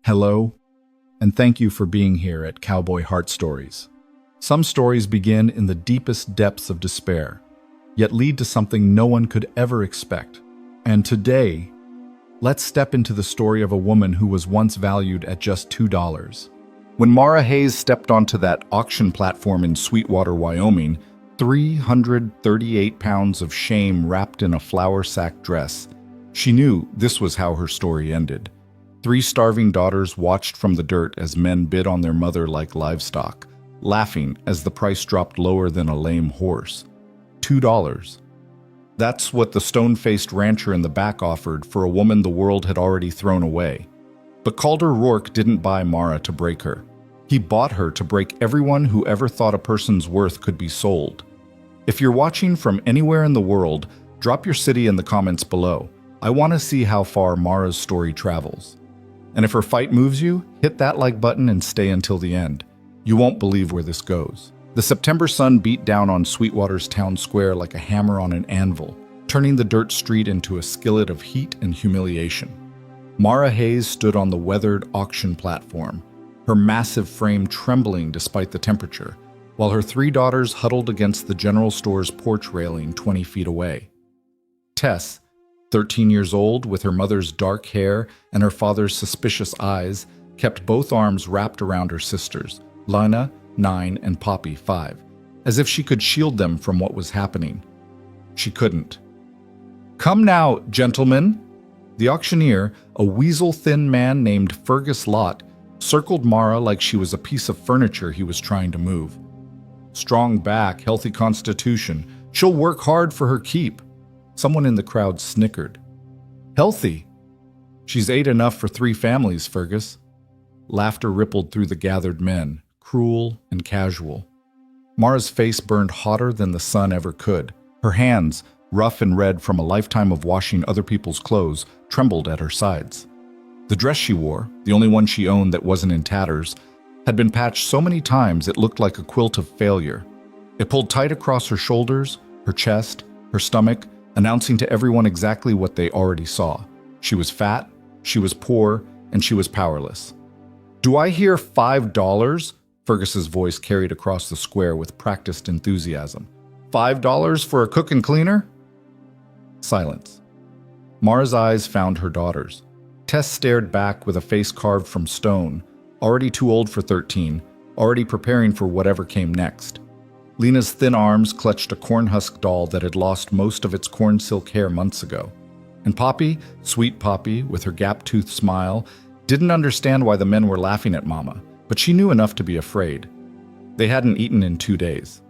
Hello, and thank you for being here at Cowboy Heart Stories. Some stories begin in the deepest depths of despair, yet lead to something no one could ever expect. And today, let's step into the story of a woman who was once valued at just $2. When Mara Hayes stepped onto that auction platform in Sweetwater, Wyoming, 338 pounds of shame wrapped in a flour sack dress, she knew this was how her story ended. 3 starving daughters watched from the dirt as men bid on their mother like livestock, laughing as the price dropped lower than a lame horse. $2. That's what the stone-faced rancher in the back offered for a woman the world had already thrown away. But Calder Rourke didn't buy Mara to break her. He bought her to break everyone who ever thought a person's worth could be sold. If you're watching from anywhere in the world, drop your city in the comments below. I want to see how far Mara's story travels. And if her fight moves you, hit that like button and stay until the end. You won't believe where this goes. The September sun beat down on Sweetwater's town square like a hammer on an anvil, turning the dirt street into a skillet of heat and humiliation. Mara Hayes stood on the weathered auction platform, her massive frame trembling despite the temperature, while her 3 daughters huddled against the general store's porch railing 20 feet away. Tess, 13 years old, with her mother's dark hair and her father's suspicious eyes, kept both arms wrapped around her sisters, Lina, 9, and Poppy, 5, as if she could shield them from what was happening. She couldn't. "Come now, gentlemen." The auctioneer, a weasel-thin man named Fergus Lott, circled Mara like she was a piece of furniture he was trying to move. "Strong back, healthy constitution. She'll work hard for her keep." Someone in the crowd snickered. "Healthy? She's ate enough for 3 families, Fergus." Laughter rippled through the gathered men, cruel and casual. Mara's face burned hotter than the sun ever could. Her hands, rough and red from a lifetime of washing other people's clothes, trembled at her sides. The dress she wore, the only one she owned that wasn't in tatters, had been patched so many times it looked like a quilt of failure. It pulled tight across her shoulders, her chest, her stomach, announcing to everyone exactly what they already saw. She was fat, she was poor, and she was powerless. "Do I hear $5? Fergus's voice carried across the square with practiced enthusiasm. $5 for a cook and cleaner?" Silence. Mara's eyes found her daughters. Tess stared back with a face carved from stone, already too old for 13, already preparing for whatever came next. Lena's thin arms clutched a cornhusk doll that had lost most of its corn silk hair months ago. And Poppy, sweet Poppy, with her gap-toothed smile, didn't understand why the men were laughing at Mama, but she knew enough to be afraid. They hadn't eaten in 2 days.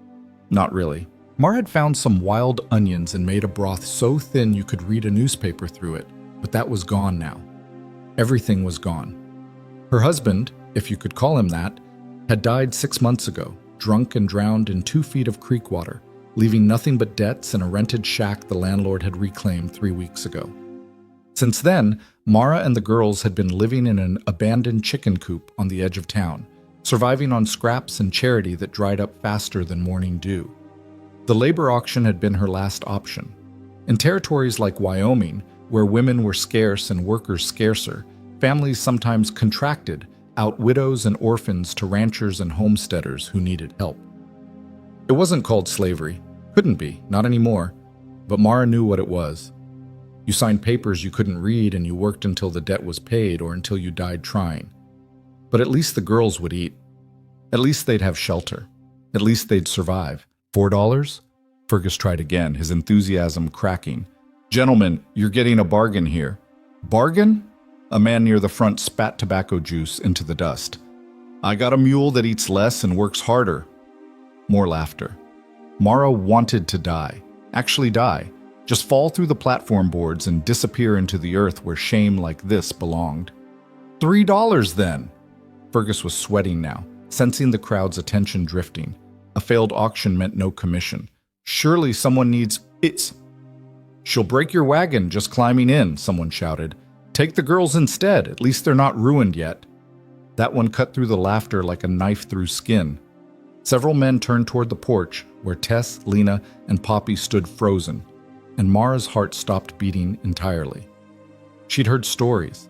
Not really. Mara had found some wild onions and made a broth so thin you could read a newspaper through it, but that was gone now. Everything was gone. Her husband, if you could call him that, had died 6 months ago, drunk and drowned in 2 feet of creek water, leaving nothing but debts and a rented shack the landlord had reclaimed 3 weeks ago. Since then, Mara and the girls had been living in an abandoned chicken coop on the edge of town, surviving on scraps and charity that dried up faster than morning dew. The labor auction had been her last option. In territories like Wyoming, where women were scarce and workers scarcer, families sometimes contracted out widows and orphans to ranchers and homesteaders who needed help. It wasn't called slavery. Couldn't be, not anymore. But Mara knew what it was. You signed papers you couldn't read and you worked until the debt was paid or until you died trying. But at least the girls would eat. At least they'd have shelter. At least they'd survive. $4? Fergus tried again, his enthusiasm cracking. "Gentlemen, you're getting a bargain here." "Bargain?" A man near the front spat tobacco juice into the dust. "I got a mule that eats less and works harder." More laughter. Mara wanted to die. Actually die. Just fall through the platform boards and disappear into the earth where shame like this belonged. $3 then! Fergus was sweating now, sensing the crowd's attention drifting. A failed auction meant no commission. Surely someone needs... "She'll break your wagon just climbing in," someone shouted. "Take the girls instead, at least they're not ruined yet." That one cut through the laughter like a knife through skin. Several men turned toward the porch, where Tess, Lena, and Poppy stood frozen, and Mara's heart stopped beating entirely. She'd heard stories.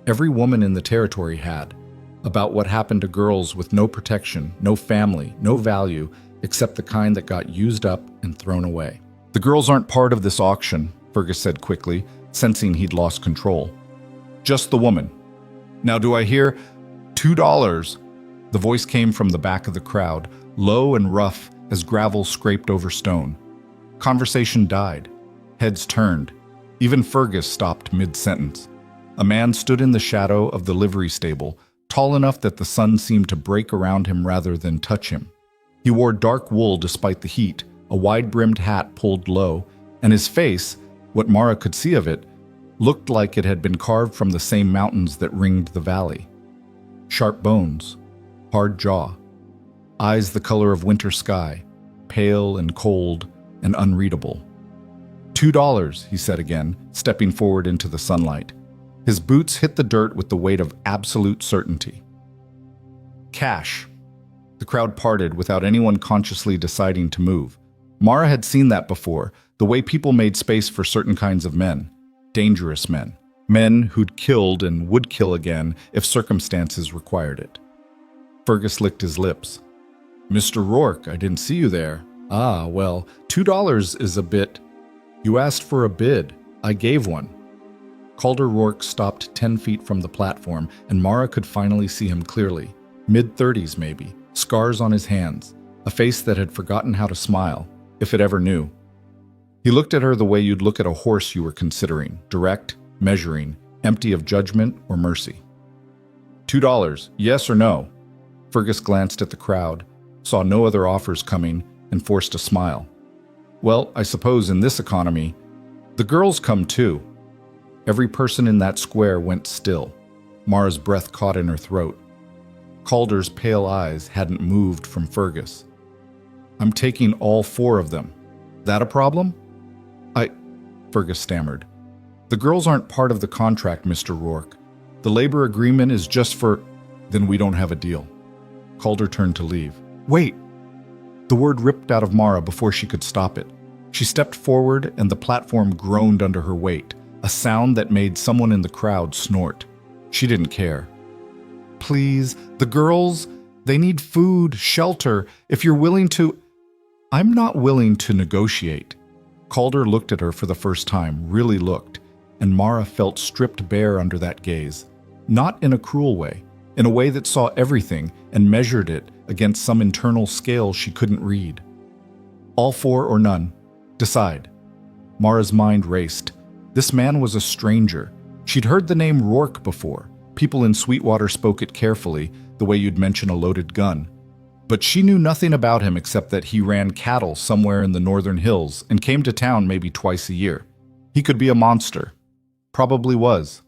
Every woman in the territory had, about what happened to girls with no protection, no family, no value, except the kind that got used up and thrown away. The girls aren't part of this auction, Fergus said quickly, sensing he'd lost control. Just the woman. Now do I hear $2? The voice came from the back of the crowd, low and rough as gravel scraped over stone. Conversation died. Heads turned. Even Fergus stopped mid-sentence. A man stood in the shadow of the livery stable, tall enough that the sun seemed to break around him rather than touch him. He wore dark wool despite the heat, a wide-brimmed hat pulled low, and his face, what Mara could see of it, looked like it had been carved from the same mountains that ringed the valley. Sharp bones, hard jaw, eyes the color of winter sky, pale and cold and unreadable. $2, he said again, stepping forward into the sunlight. His boots hit the dirt with the weight of absolute certainty. Cash. The crowd parted without anyone consciously deciding to move. Mara had seen that before, the way people made space for certain kinds of men. Dangerous men. Men who'd killed and would kill again if circumstances required it. Fergus licked his lips. Mr. Rourke, I didn't see you there. Ah, well, $2 is a bit. You asked for a bid. I gave one. Calder Rourke stopped 10 feet from the platform, and Mara could finally see him clearly. Mid-30s, maybe. Scars on his hands. A face that had forgotten how to smile, if it ever knew. He looked at her the way you'd look at a horse you were considering, direct, measuring, empty of judgment or mercy. $2, yes or no? Fergus glanced at the crowd, saw no other offers coming, and forced a smile. Well, I suppose in this economy, the girls come too. Every person in that square went still. Mara's breath caught in her throat. Calder's pale eyes hadn't moved from Fergus. I'm taking all 4 of them. That a problem? Fergus stammered. The girls aren't part of the contract, Mr. Rourke. The labor agreement is just for... Then we don't have a deal. Calder turned to leave. Wait! The word ripped out of Mara before she could stop it. She stepped forward and the platform groaned under her weight, a sound that made someone in the crowd snort. She didn't care. Please, the girls, they need food, shelter. If you're willing to... I'm not willing to negotiate. Calder looked at her for the first time, really looked, and Mara felt stripped bare under that gaze. Not in a cruel way, in a way that saw everything and measured it against some internal scale she couldn't read. All 4 or none. Decide. Mara's mind raced. This man was a stranger. She'd heard the name Rourke before. People in Sweetwater spoke it carefully, the way you'd mention a loaded gun. But she knew nothing about him except that he ran cattle somewhere in the northern hills and came to town maybe twice a year. He could be a monster. Probably was.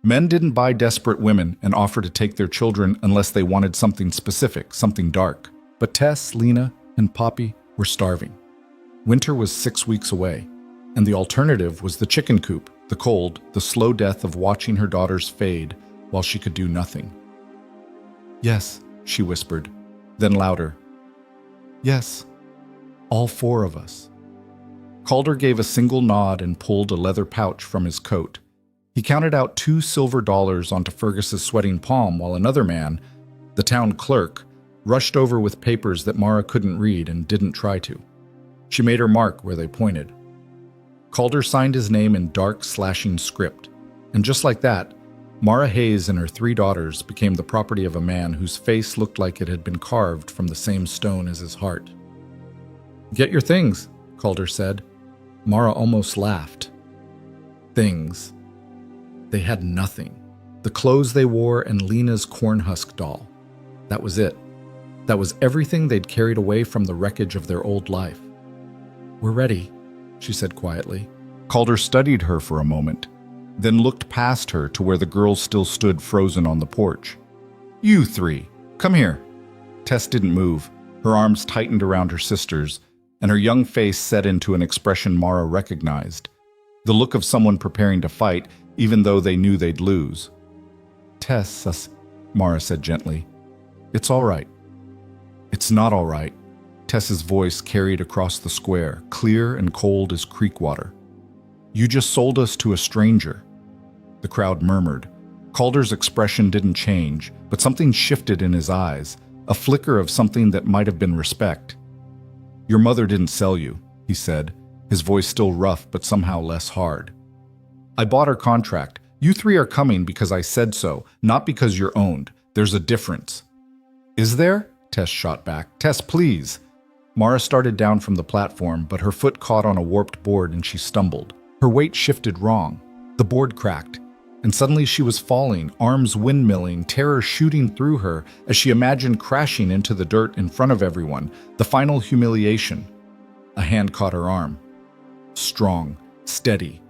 Men didn't buy desperate women and offer to take their children unless they wanted something specific, something dark. But Tess, Lena, and Poppy were starving. Winter was 6 weeks away, and the alternative was the chicken coop, the cold, the slow death of watching her daughters fade while she could do nothing. Yes, she whispered, then louder. Yes, all 4 of us. Calder gave a single nod and pulled a leather pouch from his coat. He counted out 2 silver dollars onto Fergus's sweating palm while another man, the town clerk, rushed over with papers that Mara couldn't read and didn't try to. She made her mark where they pointed. Calder signed his name in dark, slashing script, and just like that, Mara Hayes and her 3 daughters became the property of a man whose face looked like it had been carved from the same stone as his heart. Get your things, Calder said. Mara almost laughed. Things. They had nothing. The clothes they wore and Lena's cornhusk doll. That was it. That was everything they'd carried away from the wreckage of their old life. We're ready, she said quietly. Calder studied her for a moment, then looked past her to where the girls still stood frozen on the porch. You 3, come here. Tess didn't move. Her arms tightened around her sister's, and her young face set into an expression Mara recognized. The look of someone preparing to fight, even though they knew they'd lose. Tess, Mara said gently. It's all right. It's not all right. Tess's voice carried across the square, clear and cold as creek water. You just sold us to a stranger. The crowd murmured. Calder's expression didn't change, but something shifted in his eyes, a flicker of something that might have been respect. "Your mother didn't sell you," he said, his voice still rough but somehow less hard. "I bought her contract. You three are coming because I said so, not because you're owned. There's a difference." "Is there?" Tess shot back. "Tess, please." Mara started down from the platform, but her foot caught on a warped board and she stumbled. Her weight shifted wrong. The board cracked, and suddenly she was falling, arms windmilling, terror shooting through her as she imagined crashing into the dirt in front of everyone, the final humiliation. A hand caught her arm. Strong, steady.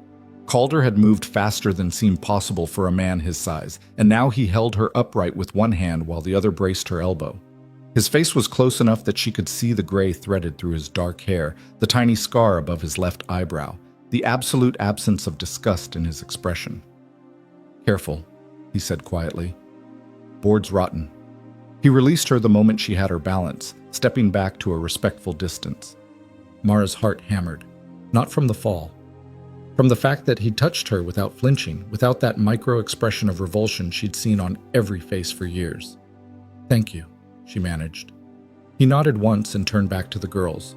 Calder had moved faster than seemed possible for a man his size, and now he held her upright with one hand while the other braced her elbow. His face was close enough that she could see the gray threaded through his dark hair, the tiny scar above his left eyebrow, the absolute absence of disgust in his expression. "Careful," he said quietly. "Board's rotten." He released her the moment she had her balance, stepping back to a respectful distance. Mara's heart hammered, not from the fall. From the fact that he'd touched her without flinching, without that micro-expression of revulsion she'd seen on every face for years. "Thank you," she managed. He nodded once and turned back to the girls.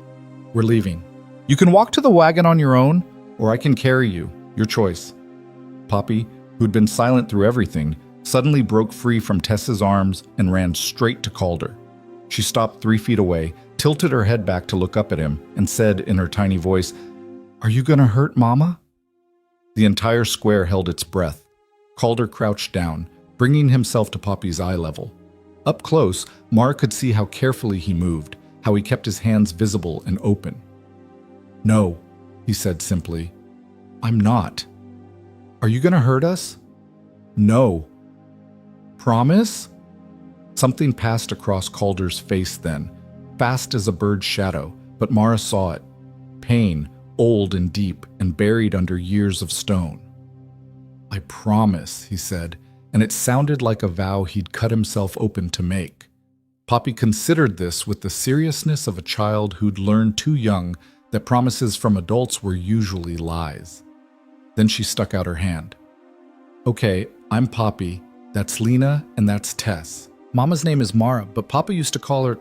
"We're leaving. You can walk to the wagon on your own, or I can carry you. Your choice." Poppy, who'd been silent through everything, suddenly broke free from Tess's arms and ran straight to Calder. She stopped 3 feet away, tilted her head back to look up at him, and said in her tiny voice, "Are you gonna hurt Mama?" The entire square held its breath. Calder crouched down, bringing himself to Poppy's eye level. Up close, Mara could see how carefully he moved, how he kept his hands visible and open. "No," he said simply. "I'm not." "Are you gonna hurt us?" "No." "Promise?" Something passed across Calder's face then, fast as a bird's shadow, but Mara saw it. Pain, old and deep and buried under years of stone. "I promise," he said, and it sounded like a vow he'd cut himself open to make. Poppy considered this with the seriousness of a child who'd learned too young that promises from adults were usually lies. Then she stuck out her hand. "Okay, I'm Poppy, that's Lena, and that's Tess. Mama's name is Mara, but Papa used to call her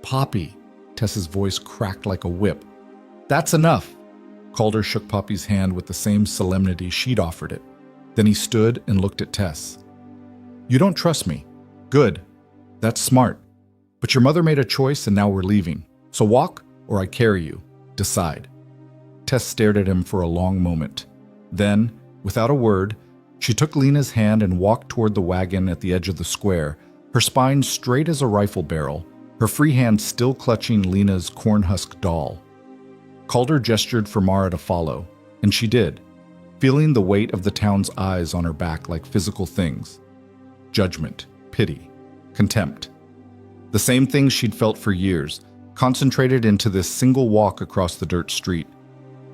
Poppy." Tess's voice cracked like a whip. "That's enough." Calder shook Poppy's hand with the same solemnity she'd offered it. Then he stood and looked at Tess. "You don't trust me. Good. That's smart. But your mother made a choice and now we're leaving. So walk or I carry you. Decide." Tess stared at him for a long moment. Then, without a word, she took Lena's hand and walked toward the wagon at the edge of the square, her spine straight as a rifle barrel, her free hand still clutching Lena's cornhusk doll. Calder gestured for Mara to follow, and she did, feeling the weight of the town's eyes on her back like physical things. Judgment, pity, contempt. The same things she'd felt for years, concentrated into this single walk across the dirt street.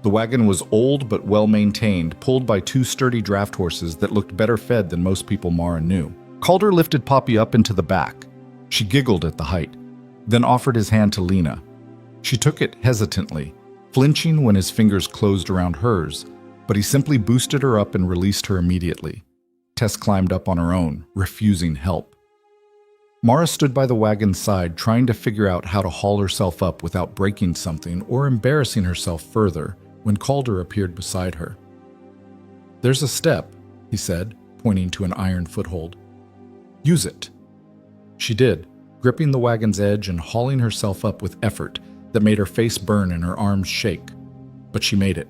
The wagon was old but well-maintained, pulled by 2 sturdy draft horses that looked better fed than most people Mara knew. Calder lifted Poppy up into the back. She giggled at the height, then offered his hand to Lena. She took it hesitantly, flinching when his fingers closed around hers, but he simply boosted her up and released her immediately. Tess climbed up on her own, refusing help. Mara stood by the wagon's side, trying to figure out how to haul herself up without breaking something or embarrassing herself further, when Calder appeared beside her. "There's a step," he said, pointing to an iron foothold. "Use it." She did, gripping the wagon's edge and hauling herself up with effort that made her face burn and her arms shake. But she made it.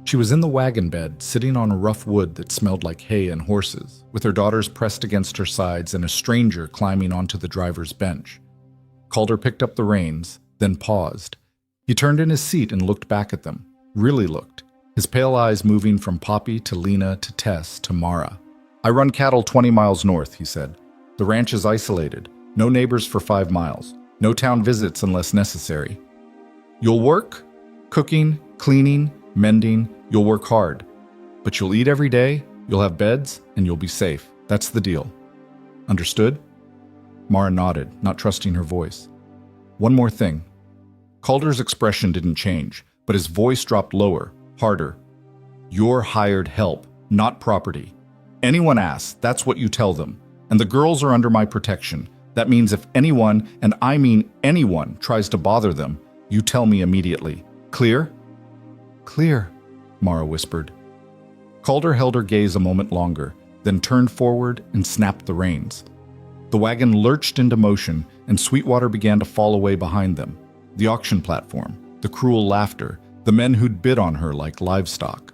She was in the wagon bed, sitting on a rough wood that smelled like hay and horses, with her daughters pressed against her sides and a stranger climbing onto the driver's bench. Calder picked up the reins, then paused. He turned in his seat and looked back at them, really looked, his pale eyes moving from Poppy to Lena to Tess to Mara. "I run cattle 20 miles north," he said. "The ranch is isolated, no neighbors for 5 miles, no town visits unless necessary. You'll work? Cooking, cleaning, mending, you'll work hard. But you'll eat every day, you'll have beds, and you'll be safe. That's the deal. Understood?" Mara nodded, not trusting her voice. "One more thing." Calder's expression didn't change, but his voice dropped lower, harder. "You're hired help, not property. anyone asks, that's what you tell them. And the girls are under my protection. That means if anyone, and I mean anyone, tries to bother them, you tell me immediately. Clear? Clear, Mara whispered. Calder held her gaze a moment longer, then turned forward and snapped the reins. The wagon lurched into motion, and Sweetwater began to fall away behind them. The auction platform, the cruel laughter, the men who'd bid on her like livestock.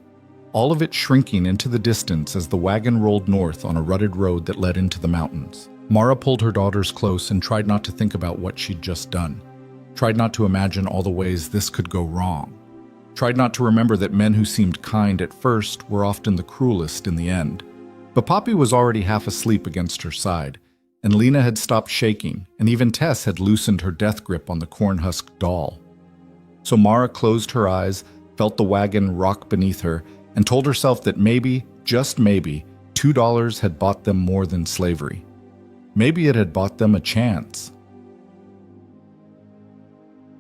All of it shrinking into the distance as the wagon rolled north on a rutted road that led into the mountains. Mara pulled her daughters close and tried not to think about what she'd just done. Tried not to imagine all the ways this could go wrong. Tried not to remember that men who seemed kind at first were often the cruelest in the end. But Poppy was already half asleep against her side, and Lena had stopped shaking, and even Tess had loosened her death grip on the corn-husked doll. So Mara closed her eyes, felt the wagon rock beneath her, and told herself that maybe, just maybe, $2 had bought them more than slavery. Maybe it had bought them a chance.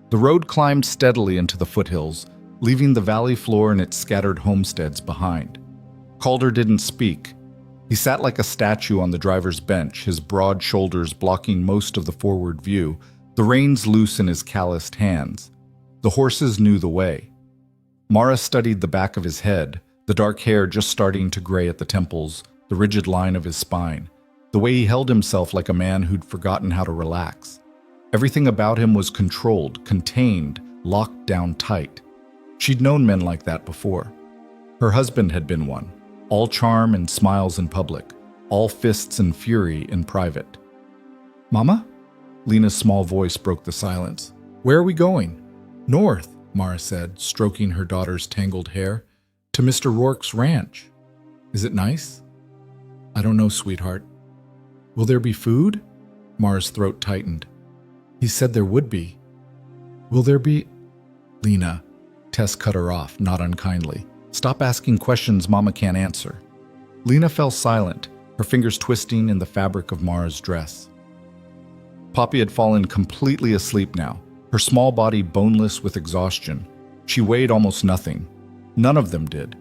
The road climbed steadily into the foothills, leaving the valley floor and its scattered homesteads behind. Calder didn't speak. He sat like a statue on the driver's bench, his broad shoulders blocking most of the forward view, the reins loose in his calloused hands. The horses knew the way. Mara studied the back of his head, the dark hair just starting to gray at the temples, the rigid line of his spine, the way he held himself like a man who'd forgotten how to relax. Everything about him was controlled, contained, locked down tight. She'd known men like that before. Her husband had been one, all charm and smiles in public, all fists and fury in private. "Mama?" Lena's small voice broke the silence. "Where are we going?" "North," Mara said, stroking her daughter's tangled hair. "To Mr. Rourke's ranch." "Is it nice?" "I don't know, sweetheart." "Will there be food?" Mara's throat tightened. "He said there would be." "Will there be—" "Lena," Tess cut her off, not unkindly. "Stop asking questions Mama can't answer." Lena fell silent, her fingers twisting in the fabric of Mara's dress. Poppy had fallen completely asleep now, her small body boneless with exhaustion. She weighed almost nothing. None of them did.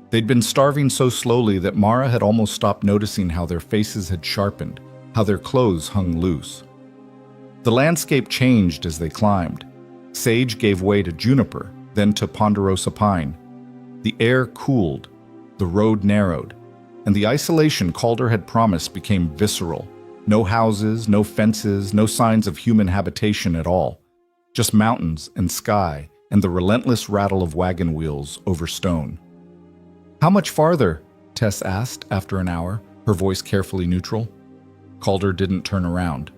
They'd been starving so slowly that Mara had almost stopped noticing how their faces had sharpened, how their clothes hung loose. The landscape changed as they climbed. Sage gave way to juniper, then to ponderosa pine. The air cooled, the road narrowed, and the isolation Calder had promised became visceral. No houses, no fences, no signs of human habitation at all. Just mountains and sky and the relentless rattle of wagon wheels over stone. "How much farther?" Tess asked after an hour, her voice carefully neutral. Calder didn't turn around.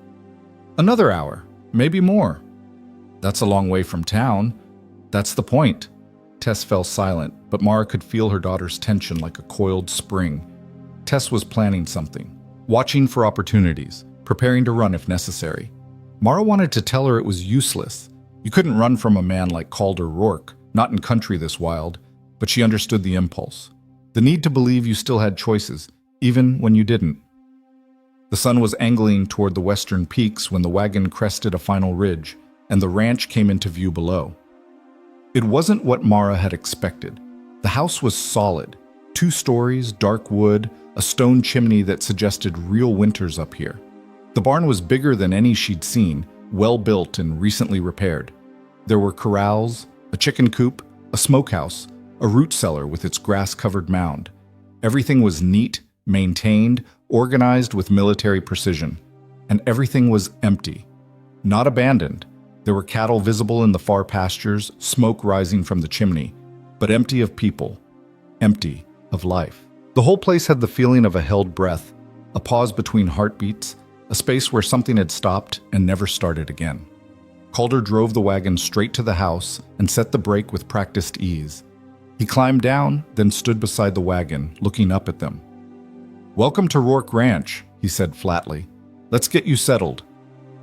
"Another hour, maybe more." "That's a long way from town." "That's the point." Tess fell silent, but Mara could feel her daughter's tension like a coiled spring. Tess was planning something, watching for opportunities, preparing to run if necessary. Mara wanted to tell her it was useless. You couldn't run from a man like Calder Rourke, not in country this wild, but she understood the impulse. The need to believe you still had choices, even when you didn't. The sun was angling toward the western peaks when the wagon crested a final ridge, and the ranch came into view below. It wasn't what Mara had expected. The house was solid. 2 stories, dark wood, a stone chimney that suggested real winters up here. The barn was bigger than any she'd seen, well built and recently repaired. There were corrals, a chicken coop, a smokehouse, a root cellar with its grass-covered mound. Everything was neat, maintained, organized with military precision. And everything was empty. Not abandoned. There were cattle visible in the far pastures, smoke rising from the chimney, but empty of people, empty of life. The whole place had the feeling of a held breath, a pause between heartbeats, a space where something had stopped and never started again. Calder drove the wagon straight to the house and set the brake with practiced ease. He climbed down, then stood beside the wagon, looking up at them. "Welcome to Rourke Ranch," he said flatly. "Let's get you settled."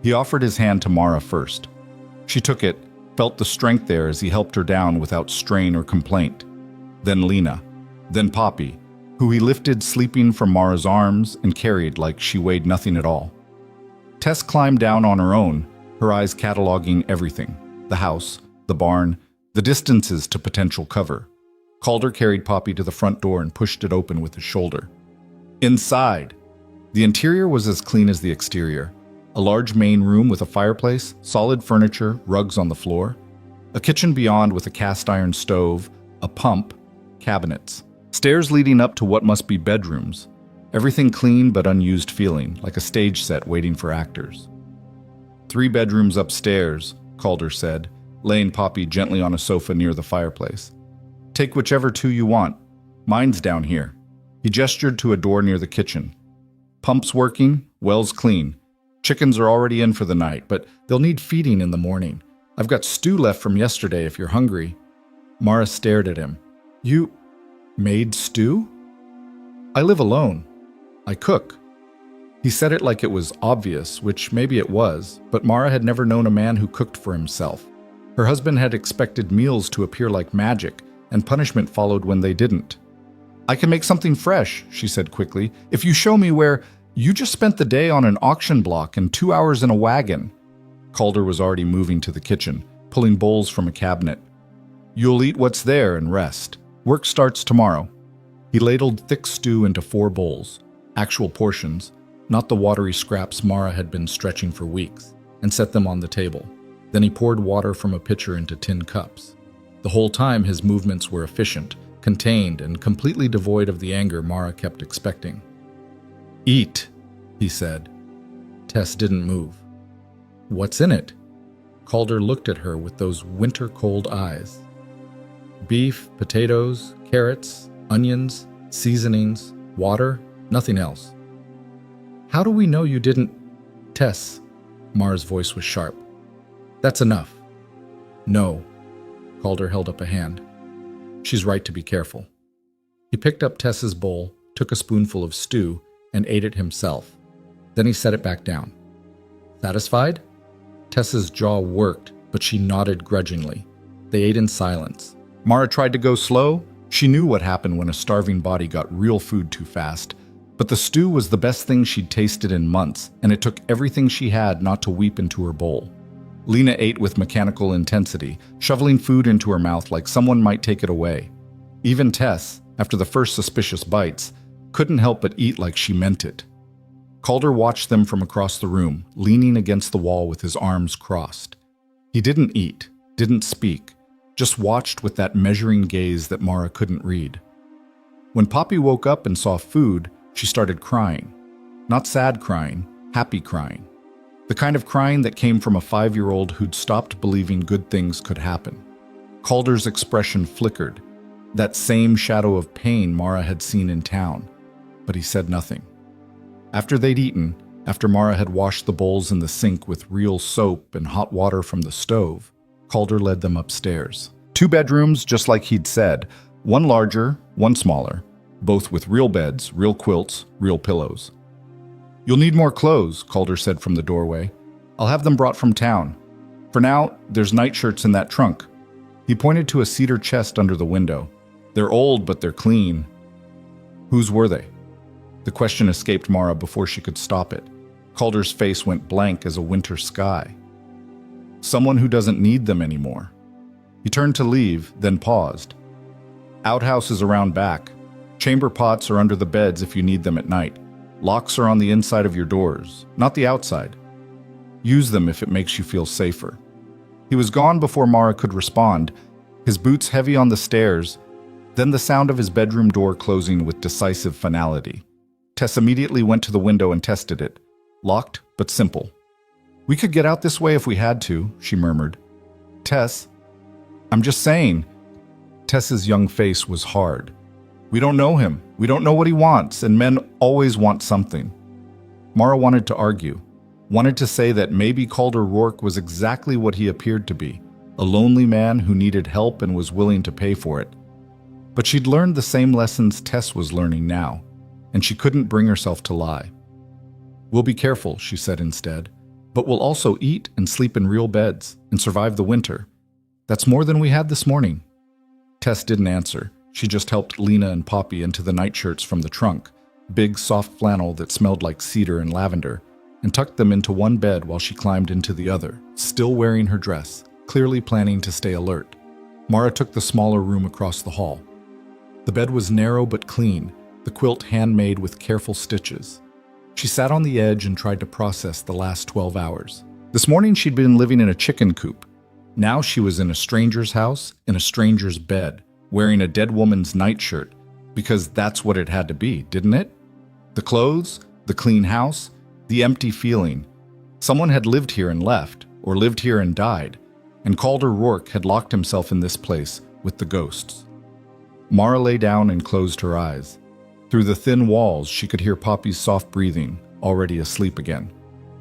He offered his hand to Mara first. She took it, felt the strength there as he helped her down without strain or complaint. Then Lena, then Poppy, who he lifted sleeping from Mara's arms and carried like she weighed nothing at all. Tess climbed down on her own, her eyes cataloging everything: the house, the barn, the distances to potential cover. Calder carried Poppy to the front door and pushed it open with his shoulder. Inside, the interior was as clean as the exterior. A large main room with a fireplace, solid furniture, rugs on the floor. A kitchen beyond with a cast iron stove, a pump, cabinets. Stairs leading up to what must be bedrooms. Everything clean but unused feeling, like a stage set waiting for actors. 3 bedrooms upstairs, Calder said, laying Poppy gently on a sofa near the fireplace. Take whichever 2 you want. Mine's down here. He gestured to a door near the kitchen. Pump's working, well's clean. Chickens are already in for the night, but they'll need feeding in the morning. I've got stew left from yesterday if you're hungry. Mara stared at him. You made stew? I live alone. I cook. He said it like it was obvious, which maybe it was, but Mara had never known a man who cooked for himself. Her husband had expected meals to appear like magic, and punishment followed when they didn't. I can make something fresh, she said quickly, if you show me where you just spent the day on an auction block and 2 hours in a wagon. Calder was already moving to the kitchen, pulling bowls from a cabinet. You'll eat what's there and rest. Work starts tomorrow. He ladled thick stew into 4 bowls, actual portions, not the watery scraps Mara had been stretching for weeks, and set them on the table. Then he poured water from a pitcher into tin cups. The whole time his movements were efficient, contained, and completely devoid of the anger Mara kept expecting. Eat, he said. Tess didn't move. What's in it? Calder looked at her with those winter-cold eyes. Beef, potatoes, carrots, onions, seasonings, water, nothing else. How do we know you didn't... Tess, Mara's voice was sharp. That's enough. No. Calder held up a hand. She's right to be careful. He picked up Tess's bowl, took a spoonful of stew, and ate it himself. Then he set it back down. Satisfied? Tess's jaw worked, but she nodded grudgingly. They ate in silence. Mara tried to go slow. She knew what happened when a starving body got real food too fast. But the stew was the best thing she'd tasted in months, and it took everything she had not to weep into her bowl. Lena ate with mechanical intensity, shoveling food into her mouth like someone might take it away. Even Tess, after the first suspicious bites, couldn't help but eat like she meant it. Calder watched them from across the room, leaning against the wall with his arms crossed. He didn't eat, didn't speak, just watched with that measuring gaze that Mara couldn't read. When Poppy woke up and saw food, she started crying. Not sad crying, happy crying. The kind of crying that came from a 5-year-old who'd stopped believing good things could happen. Calder's expression flickered, that same shadow of pain Mara had seen in town, but he said nothing. After they'd eaten, after Mara had washed the bowls in the sink with real soap and hot water from the stove, Calder led them upstairs. 2 bedrooms, just like he'd said, one larger, one smaller, both with real beds, real quilts, real pillows. You'll need more clothes, Calder said from the doorway. I'll have them brought from town. For now, there's nightshirts in that trunk. He pointed to a cedar chest under the window. They're old, but they're clean. Whose were they? The question escaped Mara before she could stop it. Calder's face went blank as a winter sky. Someone who doesn't need them anymore. He turned to leave, then paused. Outhouse is around back. Chamber pots are under the beds if you need them at night. Locks are on the inside of your doors, not the outside. Use them if it makes you feel safer. He was gone before Mara could respond, his boots heavy on the stairs, then the sound of his bedroom door closing with decisive finality. Tess immediately went to the window and tested it. Locked, but simple. We could get out this way if we had to, she murmured. Tess, I'm just saying. Tess's young face was hard. We don't know him. We don't know what he wants, and men always want something. Mara wanted to argue, wanted to say that maybe Calder Rourke was exactly what he appeared to be, a lonely man who needed help and was willing to pay for it. But she'd learned the same lessons Tess was learning now, and she couldn't bring herself to lie. We'll be careful, she said instead, but we'll also eat and sleep in real beds and survive the winter. That's more than we had this morning. Tess didn't answer. She just helped Lena and Poppy into the nightshirts from the trunk, big soft flannel that smelled like cedar and lavender, and tucked them into one bed while she climbed into the other, still wearing her dress, clearly planning to stay alert. Mara took the smaller room across the hall. The bed was narrow but clean, the quilt handmade with careful stitches. She sat on the edge and tried to process the last 12 hours. This morning she'd been living in a chicken coop. Now she was in a stranger's house, in a stranger's bed, wearing a dead woman's nightshirt, because that's what it had to be, didn't it? The clothes, the clean house, the empty feeling. Someone had lived here and left, or lived here and died, and Calder Rourke had locked himself in this place with the ghosts. Mara lay down and closed her eyes. Through the thin walls, she could hear Poppy's soft breathing, already asleep again.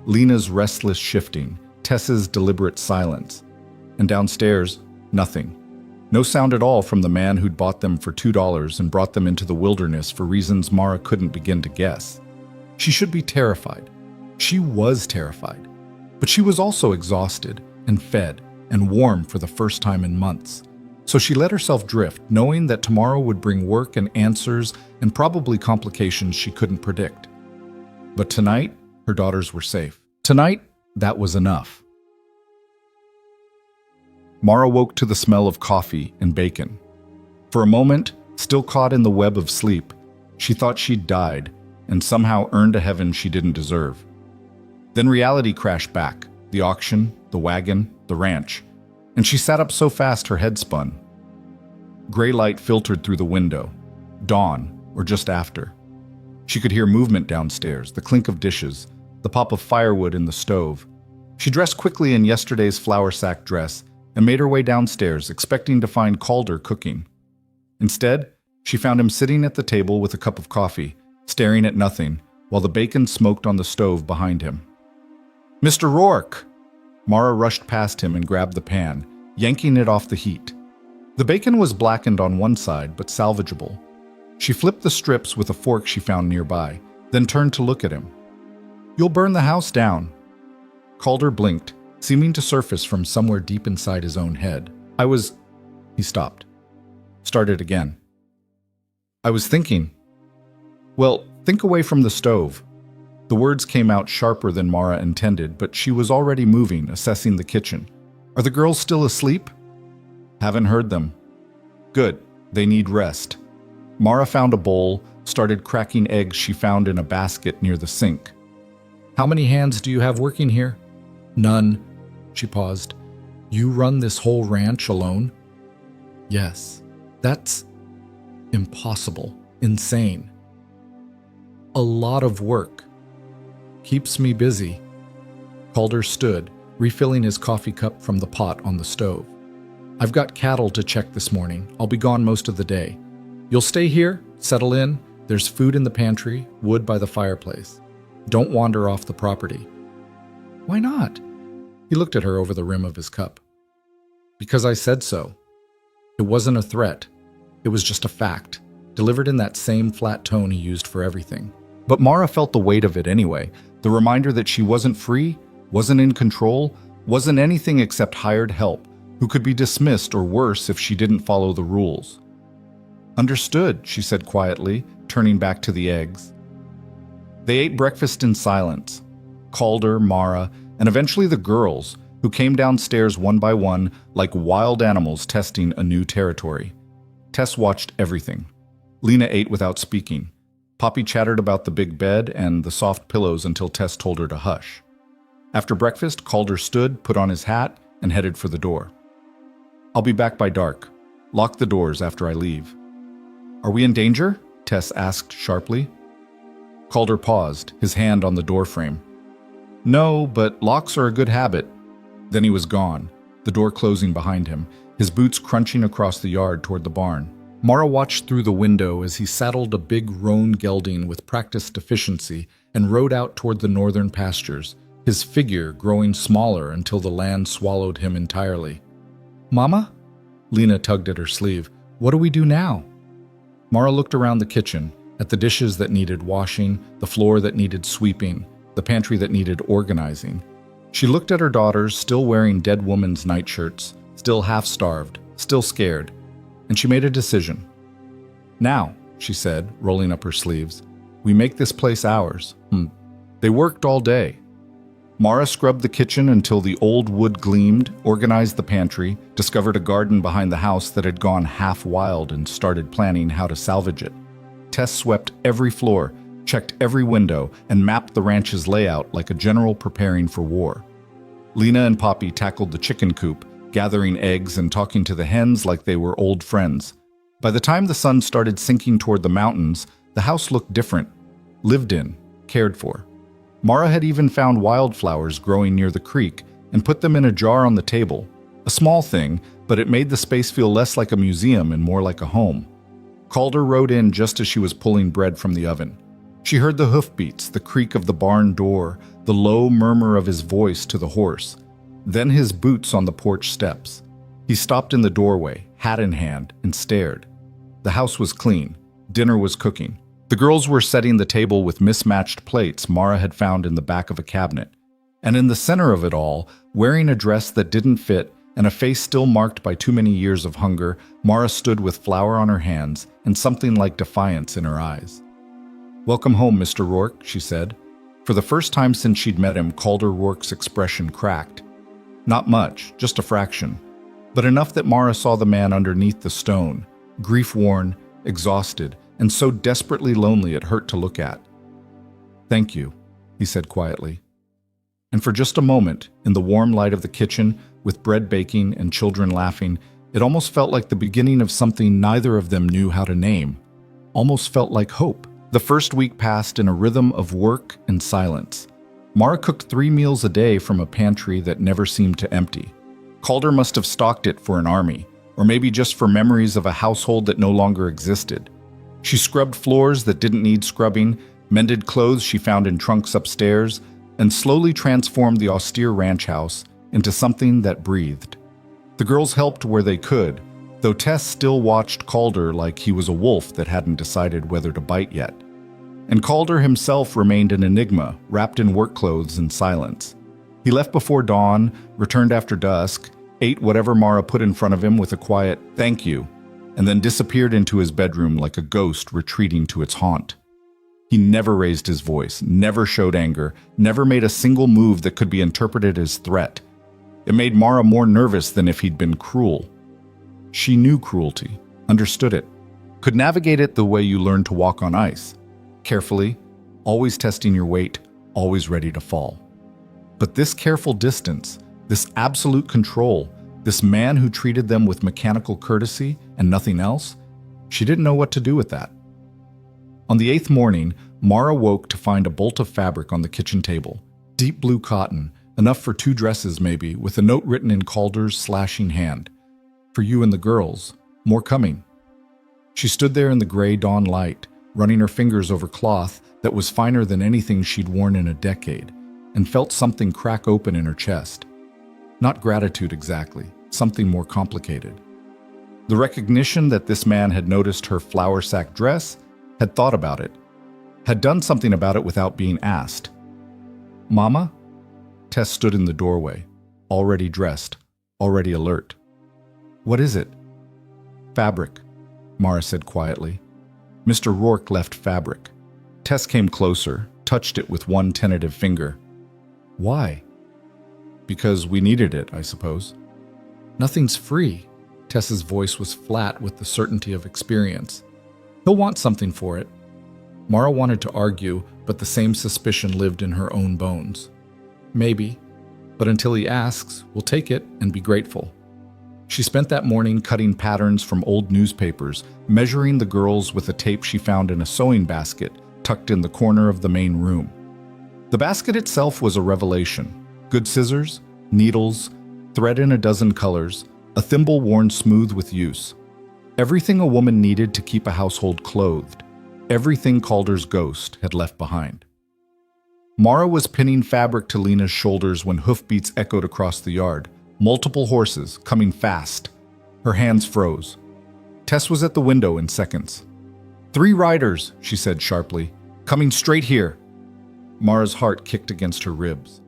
Lena's restless shifting, Tess's deliberate silence. And downstairs, nothing. No sound at all from the man who'd bought them for $2 and brought them into the wilderness for reasons Mara couldn't begin to guess. She should be terrified. She was terrified. But she was also exhausted and fed and warm for the first time in months. So she let herself drift, knowing that tomorrow would bring work and answers and probably complications she couldn't predict. But tonight, her daughters were safe. Tonight, that was enough. Mara woke to the smell of coffee and bacon. For a moment, still caught in the web of sleep, she thought she'd died and somehow earned a heaven she didn't deserve. Then reality crashed back, the auction, the wagon, the ranch, and she sat up so fast her head spun. Gray light filtered through the window. Dawn, or just after. She could hear movement downstairs, the clink of dishes, the pop of firewood in the stove. She dressed quickly in yesterday's flour sack dress and made her way downstairs, expecting to find Calder cooking. Instead, she found him sitting at the table with a cup of coffee, staring at nothing, while the bacon smoked on the stove behind him. "Mr. Rourke!" Mara rushed past him and grabbed the pan, yanking it off the heat. The bacon was blackened on one side, but salvageable. She flipped the strips with a fork she found nearby, then turned to look at him. "You'll burn the house down." Calder blinked, seeming to surface from somewhere deep inside his own head. He stopped. Started again. "I was thinking." "Well, think away from the stove." The words came out sharper than Mara intended, but she was already moving, assessing the kitchen. "Are the girls still asleep?" "Haven't heard them." "Good. They need rest." Mara found a bowl, started cracking eggs she found in a basket near the sink. "How many hands do you have working here?" "None." She paused. "You run this whole ranch alone?" "Yes. That's impossible. Insane. A lot of work. Keeps me busy." Calder stood, refilling his coffee cup from the pot on the stove. "I've got cattle to check this morning. I'll be gone most of the day. You'll stay here, settle in. There's food in the pantry, wood by the fireplace. Don't wander off the property." "Why not?" He looked at her over the rim of his cup. "Because I said so." It wasn't a threat. It was just a fact, delivered in that same flat tone he used for everything. But Mara felt the weight of it anyway, the reminder that she wasn't free, wasn't in control, wasn't anything except hired help, who could be dismissed or worse if she didn't follow the rules. "Understood," she said quietly, turning back to the eggs. They ate breakfast in silence. Calder, Mara, and eventually the girls, who came downstairs one by one like wild animals testing a new territory. Tess watched everything. Lena ate without speaking. Poppy chattered about the big bed and the soft pillows until Tess told her to hush. After breakfast, Calder stood, put on his hat, and headed for the door. "I'll be back by dark. Lock the doors after I leave." "Are we in danger?" Tess asked sharply. Calder paused, his hand on the doorframe. "No, but locks are a good habit." Then he was gone, the door closing behind him, his boots crunching across the yard toward the barn. Mara watched through the window as he saddled a big roan gelding with practiced efficiency and rode out toward the northern pastures, his figure growing smaller until the land swallowed him entirely. "Mama?" Lena tugged at her sleeve. "What do we do now?" Mara looked around the kitchen, at the dishes that needed washing, the floor that needed sweeping, the pantry that needed organizing. She looked at her daughters, still wearing dead woman's nightshirts, still half-starved, still scared, and she made a decision. "Now," she said, rolling up her sleeves, "we make this place ours." They worked all day. Mara scrubbed the kitchen until the old wood gleamed, organized the pantry, discovered a garden behind the house that had gone half wild and started planning how to salvage it. Tess swept every floor, checked every window, and mapped the ranch's layout like a general preparing for war. Lena and Poppy tackled the chicken coop, gathering eggs and talking to the hens like they were old friends. By the time the sun started sinking toward the mountains, the house looked different, lived in, cared for. Mara had even found wildflowers growing near the creek and put them in a jar on the table. A small thing, but it made the space feel less like a museum and more like a home. Calder rode in just as she was pulling bread from the oven. She heard the hoofbeats, the creak of the barn door, the low murmur of his voice to the horse, then his boots on the porch steps. He stopped in the doorway, hat in hand, and stared. The house was clean. Dinner was cooking. The girls were setting the table with mismatched plates Mara had found in the back of a cabinet. And in the center of it all, wearing a dress that didn't fit and a face still marked by too many years of hunger, Mara stood with flour on her hands and something like defiance in her eyes. "Welcome home, Mr. Rourke," she said. For the first time since she'd met him, Calder Rourke's expression cracked. Not much, just a fraction, but enough that Mara saw the man underneath the stone, grief-worn, exhausted, and so desperately lonely it hurt to look at. "Thank you," he said quietly. And for just a moment, in the warm light of the kitchen, with bread baking and children laughing, it almost felt like the beginning of something neither of them knew how to name. Almost felt like hope. The first week passed in a rhythm of work and silence. Mara cooked 3 meals a day from a pantry that never seemed to empty. Calder must have stocked it for an army, or maybe just for memories of a household that no longer existed. She scrubbed floors that didn't need scrubbing, mended clothes she found in trunks upstairs, and slowly transformed the austere ranch house into something that breathed. The girls helped where they could, though Tess still watched Calder like he was a wolf that hadn't decided whether to bite yet. And Calder himself remained an enigma, wrapped in work clothes and silence. He left before dawn, returned after dusk, ate whatever Mara put in front of him with a quiet "thank you," and then disappeared into his bedroom like a ghost retreating to its haunt. He never raised his voice, never showed anger, never made a single move that could be interpreted as threat. It made Mara more nervous than if he'd been cruel. She knew cruelty, understood it, could navigate it the way you learn to walk on ice. Carefully, always testing your weight, always ready to fall. But this careful distance, this absolute control, this man who treated them with mechanical courtesy and nothing else, she didn't know what to do with that. On the 8th morning, Mara woke to find a bolt of fabric on the kitchen table. Deep blue cotton, enough for 2 dresses maybe, with a note written in Calder's slashing hand. "For you and the girls. More coming." She stood there in the gray dawn light, running her fingers over cloth that was finer than anything she'd worn in a decade, and felt something crack open in her chest. Not gratitude exactly, something more complicated. The recognition that this man had noticed her flour sack dress, had thought about it, had done something about it without being asked. "Mama?" Tess stood in the doorway, already dressed, already alert. "What is it?" "Fabric," Mara said quietly. Mr. Rourke left fabric. Tess came closer, touched it with one tentative finger. "Why?" "Because we needed it, I suppose." "Nothing's free." Tess's voice was flat with the certainty of experience. "He'll want something for it." Mara wanted to argue, but the same suspicion lived in her own bones. "Maybe, but until he asks, we'll take it and be grateful." She spent that morning cutting patterns from old newspapers, measuring the girls with a tape she found in a sewing basket tucked in the corner of the main room. The basket itself was a revelation. Good scissors, needles, thread in a dozen colors, a thimble worn smooth with use. Everything a woman needed to keep a household clothed. Everything Calder's ghost had left behind. Mara was pinning fabric to Lena's shoulders when hoofbeats echoed across the yard. Multiple horses, coming fast. Her hands froze. Tess was at the window in seconds. "3 riders," she said sharply, "coming straight here." Mara's heart kicked against her ribs.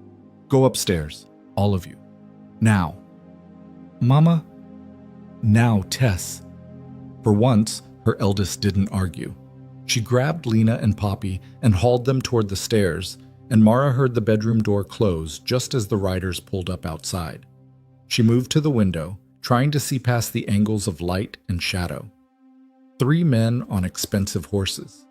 "Go upstairs, all of you. Now." "Mama?" "Now, Tess." For once, her eldest didn't argue. She grabbed Lena and Poppy and hauled them toward the stairs, and Mara heard the bedroom door close just as the riders pulled up outside. She moved to the window, trying to see past the angles of light and shadow. Three men on expensive horses.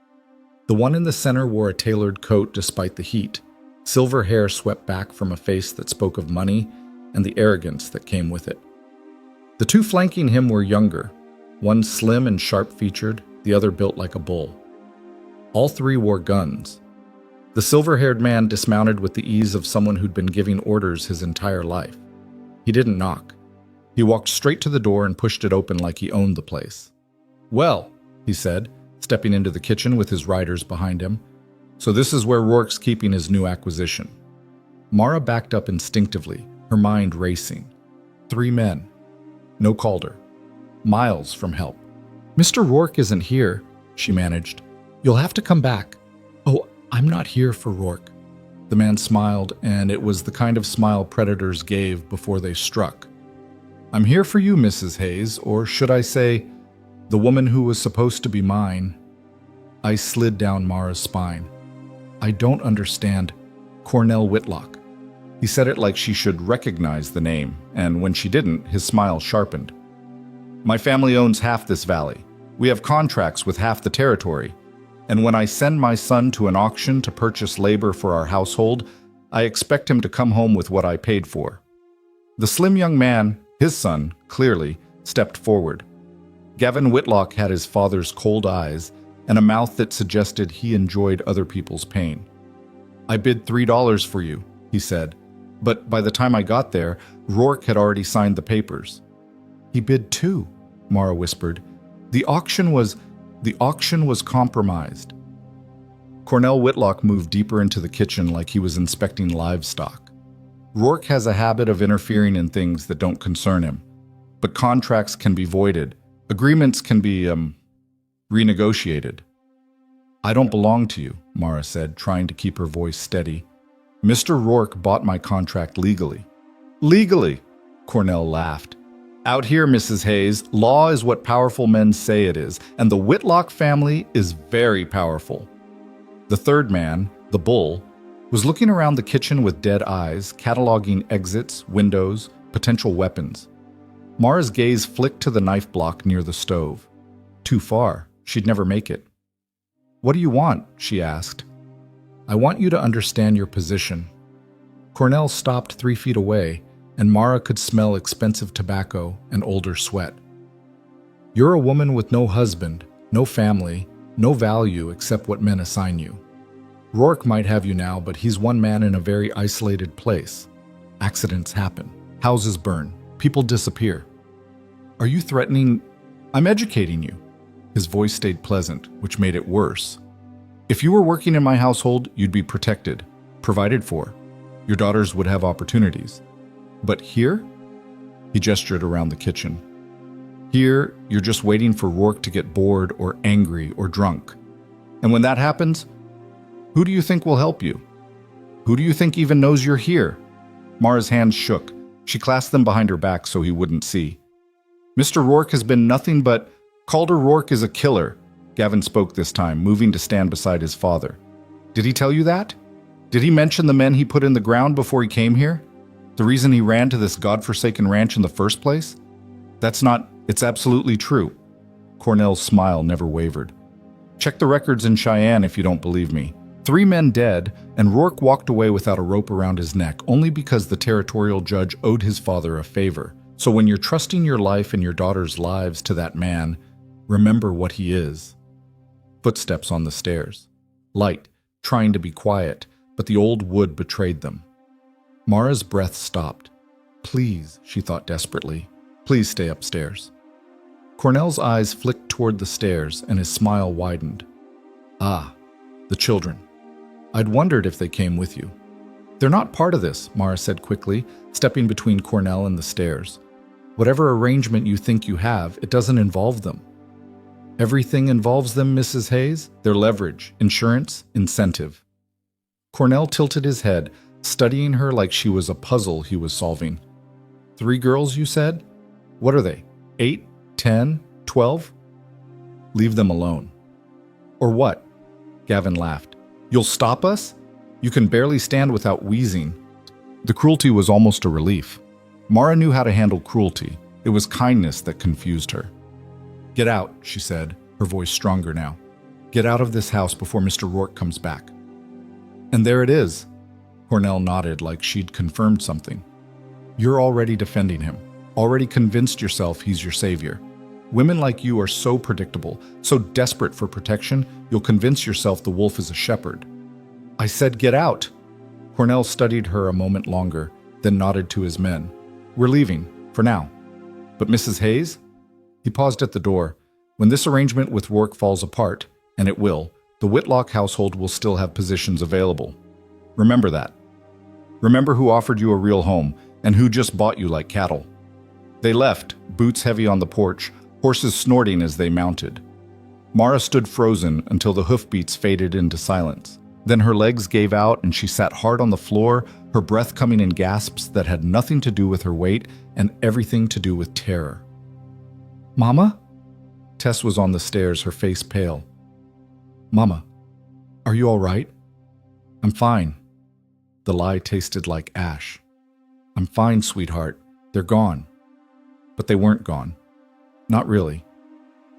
The one in the center wore a tailored coat despite the heat. Silver hair swept back from a face that spoke of money and the arrogance that came with it. The two flanking him were younger, one slim and sharp-featured, the other built like a bull. All three wore guns. The silver-haired man dismounted with the ease of someone who'd been giving orders his entire life. He didn't knock. He walked straight to the door and pushed it open like he owned the place. "Well," he said, stepping into the kitchen with his riders behind him. "So this is where Rourke's keeping his new acquisition." Mara backed up instinctively, her mind racing. Three men. No Calder. Miles from help. "Mr. Rourke isn't here," she managed. "You'll have to come back." "Oh, I'm not here for Rourke." The man smiled, and it was the kind of smile predators gave before they struck. "I'm here for you, Mrs. Hayes, or should I say, the woman who was supposed to be mine." I slid down Mara's spine. "I don't understand. Cornell Whitlock." He said it like she should recognize the name, and when she didn't, his smile sharpened. "My family owns half this valley. We have contracts with half the territory. And when I send my son to an auction to purchase labor for our household, I expect him to come home with what I paid for." The slim young man, his son, clearly, stepped forward. Gavin Whitlock had his father's cold eyes and a mouth that suggested he enjoyed other people's pain. "I bid $3 for you," he said, but by the time I got there, Rourke had already signed the papers. "He bid $2, Mara whispered. The auction was compromised." Cornell Whitlock moved deeper into the kitchen like he was inspecting livestock. "Rourke has a habit of interfering in things that don't concern him. But contracts can be voided. Agreements can be, renegotiated." "I don't belong to you," Mara said, trying to keep her voice steady. "Mr. Rourke bought my contract legally." "Legally?" Cornell laughed. "Out here, Mrs. Hayes, law is what powerful men say it is, and the Whitlock family is very powerful." The third man, the bull, was looking around the kitchen with dead eyes, cataloging exits, windows, potential weapons. Mara's gaze flicked to the knife block near the stove. Too far. She'd never make it. "What do you want?" she asked. "I want you to understand your position." Cornell stopped 3 feet away, and Mara could smell expensive tobacco and older sweat. "You're a woman with no husband, no family, no value except what men assign you. Rourke might have you now, but he's one man in a very isolated place. Accidents happen. Houses burn. People disappear. Are you threatening? I'm educating you." His voice stayed pleasant, which made it worse. "If you were working in my household, you'd be protected, provided for. Your daughters would have opportunities. But here?" He gestured around the kitchen. "Here, you're just waiting for Rourke to get bored or angry or drunk. And when that happens, who do you think will help you? Who do you think even knows you're here?" Mara's hands shook. She clasped them behind her back so he wouldn't see. "Mr. Rourke has been nothing but— Calder Rourke is a killer," Gavin spoke this time, moving to stand beside his father. "Did he tell you that? Did he mention the men he put in the ground before he came here? The reason he ran to this godforsaken ranch in the first place? It's absolutely true." Cornell's smile never wavered. "Check the records in Cheyenne if you don't believe me. 3 men dead, and Rourke walked away without a rope around his neck only because the territorial judge owed his father a favor. So when you're trusting your life and your daughter's lives to that man, remember what he is." Footsteps on the stairs. Light, trying to be quiet, but the old wood betrayed them. Mara's breath stopped. "Please," she thought desperately, "please stay upstairs." Cornell's eyes flicked toward the stairs, and his smile widened. "Ah, the children. I'd wondered if they came with you." "They're not part of this," Mara said quickly, stepping between Cornell and the stairs. "Whatever arrangement you think you have, it doesn't involve them." "Everything involves them, Mrs. Hayes. Their leverage, insurance, incentive." Cornell tilted his head, studying her like she was a puzzle he was solving. 3 girls, you said? What are they? 8, 10, 12? Leave them alone." "Or what?" Gavin laughed. "You'll stop us? You can barely stand without wheezing." The cruelty was almost a relief. Mara knew how to handle cruelty. It was kindness that confused her. "Get out," she said, her voice stronger now. "Get out of this house before Mr. Rourke comes back." "And there it is." Cornell nodded like she'd confirmed something. "You're already defending him, already convinced yourself he's your savior. Women like you are so predictable, so desperate for protection, you'll convince yourself the wolf is a shepherd." "I said get out." Cornell studied her a moment longer, then nodded to his men. "We're leaving, for now." "But Mrs. Hayes?" He paused at the door. "When this arrangement with Rourke falls apart, and it will, the Whitlock household will still have positions available. Remember that. Remember who offered you a real home, and who just bought you like cattle." They left, boots heavy on the porch, horses snorting as they mounted. Mara stood frozen until the hoofbeats faded into silence. Then her legs gave out and she sat hard on the floor, her breath coming in gasps that had nothing to do with her weight and everything to do with terror. "Mama?" Tess was on the stairs, her face pale. "Mama, are you all right?" "I'm fine." The lie tasted like ash. "I'm fine, sweetheart. They're gone." But they weren't gone. Not really.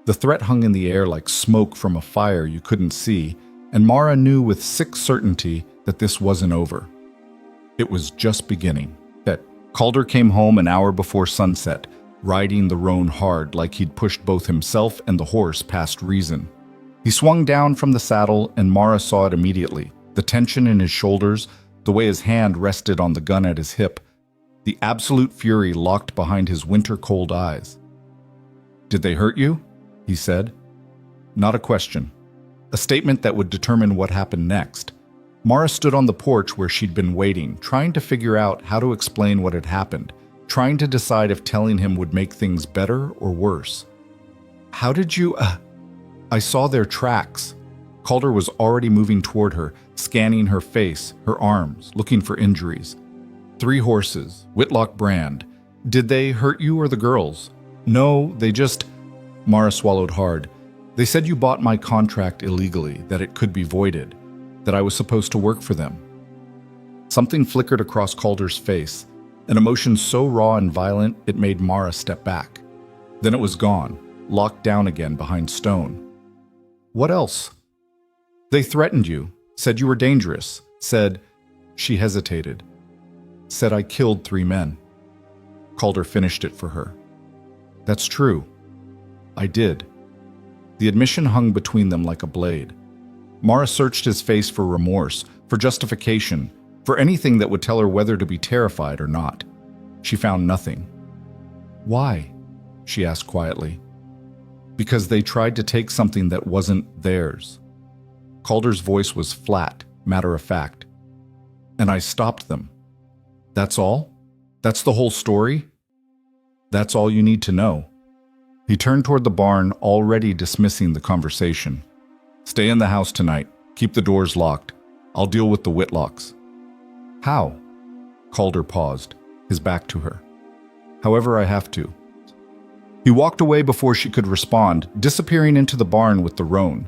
The threat hung in the air like smoke from a fire you couldn't see, and Mara knew with sick certainty that this wasn't over. It was just beginning. Calder came home an hour before sunset, riding the roan hard like he'd pushed both himself and the horse past reason. He swung down from the saddle, and Mara saw it immediately. The tension in his shoulders, the way his hand rested on the gun at his hip, the absolute fury locked behind his winter-cold eyes. "Did they hurt you?" he said. Not a question. A statement that would determine what happened next. Mara stood on the porch where she'd been waiting, trying to figure out how to explain what had happened, trying to decide if telling him would make things better or worse. "How did you, I saw their tracks." Calder was already moving toward her, scanning her face, her arms, looking for injuries. 3 horses, Whitlock brand. "Did they hurt you or the girls?" "No, they just..." Mara swallowed hard. "They said you bought my contract illegally, that it could be voided, that I was supposed to work for them." Something flickered across Calder's face, an emotion so raw and violent it made Mara step back. Then it was gone, locked down again behind stone. "What else?" "They threatened you, said you were dangerous, said..." She hesitated. "Said I killed 3 men." Calder finished it for her. "That's true. I did." The admission hung between them like a blade. Mara searched his face for remorse, for justification, for anything that would tell her whether to be terrified or not. She found nothing. "Why?" she asked quietly. "Because they tried to take something that wasn't theirs." Calder's voice was flat, matter-of-fact. "And I stopped them. That's all? That's the whole story? That's all you need to know." He turned toward the barn, already dismissing the conversation. "Stay in the house tonight. Keep the doors locked. I'll deal with the Whitlocks." "How?" Calder paused, his back to her. "However I have to." He walked away before she could respond, disappearing into the barn with the roan.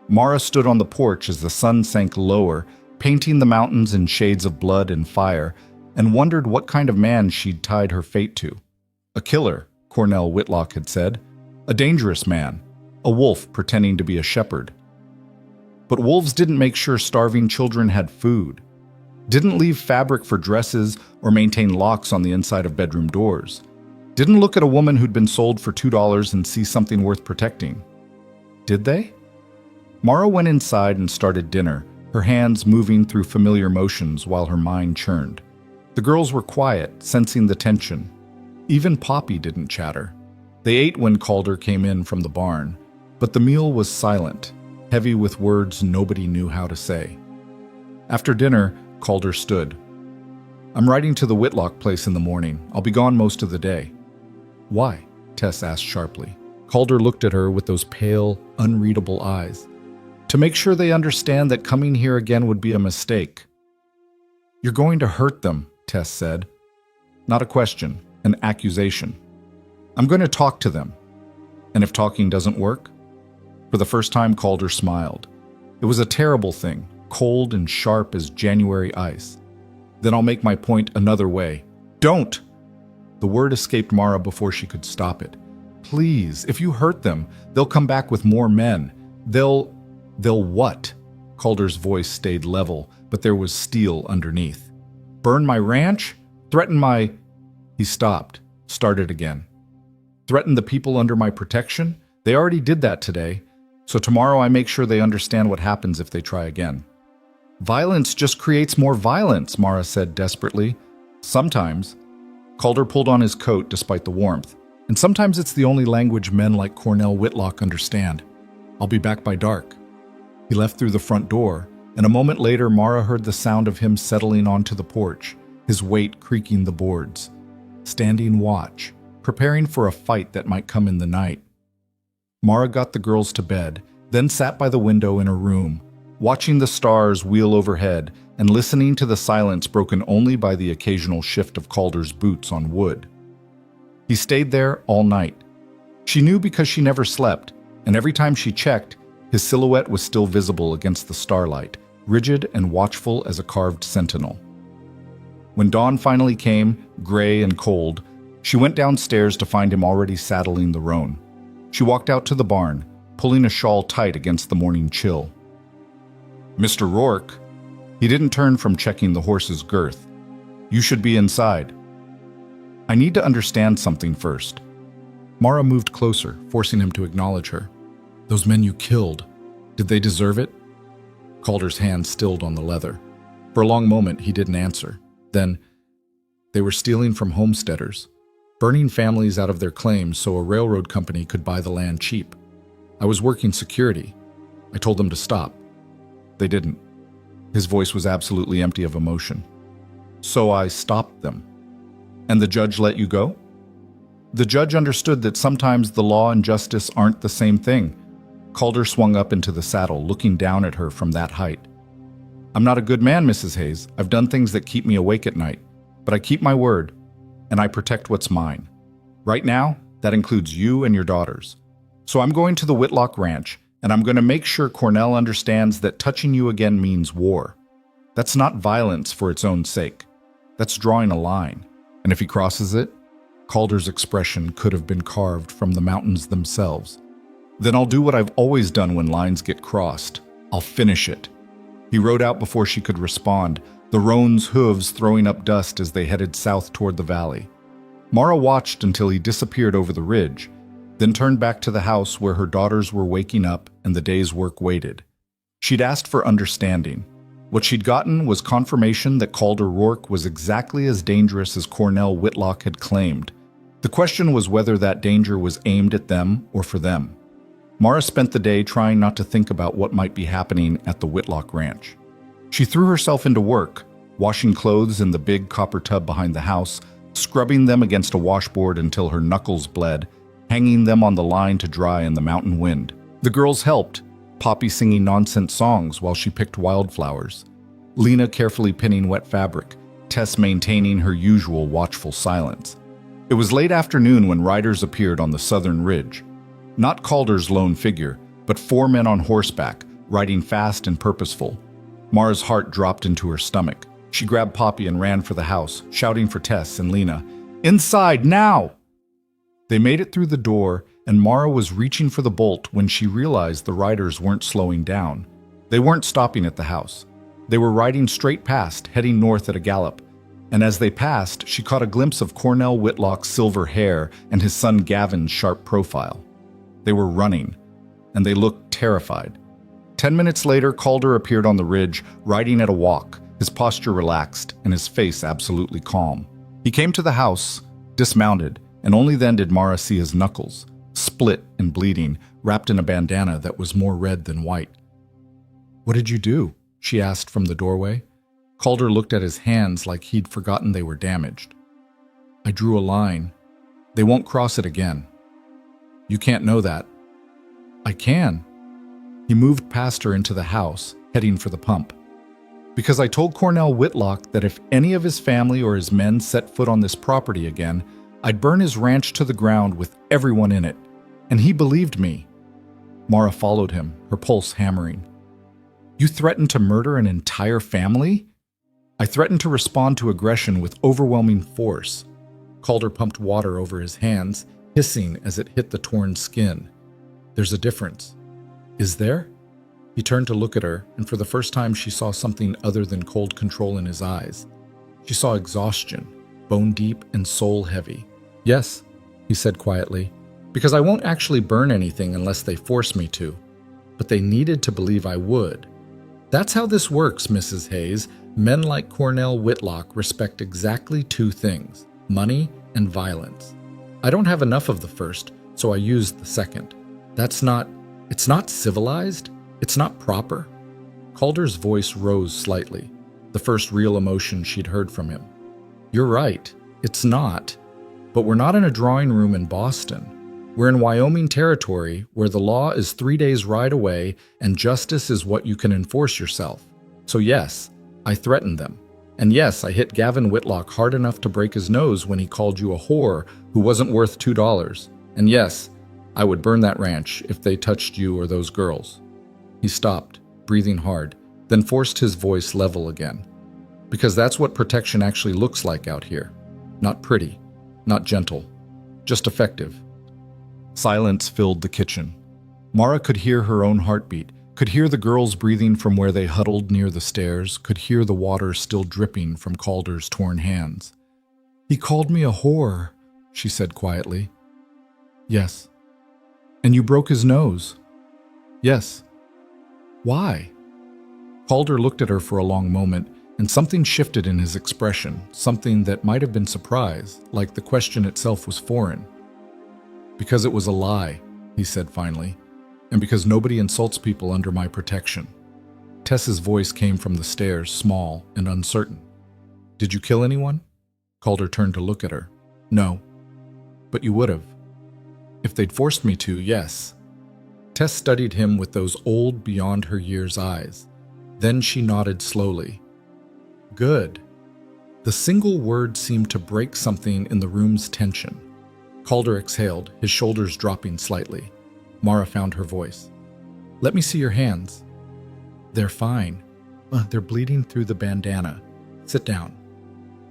Mara stood on the porch as the sun sank lower, painting the mountains in shades of blood and fire, and wondered what kind of man she'd tied her fate to. A killer, Cornell Whitlock had said. A dangerous man. A wolf pretending to be a shepherd. But wolves didn't make sure starving children had food. Didn't leave fabric for dresses or maintain locks on the inside of bedroom doors. Didn't look at a woman who'd been sold for $2 and see something worth protecting. Did they? Mara went inside and started dinner, her hands moving through familiar motions while her mind churned. The girls were quiet, sensing the tension. Even Poppy didn't chatter. They ate when Calder came in from the barn, but the meal was silent, heavy with words nobody knew how to say. After dinner, Calder stood. "I'm riding to the Whitlock place in the morning. I'll be gone most of the day." "Why?" Tess asked sharply. Calder looked at her with those pale, unreadable eyes. "To make sure they understand that coming here again would be a mistake." "You're going to hurt them," Tess said. Not a question, an accusation. "I'm going to talk to them." "And if talking doesn't work?" For the first time, Calder smiled. It was a terrible thing, cold and sharp as January ice. "Then I'll make my point another way." "Don't!" The word escaped Mara before she could stop it. Please, if you hurt them, they'll come back with more men. They'll what? Calder's voice stayed level, but there was steel underneath. Burn my ranch? Threaten my... He stopped, started again. Threaten the people under my protection? They already did that today, so tomorrow I make sure they understand what happens if they try again. Violence just creates more violence, Mara said desperately. Sometimes. Calder pulled on his coat despite the warmth, and sometimes it's the only language men like Cornell Whitlock understand. I'll be back by dark. He left through the front door, and a moment later Mara heard the sound of him settling onto the porch, his weight creaking the boards. Standing watch, preparing for a fight that might come in the night. Mara got the girls to bed, then sat by the window in her room, watching the stars wheel overhead and listening to the silence broken only by the occasional shift of Calder's boots on wood. He stayed there all night. She knew because she never slept, and every time she checked, his silhouette was still visible against the starlight, rigid and watchful as a carved sentinel. When dawn finally came, gray and cold, she went downstairs to find him already saddling the roan. She walked out to the barn, pulling a shawl tight against the morning chill. Mr. Rourke, he didn't turn from checking the horse's girth. You should be inside. I need to understand something first. Mara moved closer, forcing him to acknowledge her. Those men you killed, did they deserve it? Calder's hand stilled on the leather. For a long moment, he didn't answer. Then, they were stealing from homesteaders, burning families out of their claims so a railroad company could buy the land cheap. I was working security. I told them to stop. They didn't. His voice was absolutely empty of emotion. So I stopped them. And the judge let you go? The judge understood that sometimes the law and justice aren't the same thing. Calder swung up into the saddle, looking down at her from that height. I'm not a good man, Mrs. Hayes. I've done things that keep me awake at night. But I keep my word, and I protect what's mine. Right now, that includes you and your daughters. So I'm going to the Whitlock Ranch, and I'm going to make sure Cornell understands that touching you again means war. That's not violence for its own sake. That's drawing a line. And if he crosses it, Calder's expression could have been carved from the mountains themselves. Then I'll do what I've always done when lines get crossed. I'll finish it. He rode out before she could respond, the roan's hooves throwing up dust as they headed south toward the valley. Mara watched until he disappeared over the ridge, then turned back to the house where her daughters were waking up and the day's work waited. She'd asked for understanding. What she'd gotten was confirmation that Calder Rourke was exactly as dangerous as Cornell Whitlock had claimed. The question was whether that danger was aimed at them or for them. Mara spent the day trying not to think about what might be happening at the Whitlock Ranch. She threw herself into work, washing clothes in the big copper tub behind the house, scrubbing them against a washboard until her knuckles bled, hanging them on the line to dry in the mountain wind. The girls helped, Poppy singing nonsense songs while she picked wildflowers, Lena carefully pinning wet fabric, Tess maintaining her usual watchful silence. It was late afternoon when riders appeared on the southern ridge. Not Calder's lone figure, but 4 men on horseback, riding fast and purposeful. Mara's heart dropped into her stomach. She grabbed Poppy and ran for the house, shouting for Tess and Lena. Inside, now! They made it through the door, and Mara was reaching for the bolt when she realized the riders weren't slowing down. They weren't stopping at the house. They were riding straight past, heading north at a gallop. And as they passed, she caught a glimpse of Cornell Whitlock's silver hair and his son Gavin's sharp profile. They were running, and they looked terrified. 10 minutes later, Calder appeared on the ridge, riding at a walk, his posture relaxed and his face absolutely calm. He came to the house, dismounted, and only then did Mara see his knuckles, split and bleeding, wrapped in a bandana that was more red than white. What did you do? She asked from the doorway. Calder looked at his hands like he'd forgotten they were damaged. I drew a line. They won't cross it again. You can't know that. I can. He moved past her into the house, heading for the pump. Because I told Cornell Whitlock that if any of his family or his men set foot on this property again, I'd burn his ranch to the ground with everyone in it. And he believed me. Mara followed him, her pulse hammering. You threatened to murder an entire family? I threatened to respond to aggression with overwhelming force. Calder pumped water over his hands, hissing as it hit the torn skin. "There's a difference." "Is there?" He turned to look at her, and for the first time she saw something other than cold control in his eyes. She saw exhaustion, bone deep and soul heavy. "Yes," he said quietly, "because I won't actually burn anything unless they force me to. But they needed to believe I would. That's how this works, Mrs. Hayes. Men like Cornell Whitlock respect exactly two things: money and violence. I don't have enough of the first, so I used the second. It's not civilized. It's not proper." Calder's voice rose slightly, the first real emotion she'd heard from him. "You're right. It's not. But we're not in a drawing room in Boston. We're in Wyoming territory where the law is 3 days' ride away and justice is what you can enforce yourself. So yes, I threatened them. And yes, I hit Gavin Whitlock hard enough to break his nose when he called you a whore who wasn't worth $2. And yes, I would burn that ranch if they touched you or those girls." He stopped, breathing hard, then forced his voice level again. "Because that's what protection actually looks like out here. Not pretty, not gentle, just effective." Silence filled the kitchen. Mara could hear her own heartbeat, could hear the girls breathing from where they huddled near the stairs, could hear the water still dripping from Calder's torn hands. "He called me a whore," she said quietly. "Yes." "And you broke his nose?" "Yes." "Why?" Calder looked at her for a long moment, and something shifted in his expression, something that might have been surprise, like the question itself was foreign. "Because it was a lie," he said finally, "and because nobody insults people under my protection." Tess's voice came from the stairs, small and uncertain. "Did you kill anyone?" Calder turned to look at her. "No." "But you would have." "If they'd forced me to, yes." Tess studied him with those old, beyond her years eyes. Then she nodded slowly. "Good." The single word seemed to break something in the room's tension. Calder exhaled, his shoulders dropping slightly. Mara found her voice. "Let me see your hands." "They're fine. They're bleeding through the bandana. Sit down."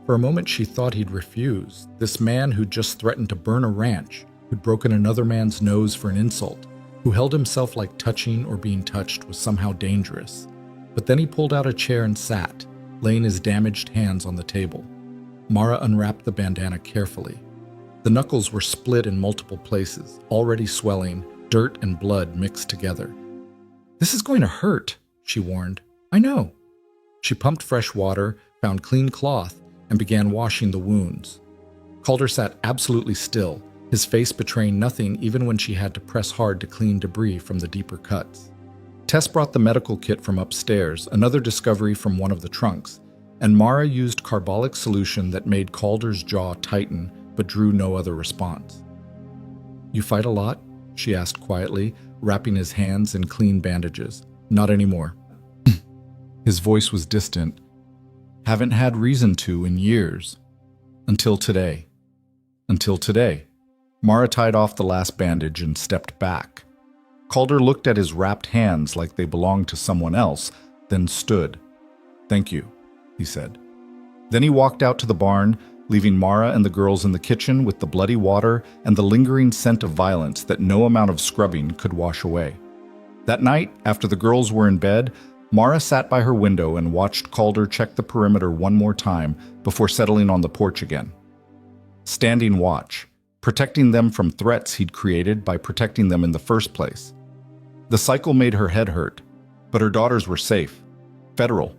For a moment she thought he'd refuse. This man who'd just threatened to burn a ranch, who'd broken another man's nose for an insult, who held himself like touching or being touched was somehow dangerous. But then he pulled out a chair and sat, laying his damaged hands on the table. Mara unwrapped the bandana carefully. The knuckles were split in multiple places, already swelling, dirt and blood mixed together. "This is going to hurt," she warned. "I know." She pumped fresh water, found clean cloth, and began washing the wounds. Calder sat absolutely still, his face betraying nothing even when she had to press hard to clean debris from the deeper cuts. Tess brought the medical kit from upstairs, another discovery from one of the trunks, and Mara used carbolic solution that made Calder's jaw tighten but drew no other response. "You fight a lot?" she asked quietly, wrapping his hands in clean bandages. "Not anymore." His voice was distant. "Haven't had reason to in years. Until today." Until today. Mara tied off the last bandage and stepped back. Calder looked at his wrapped hands like they belonged to someone else, then stood. "Thank you," he said. Then he walked out to the barn, leaving Mara and the girls in the kitchen with the bloody water and the lingering scent of violence that no amount of scrubbing could wash away. That night, after the girls were in bed, Mara sat by her window and watched Calder check the perimeter one more time before settling on the porch again. Standing watch, protecting them from threats he'd created by protecting them in the first place. The cycle made her head hurt, but her daughters were safe, federal,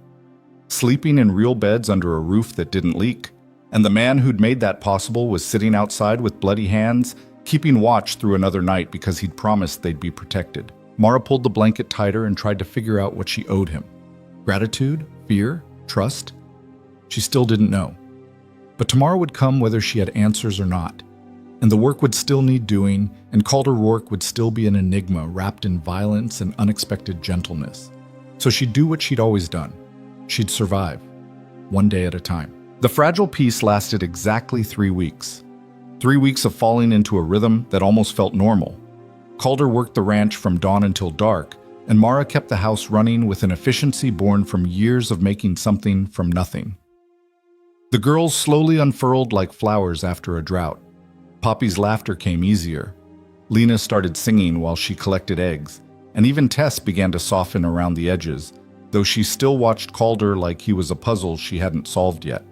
sleeping in real beds under a roof that didn't leak. And the man who'd made that possible was sitting outside with bloody hands, keeping watch through another night because he'd promised they'd be protected. Mara pulled the blanket tighter and tried to figure out what she owed him. Gratitude? Fear? Trust? She still didn't know. But tomorrow would come whether she had answers or not. And the work would still need doing, and Calder Rourke would still be an enigma wrapped in violence and unexpected gentleness. So she'd do what she'd always done. She'd survive, one day at a time. The fragile peace lasted exactly 3 weeks. 3 weeks of falling into a rhythm that almost felt normal. Calder worked the ranch from dawn until dark, and Mara kept the house running with an efficiency born from years of making something from nothing. The girls slowly unfurled like flowers after a drought. Poppy's laughter came easier. Lena started singing while she collected eggs, and even Tess began to soften around the edges, though she still watched Calder like he was a puzzle she hadn't solved yet.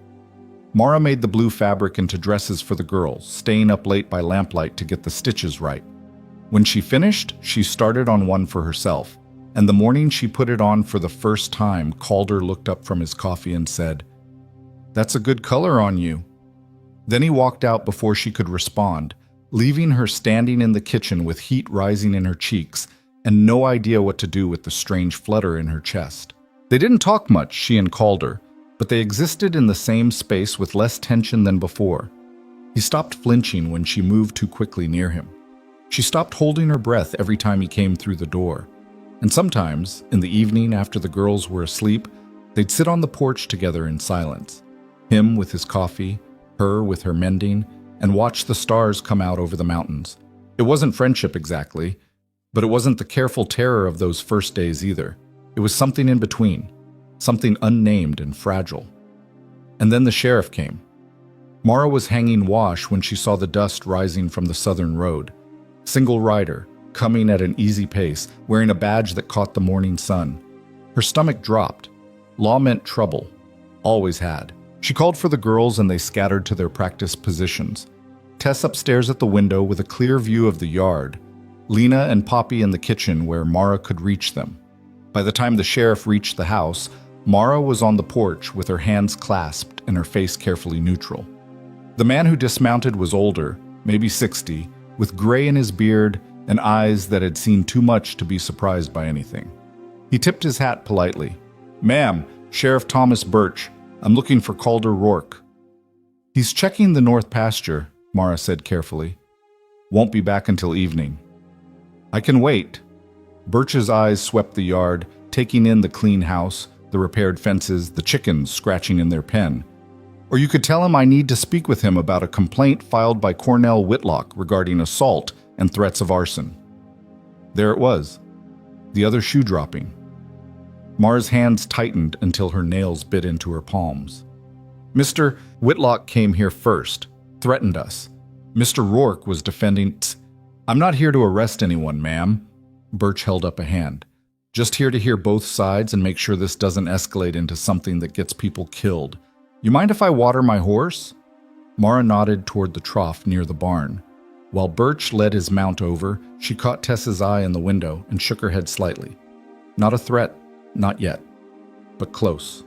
Mara made the blue fabric into dresses for the girls, staying up late by lamplight to get the stitches right. When she finished, she started on one for herself, and the morning she put it on for the first time, Calder looked up from his coffee and said, "That's a good color on you." Then he walked out before she could respond, leaving her standing in the kitchen with heat rising in her cheeks and no idea what to do with the strange flutter in her chest. They didn't talk much, she and Calder, but they existed in the same space with less tension than before. He stopped flinching when she moved too quickly near him. She stopped holding her breath every time he came through the door. And sometimes, in the evening after the girls were asleep, they'd sit on the porch together in silence. Him with his coffee, her with her mending, and watch the stars come out over the mountains. It wasn't friendship exactly, but it wasn't the careful terror of those first days either. It was something in between, something unnamed and fragile. And then the sheriff came. Mara was hanging wash when she saw the dust rising from the southern road. Single rider, coming at an easy pace, wearing a badge that caught the morning sun. Her stomach dropped. Law meant trouble. Always had. She called for the girls and they scattered to their practice positions. Tess upstairs at the window with a clear view of the yard. Lena and Poppy in the kitchen where Mara could reach them. By the time the sheriff reached the house, Mara was on the porch with her hands clasped and her face carefully neutral. The man who dismounted was older, maybe 60, with gray in his beard and eyes that had seen too much to be surprised by anything. He tipped his hat politely. "Ma'am, Sheriff Thomas Birch. I'm looking for Calder Rourke." "He's checking the north pasture," Mara said carefully. "Won't be back until evening." "I can wait." Birch's eyes swept the yard, taking in the clean house, the repaired fences, the chickens scratching in their pen. "Or you could tell him I need to speak with him about a complaint filed by Cornell Whitlock regarding assault and threats of arson." There it was, the other shoe dropping. Mara's hands tightened until her nails bit into her palms. "Mr. Whitlock came here first, threatened us. Mr. Rourke was defending—" "I'm not here to arrest anyone, ma'am." Birch held up a hand. "Just here to hear both sides and make sure this doesn't escalate into something that gets people killed. You mind if I water my horse?" Mara nodded toward the trough near the barn. While Birch led his mount over, she caught Tess's eye in the window and shook her head slightly. Not a threat, not yet, but close.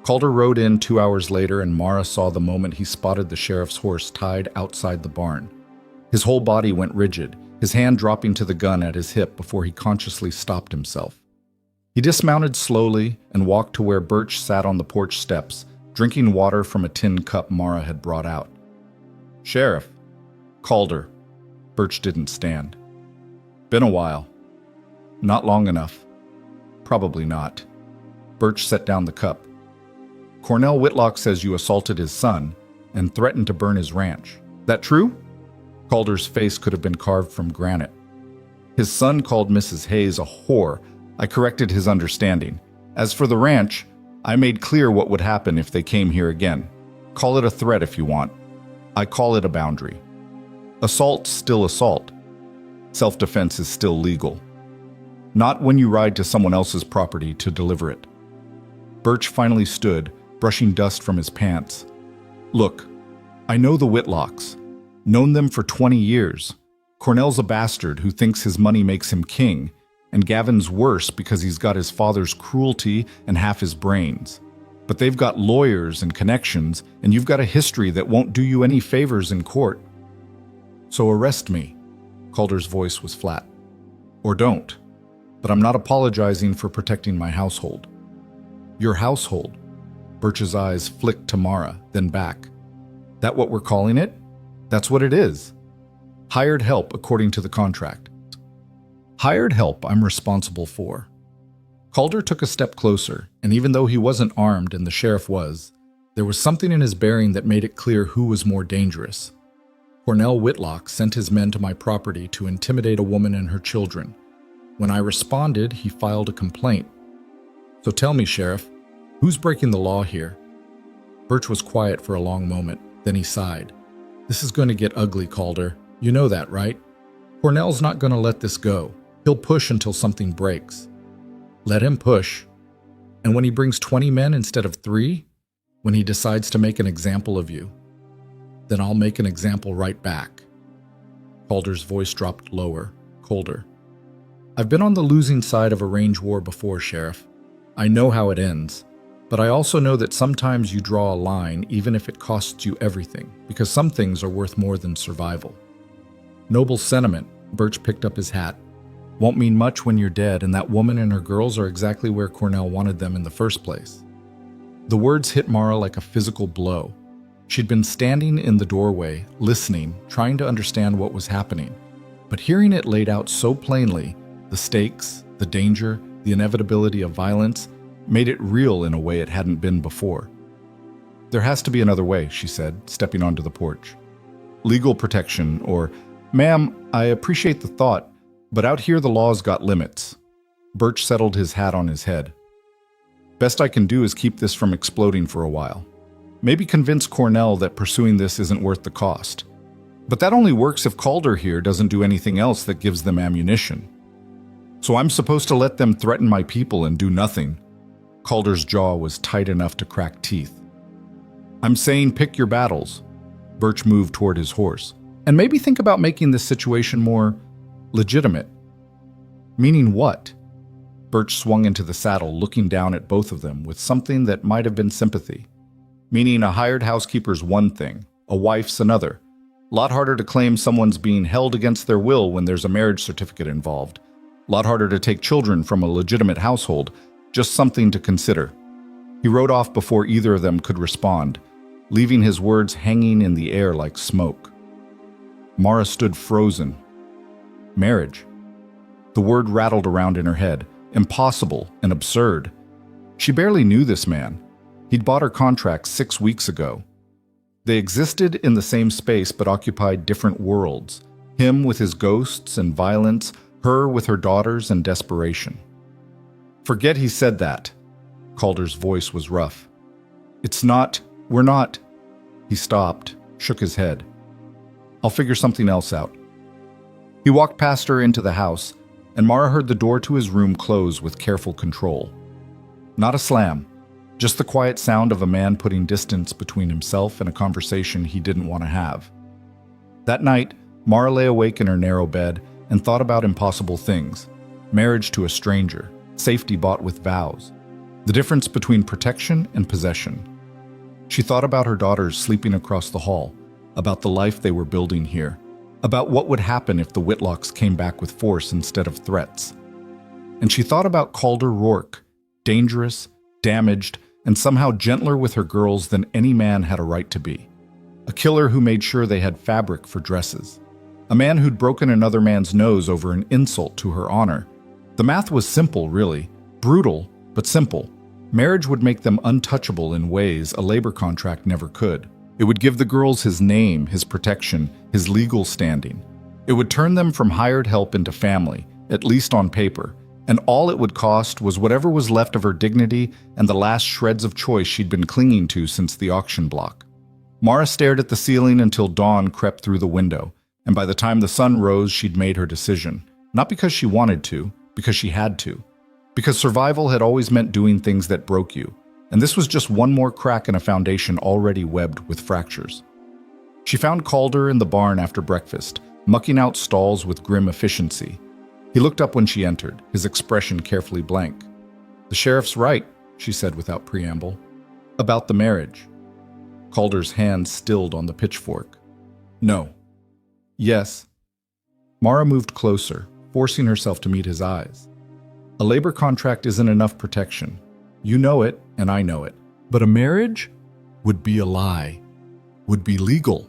Calder rode in 2 hours later and Mara saw the moment he spotted the sheriff's horse tied outside the barn. His whole body went rigid, his hand dropping to the gun at his hip before he consciously stopped himself. He dismounted slowly and walked to where Birch sat on the porch steps, drinking water from a tin cup Mara had brought out. "Sheriff." "Calder." Birch didn't stand. "Been a while." "Not long enough." "Probably not." Birch set down the cup. "Cornell Whitlock says you assaulted his son and threatened to burn his ranch. That true?" Calder's face could have been carved from granite. "His son called Mrs. Hayes a whore. I corrected his understanding. As for the ranch, I made clear what would happen if they came here again. Call it a threat if you want. I call it a boundary. Assault's still assault. Self-defense is still legal. Not when you ride to someone else's property to deliver it." Birch finally stood, brushing dust from his pants. "Look, I know the Whitlocks. Known them for 20 years. Cornell's a bastard who thinks his money makes him king, and Gavin's worse because he's got his father's cruelty and half his brains. But they've got lawyers and connections, and you've got a history that won't do you any favors in court. So arrest me." Calder's voice was flat. "Or don't. But I'm not apologizing for protecting my household." "Your household?" Birch's eyes flicked to Mara, then back. "That what we're calling it? That's what it is. Hired help according to the contract." "Hired help I'm responsible for." Calder took a step closer, and even though he wasn't armed and the sheriff was, there was something in his bearing that made it clear who was more dangerous. "Cornell Whitlock sent his men to my property to intimidate a woman and her children. When I responded, he filed a complaint. So tell me, Sheriff, who's breaking the law here?" Birch was quiet for a long moment, then he sighed. This is going to get ugly, Calder. You know that, right? Cornell's not going to let this go. He'll push until something breaks. Let him push. And when he brings 20 men instead of 3, when he decides to make an example of you, then I'll make an example right back. Calder's voice dropped lower, colder. I've been on the losing side of a range war before, Sheriff. I know how it ends, but I also know that sometimes you draw a line even if it costs you everything, because some things are worth more than survival. Noble sentiment. Birch picked up his hat. Won't mean much when you're dead, and that woman and her girls are exactly where Cornell wanted them in the first place. The words hit Mara like a physical blow. She'd been standing in the doorway, listening, trying to understand what was happening. But hearing it laid out so plainly, the stakes, the danger, the inevitability of violence, made it real in a way it hadn't been before. There has to be another way, she said, stepping onto the porch. Legal protection, or, ma'am, I appreciate the thought, but out here the law's got limits. Birch settled his hat on his head. Best I can do is keep this from exploding for a while. Maybe convince Cornell that pursuing this isn't worth the cost. But that only works if Calder here doesn't do anything else that gives them ammunition. So I'm supposed to let them threaten my people and do nothing. Calder's jaw was tight enough to crack teeth. I'm saying pick your battles. Birch moved toward his horse. And maybe think about making this situation more legitimate. Meaning what? Birch swung into the saddle, looking down at both of them with something that might have been sympathy. Meaning a hired housekeeper's one thing, a wife's another. Lot harder to claim someone's being held against their will when there's a marriage certificate involved. Lot harder to take children from a legitimate household, just something to consider. He rode off before either of them could respond, leaving his words hanging in the air like smoke. Mara stood frozen. Marriage. The word rattled around in her head, impossible and absurd. She barely knew this man. He'd bought her contract 6 weeks ago. They existed in the same space but occupied different worlds. Him with his ghosts and violence, her with her daughters and desperation. Forget he said that. Calder's voice was rough. We're not. He stopped, shook his head. I'll figure something else out. He walked past her into the house, and Mara heard the door to his room close with careful control. Not a slam, just the quiet sound of a man putting distance between himself and a conversation he didn't want to have. That night, Mara lay awake in her narrow bed and thought about impossible things. Marriage to a stranger, safety bought with vows, the difference between protection and possession. She thought about her daughters sleeping across the hall, about the life they were building here, about what would happen if the Whitlocks came back with force instead of threats. And she thought about Calder Rourke, dangerous, damaged, and somehow gentler with her girls than any man had a right to be. A killer who made sure they had fabric for dresses. A man who'd broken another man's nose over an insult to her honor. The math was simple, really. Brutal, but simple. Marriage would make them untouchable in ways a labor contract never could. It would give the girls his name, his protection, his legal standing. It would turn them from hired help into family, at least on paper. And all it would cost was whatever was left of her dignity and the last shreds of choice she'd been clinging to since the auction block. Mara stared at the ceiling until dawn crept through the window, and by the time the sun rose, she'd made her decision. Not because she wanted to, because she had to. Because survival had always meant doing things that broke you, and this was just one more crack in a foundation already webbed with fractures. She found Calder in the barn after breakfast, mucking out stalls with grim efficiency. He looked up when she entered, his expression carefully blank. The sheriff's right, she said without preamble. About the marriage. Calder's hand stilled on the pitchfork. No. Yes. Mara moved closer, forcing herself to meet his eyes. A labor contract isn't enough protection. You know it, and I know it. But a marriage would be a lie, would be legal.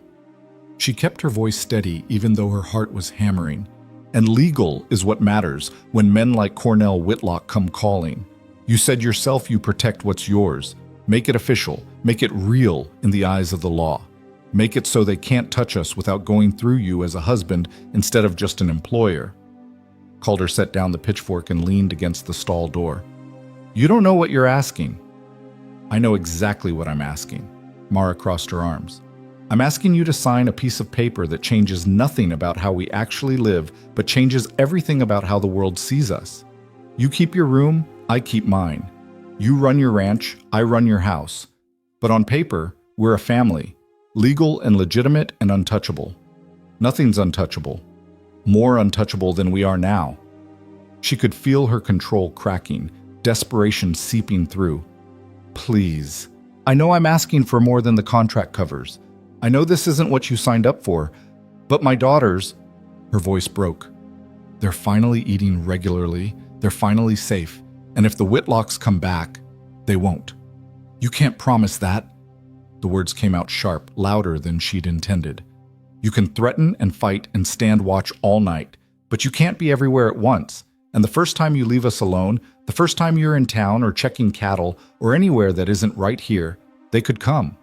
She kept her voice steady even though her heart was hammering. And legal is what matters when men like Cornell Whitlock come calling. You said yourself you protect what's yours. Make it official. Make it real in the eyes of the law. Make it so they can't touch us without going through you as a husband instead of just an employer. Calder set down the pitchfork and leaned against the stall door. You don't know what you're asking. I know exactly what I'm asking. Mara crossed her arms. I'm asking you to sign a piece of paper that changes nothing about how we actually live, but changes everything about how the world sees us. You keep your room, I keep mine. You run your ranch, I run your house. But on paper, we're a family, legal and legitimate and untouchable. Nothing's untouchable. More untouchable than we are now. She could feel her control cracking, desperation seeping through. Please. I know I'm asking for more than the contract covers. I know this isn't what you signed up for, but my daughters, her voice broke. They're finally eating regularly, they're finally safe, and if the Whitlocks come back, they won't. You can't promise that. The words came out sharp, louder than she'd intended. You can threaten and fight and stand watch all night, but you can't be everywhere at once. And the first time you leave us alone, the first time you're in town or checking cattle or anywhere that isn't right here, they could come.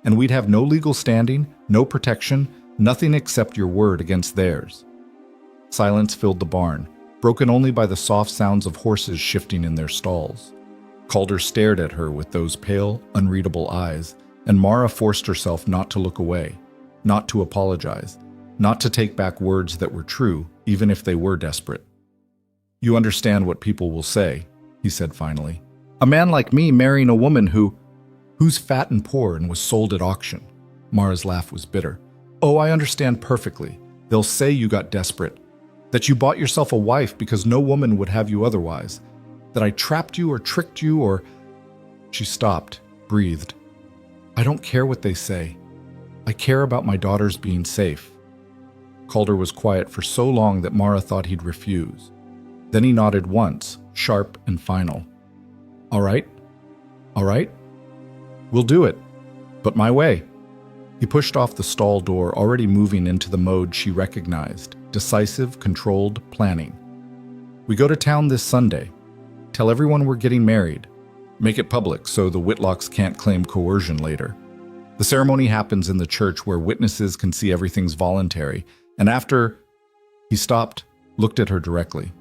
And we'd have no legal standing, no protection, nothing except your word against theirs. Silence filled the barn, broken only by the soft sounds of horses shifting in their stalls. Calder stared at her with those pale, unreadable eyes, and Mara forced herself not to look away, not to apologize, not to take back words that were true, even if they were desperate. You understand what people will say, he said finally. A man like me marrying a woman who's fat and poor and was sold at auction. Mara's laugh was bitter. Oh, I understand perfectly. They'll say you got desperate, that you bought yourself a wife because no woman would have you otherwise, that I trapped you or tricked you or... She stopped, breathed. I don't care what they say. I care about my daughters being safe. Calder was quiet for so long that Mara thought he'd refuse. Then he nodded once, sharp and final. All right? All right? We'll do it, but my way. He pushed off the stall door, already moving into the mode she recognized, decisive, controlled planning. We go to town this Sunday. Tell everyone we're getting married. Make it public so the Whitlocks can't claim coercion later. The ceremony happens in the church where witnesses can see everything's voluntary, and after... He stopped, looked at her directly.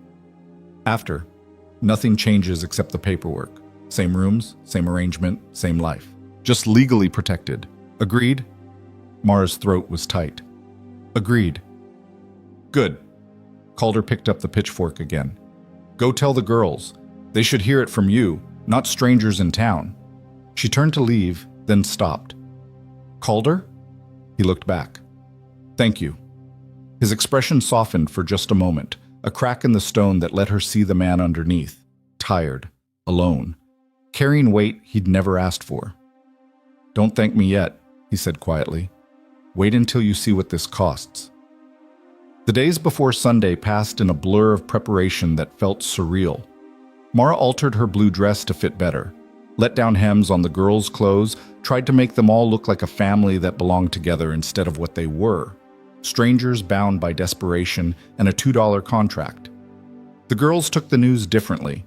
After, nothing changes except the paperwork. Same rooms, same arrangement, same life. Just legally protected. Agreed? Mara's throat was tight. Agreed. Good. Calder picked up the pitchfork again. Go tell the girls. They should hear it from you, not strangers in town. She turned to leave, then stopped. Calder? He looked back. Thank you. His expression softened for just a moment, a crack in the stone that let her see the man underneath, tired, alone, carrying weight he'd never asked for. Don't thank me yet, he said quietly. Wait until you see what this costs. The days before Sunday passed in a blur of preparation that felt surreal. Mara altered her blue dress to fit better, let down hems on the girls' clothes, tried to make them all look like a family that belonged together instead of what they were. Strangers bound by desperation and a $2 contract. The girls took the news differently.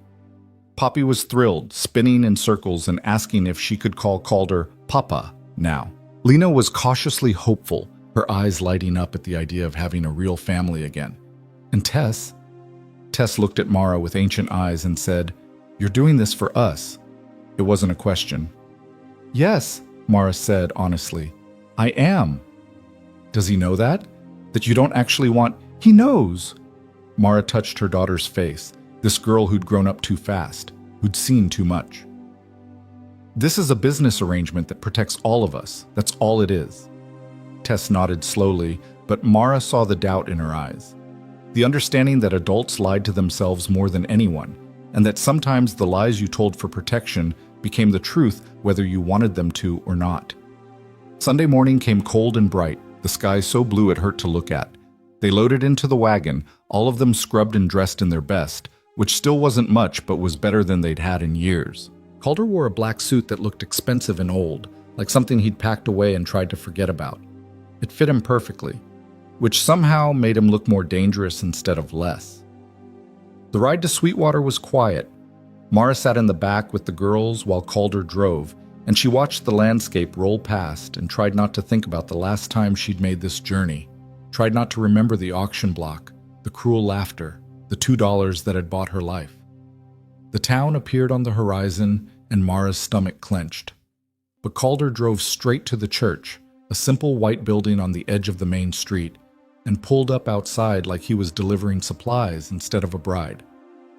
Poppy was thrilled, spinning in circles and asking if she could call Calder Papa now. Lena was cautiously hopeful, her eyes lighting up at the idea of having a real family again. And Tess looked at Mara with ancient eyes and said, You're doing this for us. It wasn't a question. Yes, Mara said honestly. I am. Does he know that? That you don't actually want... He knows. Mara touched her daughter's face, this girl who'd grown up too fast, who'd seen too much. This is a business arrangement that protects all of us. That's all it is. Tess nodded slowly, but Mara saw the doubt in her eyes. The understanding that adults lied to themselves more than anyone, and that sometimes the lies you told for protection became the truth whether you wanted them to or not. Sunday morning came cold and bright, the sky so blue it hurt to look at. They loaded into the wagon, all of them scrubbed and dressed in their best, which still wasn't much but was better than they'd had in years. Calder wore a black suit that looked expensive and old, like something he'd packed away and tried to forget about. It fit him perfectly, which somehow made him look more dangerous instead of less. The ride to Sweetwater was quiet. Mara sat in the back with the girls while Calder drove, and she watched the landscape roll past and tried not to think about the last time she'd made this journey, tried not to remember the auction block, the cruel laughter, the $2 that had bought her life. The town appeared on the horizon, and Mara's stomach clenched. But Calder drove straight to the church, a simple white building on the edge of the main street, and pulled up outside like he was delivering supplies instead of a bride.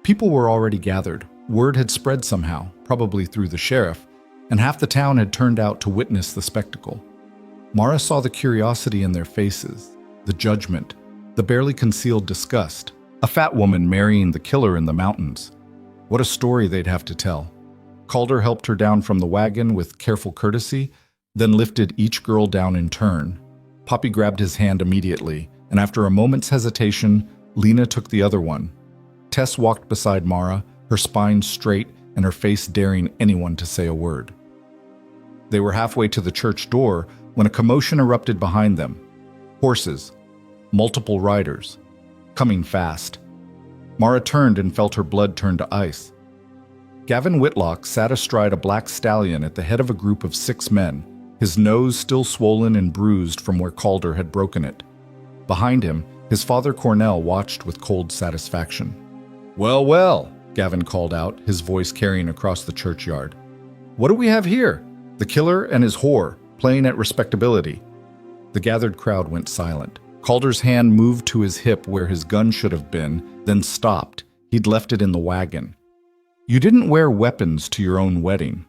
People were already gathered. Word had spread somehow, probably through the sheriff, and half the town had turned out to witness the spectacle. Mara saw the curiosity in their faces, the judgment, the barely concealed disgust. A fat woman marrying the killer in the mountains. What a story they'd have to tell. Calder helped her down from the wagon with careful courtesy, then lifted each girl down in turn. Poppy grabbed his hand immediately, and after a moment's hesitation, Lena took the other one. Tess walked beside Mara, her spine straight and her face daring anyone to say a word. They were halfway to the church door when a commotion erupted behind them. Horses, multiple riders, coming fast. Mara turned and felt her blood turn to ice. Gavin Whitlock sat astride a black stallion at the head of a group of 6 men, his nose still swollen and bruised from where Calder had broken it. Behind him, his father Cornell watched with cold satisfaction. "Well, well," Gavin called out, his voice carrying across the churchyard. "What do we have here? The killer and his whore, playing at respectability." The gathered crowd went silent. Calder's hand moved to his hip where his gun should have been, then stopped. He'd left it in the wagon. "You didn't wear weapons to your own wedding."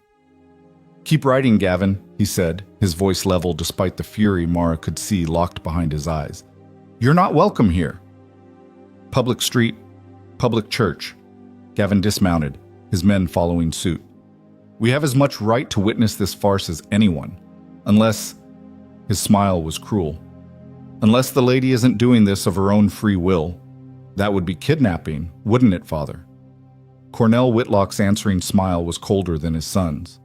"Keep riding, Gavin," he said, his voice level despite the fury Mara could see locked behind his eyes. "You're not welcome here." Public street, public church. Gavin dismounted, his men following suit. "We have as much right to witness this farce as anyone. Unless..." His smile was cruel. "Unless the lady isn't doing this of her own free will. That would be kidnapping, wouldn't it, Father?" Cornell Whitlock's answering smile was colder than his son's.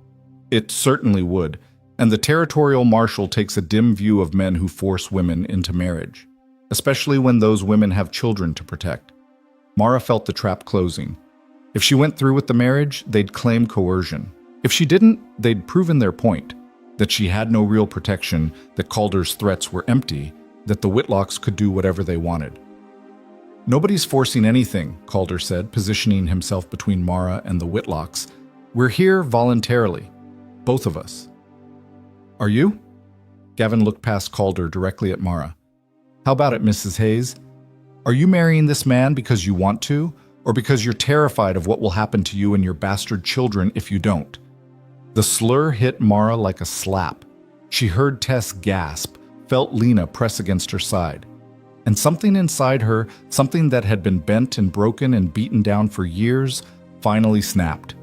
"It certainly would, and the territorial marshal takes a dim view of men who force women into marriage, especially when those women have children to protect." Mara felt the trap closing. If she went through with the marriage, they'd claim coercion. If she didn't, they'd proven their point, that she had no real protection, that Calder's threats were empty, that the Whitlocks could do whatever they wanted. "Nobody's forcing anything," Calder said, positioning himself between Mara and the Whitlocks. "We're here voluntarily. Both of us." "Are you?" Gavin looked past Calder directly at Mara. "How about it, Mrs. Hayes? Are you marrying this man because you want to, or because you're terrified of what will happen to you and your bastard children if you don't?" The slur hit Mara like a slap. She heard Tess gasp, felt Lena press against her side. And something inside her, something that had been bent and broken and beaten down for years, finally snapped.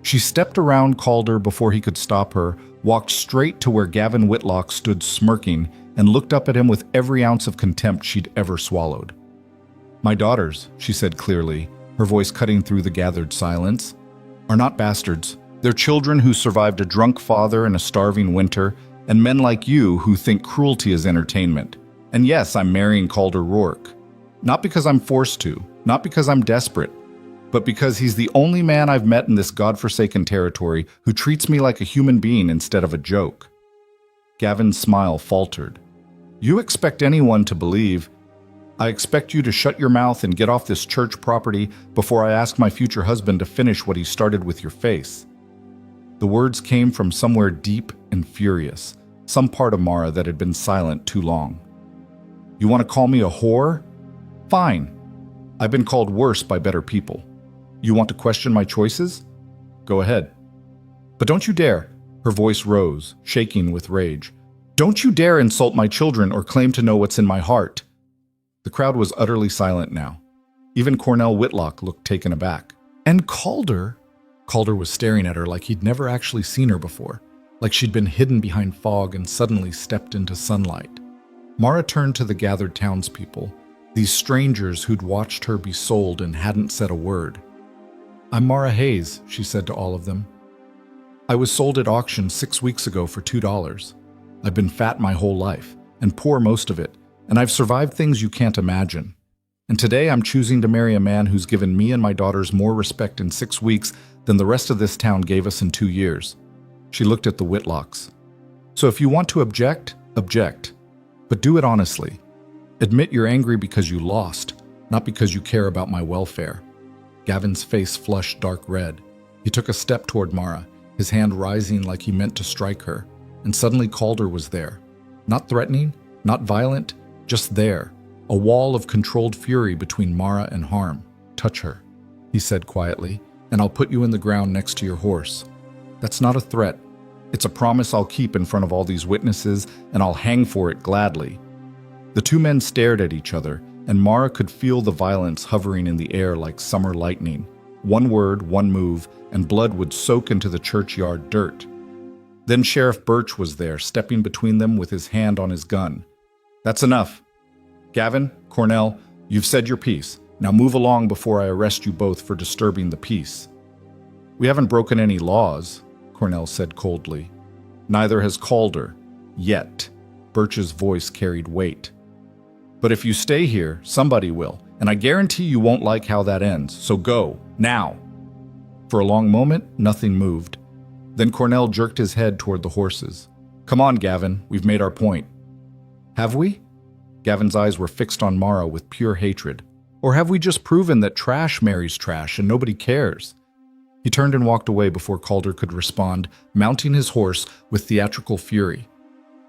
She stepped around Calder before he could stop her, walked straight to where Gavin Whitlock stood smirking, and looked up at him with every ounce of contempt she'd ever swallowed. "My daughters," she said clearly, her voice cutting through the gathered silence, "are not bastards. They're children who survived a drunk father and a starving winter, and men like you who think cruelty is entertainment. And yes, I'm marrying Calder Rourke. Not because I'm forced to, not because I'm desperate, but because he's the only man I've met in this godforsaken territory who treats me like a human being instead of a joke." Gavin's smile faltered. "You expect anyone to believe. I expect you to shut your mouth and get off this church property before I ask my future husband to finish what he started with your face." The words came from somewhere deep and furious, some part of Mara that had been silent too long. "You want to call me a whore? Fine. I've been called worse by better people. You want to question my choices? Go ahead. But don't you dare." Her voice rose, shaking with rage. "Don't you dare insult my children or claim to know what's in my heart." The crowd was utterly silent now. Even Cornell Whitlock looked taken aback. "And Calder?" Calder was staring at her like he'd never actually seen her before, like she'd been hidden behind fog and suddenly stepped into sunlight. Mara turned to the gathered townspeople, these strangers who'd watched her be sold and hadn't said a word. "I'm Mara Hayes," she said to all of them. "I was sold at auction 6 weeks ago for $2. I've been fat my whole life, and poor most of it, and I've survived things you can't imagine. And today I'm choosing to marry a man who's given me and my daughters more respect in 6 weeks than the rest of this town gave us in 2 years. She looked at the Whitlocks. "So if you want to object, object. But do it honestly. Admit you're angry because you lost, not because you care about my welfare." Gavin's face flushed dark red. He took a step toward Mara, his hand rising like he meant to strike her, and suddenly Calder was there. Not threatening, not violent, just there. A wall of controlled fury between Mara and harm. "Touch her," he said quietly, "and I'll put you in the ground next to your horse." That's not a threat. It's a promise I'll keep in front of all these witnesses, and I'll hang for it gladly. The two men stared at each other, and Mara could feel the violence hovering in the air like summer lightning. One word, one move, and blood would soak into the churchyard dirt. Then Sheriff Birch was there, stepping between them with his hand on his gun. "That's enough. Gavin, Cornell, you've said your piece. Now move along before I arrest you both for disturbing the peace." "We haven't broken any laws," Cornell said coldly. "Neither has Calder. Yet." Birch's voice carried weight. "But if you stay here, somebody will, and I guarantee you won't like how that ends. So go, now." For a long moment, nothing moved. Then Cornell jerked his head toward the horses. "Come on, Gavin, we've made our point." "Have we?" Gavin's eyes were fixed on Mara with pure hatred. "Or have we just proven that trash marries trash and nobody cares?" He turned and walked away before Calder could respond, mounting his horse with theatrical fury.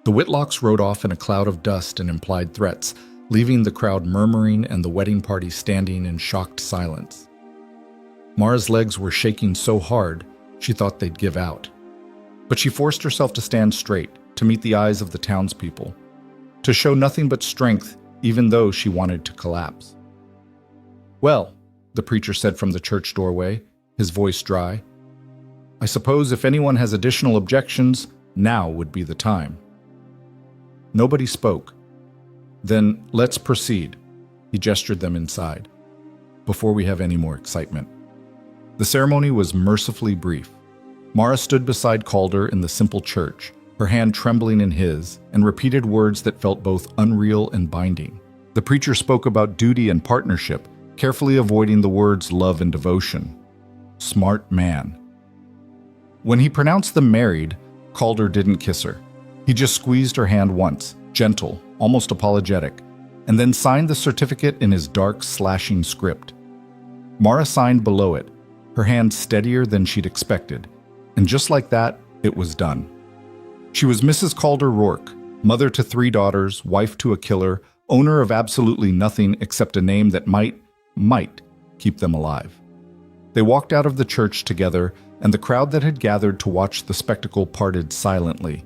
The Whitlocks rode off in a cloud of dust and implied threats, leaving the crowd murmuring and the wedding party standing in shocked silence. Mara's legs were shaking so hard, she thought they'd give out. But she forced herself to stand straight, to meet the eyes of the townspeople, to show nothing but strength, even though she wanted to collapse. "Well," the preacher said from the church doorway, his voice dry, "I suppose if anyone has additional objections, now would be the time." Nobody spoke. "Then let's proceed." He gestured them inside, "before we have any more excitement." The ceremony was mercifully brief. Mara stood beside Calder in the simple church, her hand trembling in his, and repeated words that felt both unreal and binding. The preacher spoke about duty and partnership, carefully avoiding the words love and devotion. Smart man. When he pronounced them married, Calder didn't kiss her. He just squeezed her hand once, gentle, almost apologetic, and then signed the certificate in his dark, slashing script. Mara signed below it, her hand steadier than she'd expected, and just like that, it was done. She was Mrs. Calder Rourke, mother to 3 daughters, wife to a killer, owner of absolutely nothing except a name that might keep them alive. They walked out of the church together, and the crowd that had gathered to watch the spectacle parted silently.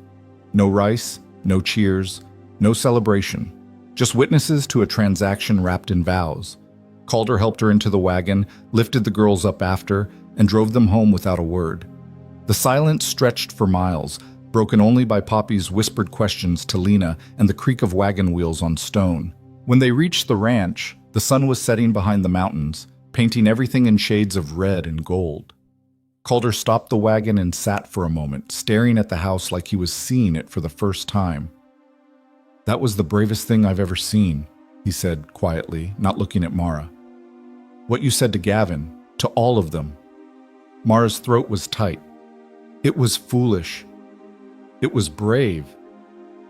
No rice, no cheers, no celebration, just witnesses to a transaction wrapped in vows. Calder helped her into the wagon, lifted the girls up after, and drove them home without a word. The silence stretched for miles, broken only by Poppy's whispered questions to Lena and the creak of wagon wheels on stone. When they reached the ranch, the sun was setting behind the mountains, painting everything in shades of red and gold. Calder stopped the wagon and sat for a moment, staring at the house like he was seeing it for the first time. "That was the bravest thing I've ever seen," he said quietly, not looking at Mara. "What you said to Gavin, to all of them." Mara's throat was tight. "It was foolish. It was brave."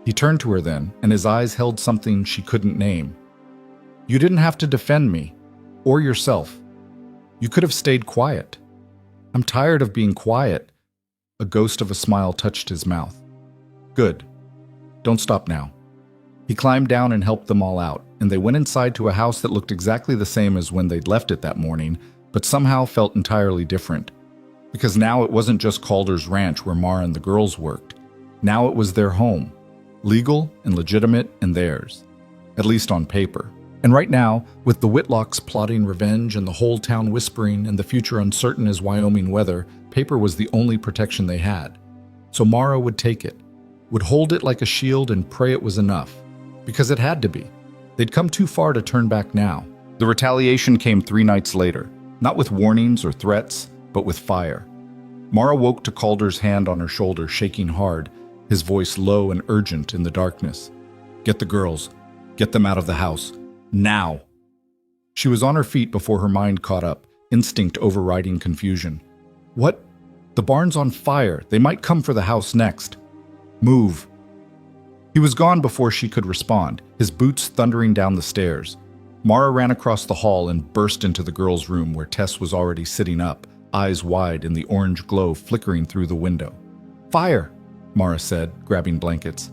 He turned to her then, and his eyes held something she couldn't name. "You didn't have to defend me, or yourself. You could have stayed quiet." "I'm tired of being quiet." A ghost of a smile touched his mouth. "Good. Don't stop now." He climbed down and helped them all out, and they went inside to a house that looked exactly the same as when they'd left it that morning, but somehow felt entirely different. Because now it wasn't just Calder's ranch where Mara and the girls worked. Now it was their home, legal and legitimate and theirs, at least on paper. And right now, with the Whitlocks plotting revenge and the whole town whispering and the future uncertain as Wyoming weather, paper was the only protection they had. So Mara would take it, would hold it like a shield and pray it was enough. Because it had to be. They'd come too far to turn back now. The retaliation came 3 nights later, not with warnings or threats, but with fire. Mara woke to Calder's hand on her shoulder, shaking hard, his voice low and urgent in the darkness. "Get the girls. Get them out of the house. Now!" She was on her feet before her mind caught up, instinct overriding confusion. "What? The barn's on fire. They might come for the house next. Move." He was gone before she could respond, his boots thundering down the stairs. Mara ran across the hall and burst into the girls' room where Tess was already sitting up, eyes wide in the orange glow flickering through the window. "Fire!" Mara said, grabbing blankets.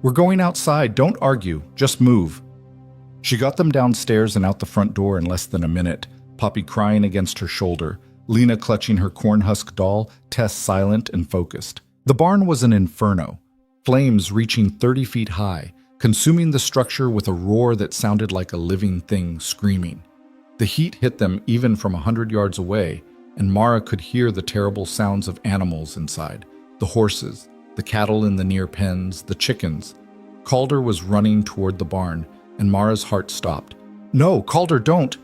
We're going outside, don't argue, just move. She got them downstairs and out the front door in less than a minute, Poppy crying against her shoulder, Lena clutching her cornhusk doll, Tess silent and focused. The barn was an inferno, flames reaching 30 feet high, consuming the structure with a roar that sounded like a living thing screaming. The heat hit them even from 100 yards away, and Mara could hear the terrible sounds of animals inside, the horses, the cattle in the near pens, the chickens. Calder was running toward the barn, and Mara's heart stopped. No, Calder, don't!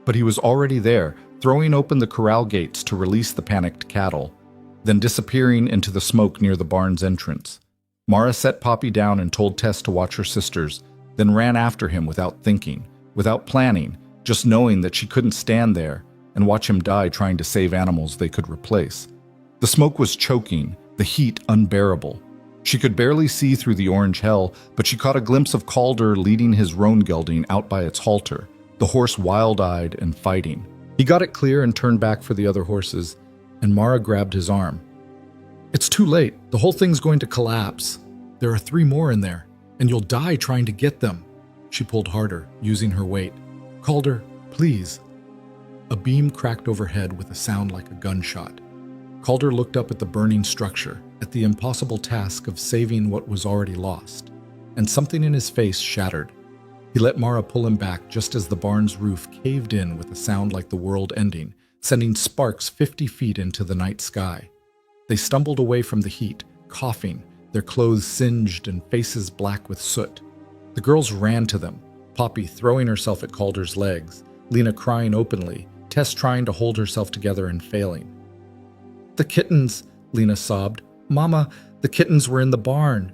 But he was already there, throwing open the corral gates to release the panicked cattle, then disappearing into the smoke near the barn's entrance. Mara set Poppy down and told Tess to watch her sisters, then ran after him without thinking, without planning, just knowing that she couldn't stand there and watch him die trying to save animals they could replace. The smoke was choking, the heat unbearable. She could barely see through the orange hell, but she caught a glimpse of Calder leading his roan gelding out by its halter, the horse wild-eyed and fighting. He got it clear and turned back for the other horses, and Mara grabbed his arm. It's too late. The whole thing's going to collapse. There are 3 more in there, and you'll die trying to get them. She pulled harder, using her weight. Calder, please. A beam cracked overhead with a sound like a gunshot. Calder looked up at the burning structure, at the impossible task of saving what was already lost, and something in his face shattered. He let Mara pull him back just as the barn's roof caved in with a sound like the world ending, sending sparks 50 feet into the night sky. They stumbled away from the heat, coughing, their clothes singed and faces black with soot. The girls ran to them, Poppy throwing herself at Calder's legs, Lena crying openly, Tess trying to hold herself together and failing. The kittens, Lena sobbed. Mama, the kittens were in the barn.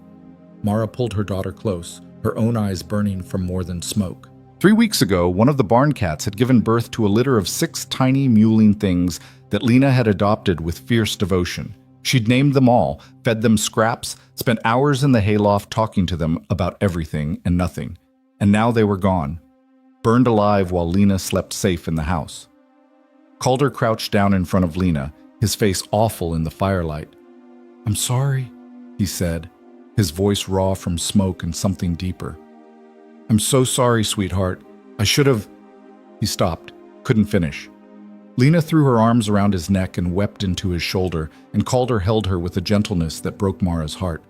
Mara pulled her daughter close, her own eyes burning from more than smoke. 3 weeks ago, one of the barn cats had given birth to a litter of 6 tiny mewling things that Lena had adopted with fierce devotion. She'd named them all, fed them scraps, spent hours in the hayloft talking to them about everything and nothing. And now they were gone, burned alive while Lena slept safe in the house. Calder crouched down in front of Lena, his face awful in the firelight. I'm sorry, he said, his voice raw from smoke and something deeper. I'm so sorry, sweetheart. I should have... He stopped, couldn't finish. Lena threw her arms around his neck and wept into his shoulder, and Calder held her with a gentleness that broke Mara's heart.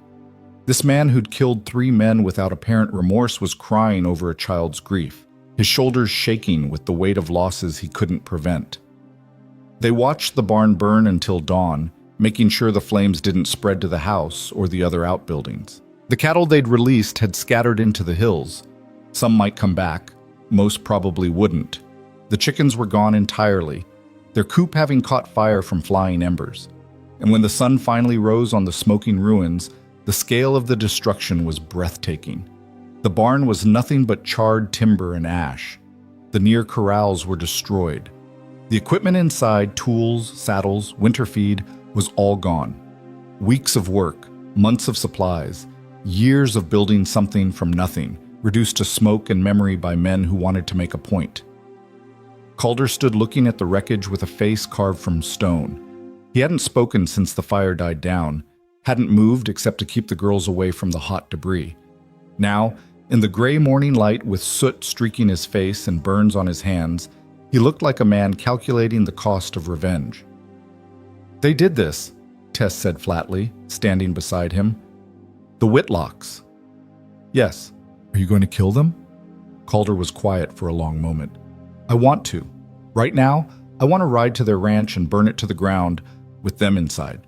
This man who'd killed 3 men without apparent remorse was crying over a child's grief, his shoulders shaking with the weight of losses he couldn't prevent. They watched the barn burn until dawn, making sure the flames didn't spread to the house or the other outbuildings. The cattle they'd released had scattered into the hills. Some might come back, most probably wouldn't. The chickens were gone entirely, their coop having caught fire from flying embers. And when the sun finally rose on the smoking ruins, the scale of the destruction was breathtaking. The barn was nothing but charred timber and ash. The near corrals were destroyed. The equipment inside, tools, saddles, winter feed, was all gone. Weeks of work, months of supplies, years of building something from nothing, reduced to smoke and memory by men who wanted to make a point. Calder stood looking at the wreckage with a face carved from stone. He hadn't spoken since the fire died down, hadn't moved except to keep the girls away from the hot debris. Now, in the gray morning light with soot streaking his face and burns on his hands, he looked like a man calculating the cost of revenge. They did this, Tess said flatly, standing beside him. The Whitlocks. Yes. Are you going to kill them? Calder was quiet for a long moment. I want to. Right now, I want to ride to their ranch and burn it to the ground with them inside.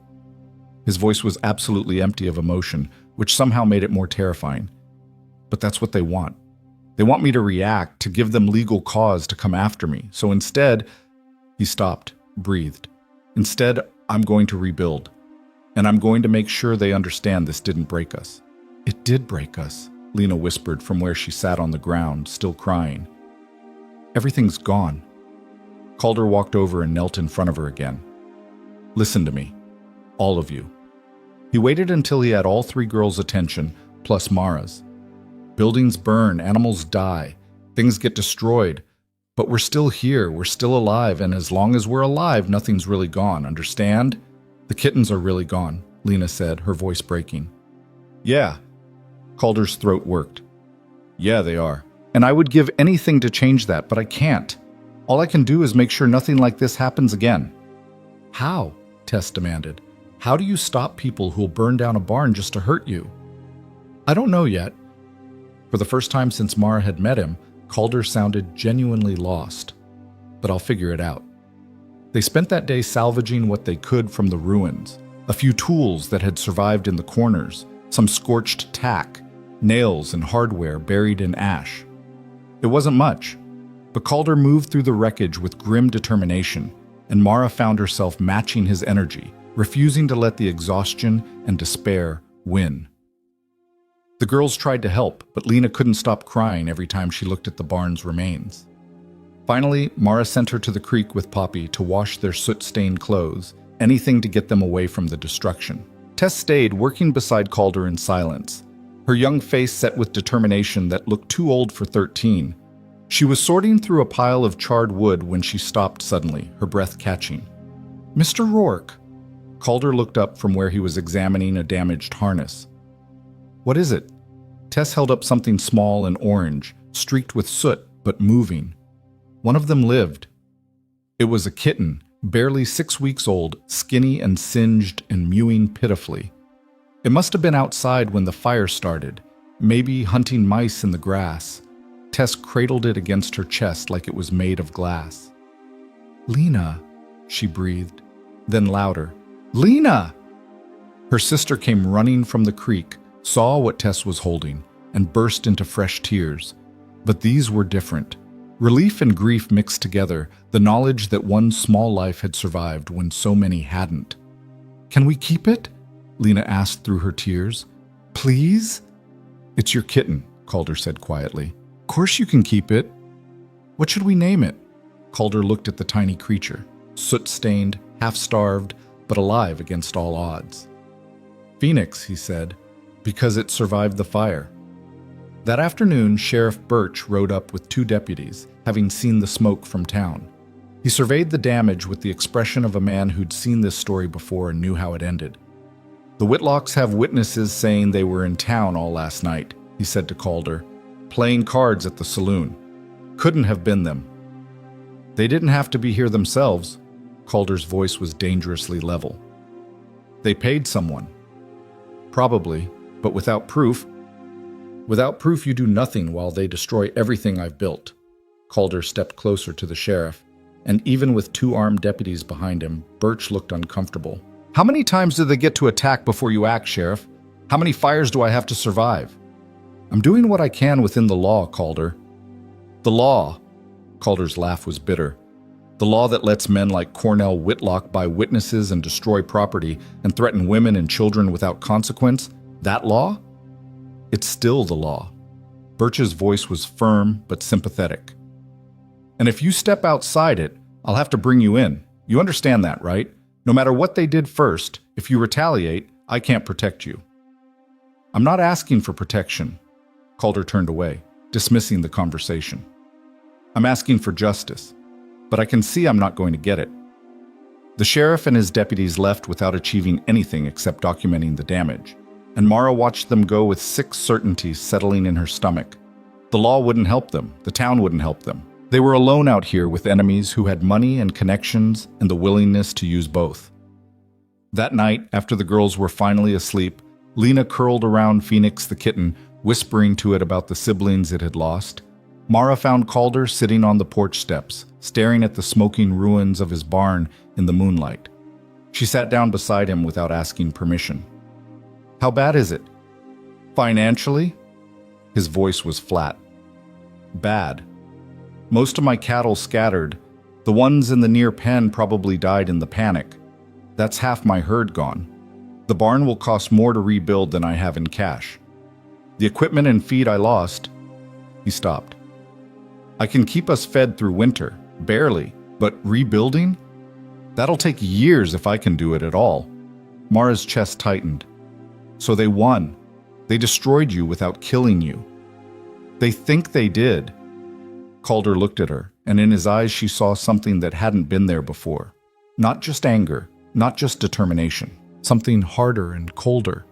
His voice was absolutely empty of emotion, which somehow made it more terrifying. But that's what they want. They want me to react, to give them legal cause to come after me. So instead, he stopped, breathed. Instead, I'm going to rebuild. And I'm going to make sure they understand this didn't break us. It did break us, Lena whispered from where she sat on the ground, still crying. Everything's gone. Calder walked over and knelt in front of her again. Listen to me. All of you. He waited until he had all 3 girls' attention, plus Mara's. Buildings burn, animals die, things get destroyed. But we're still here, we're still alive, and as long as we're alive, nothing's really gone, understand? The kittens are really gone, Lena said, her voice breaking. Yeah. Calder's throat worked. Yeah, they are. And I would give anything to change that, but I can't. All I can do is make sure nothing like this happens again. How? Tess demanded. How do you stop people who'll burn down a barn just to hurt you? I don't know yet. For the first time since Mara had met him, Calder sounded genuinely lost. But I'll figure it out. They spent that day salvaging what they could from the ruins. A few tools that had survived in the corners, some scorched tack, nails and hardware buried in ash. It wasn't much, but Calder moved through the wreckage with grim determination, and Mara found herself matching his energy, refusing to let the exhaustion and despair win. The girls tried to help, but Lena couldn't stop crying every time she looked at the barn's remains. Finally, Mara sent her to the creek with Poppy to wash their soot-stained clothes, anything to get them away from the destruction. Tess stayed, working beside Calder in silence, her young face set with determination that looked too old for 13. She was sorting through a pile of charred wood when she stopped suddenly, her breath catching. Mr. Rourke. Calder looked up from where he was examining a damaged harness. What is it? Tess held up something small and orange, streaked with soot, but moving. One of them lived. It was a kitten, barely 6 weeks old, skinny and singed and mewing pitifully. It must have been outside when the fire started, maybe hunting mice in the grass. Tess cradled it against her chest like it was made of glass. Lena, she breathed, then louder. Lena! Her sister came running from the creek, saw what Tess was holding, and burst into fresh tears. But these were different. Relief and grief mixed together, the knowledge that one small life had survived when so many hadn't. Can we keep it? Lena asked through her tears. Please? It's your kitten, Calder said quietly. Of course you can keep it. What should we name it? Calder looked at the tiny creature, soot-stained, half-starved, but alive against all odds. Phoenix, he said, because it survived the fire. That afternoon, Sheriff Birch rode up with 2 deputies, having seen the smoke from town. He surveyed the damage with the expression of a man who'd seen this story before and knew how it ended. The Whitlocks have witnesses saying they were in town all last night, he said to Calder, playing cards at the saloon. Couldn't have been them. They didn't have to be here themselves. Calder's voice was dangerously level. They paid someone. Probably, but without proof. Without proof, you do nothing while they destroy everything I've built. Calder stepped closer to the sheriff, and even with 2 armed deputies behind him, Birch looked uncomfortable. How many times do they get to attack before you act, Sheriff? How many fires do I have to survive? I'm doing what I can within the law, Calder. The law. Calder's laugh was bitter. The law that lets men like Cornell Whitlock buy witnesses and destroy property and threaten women and children without consequence? That law? It's still the law. Birch's voice was firm but sympathetic. And if you step outside it, I'll have to bring you in. You understand that, right? No matter what they did first, if you retaliate, I can't protect you. I'm not asking for protection. Calder turned away, dismissing the conversation. I'm asking for justice, but I can see I'm not going to get it. The sheriff and his deputies left without achieving anything except documenting the damage, and Mara watched them go with sick certainty settling in her stomach. The law wouldn't help them. The town wouldn't help them. They were alone out here with enemies who had money and connections and the willingness to use both. That night, after the girls were finally asleep, Lena curled around Phoenix the kitten, whispering to it about the siblings it had lost. Mara found Calder sitting on the porch steps, staring at the smoking ruins of his barn in the moonlight. She sat down beside him without asking permission. How bad is it? Financially? His voice was flat. Bad. Most of my cattle scattered. The ones in the near pen probably died in the panic. That's half my herd gone. The barn will cost more to rebuild than I have in cash. The equipment and feed I lost. He stopped. I can keep us fed through winter, barely, but rebuilding? That'll take years if I can do it at all. Mara's chest tightened. So they won. They destroyed you without killing you. They think they did. Calder looked at her, and in his eyes she saw something that hadn't been there before. Not just anger, not just determination, something harder and colder.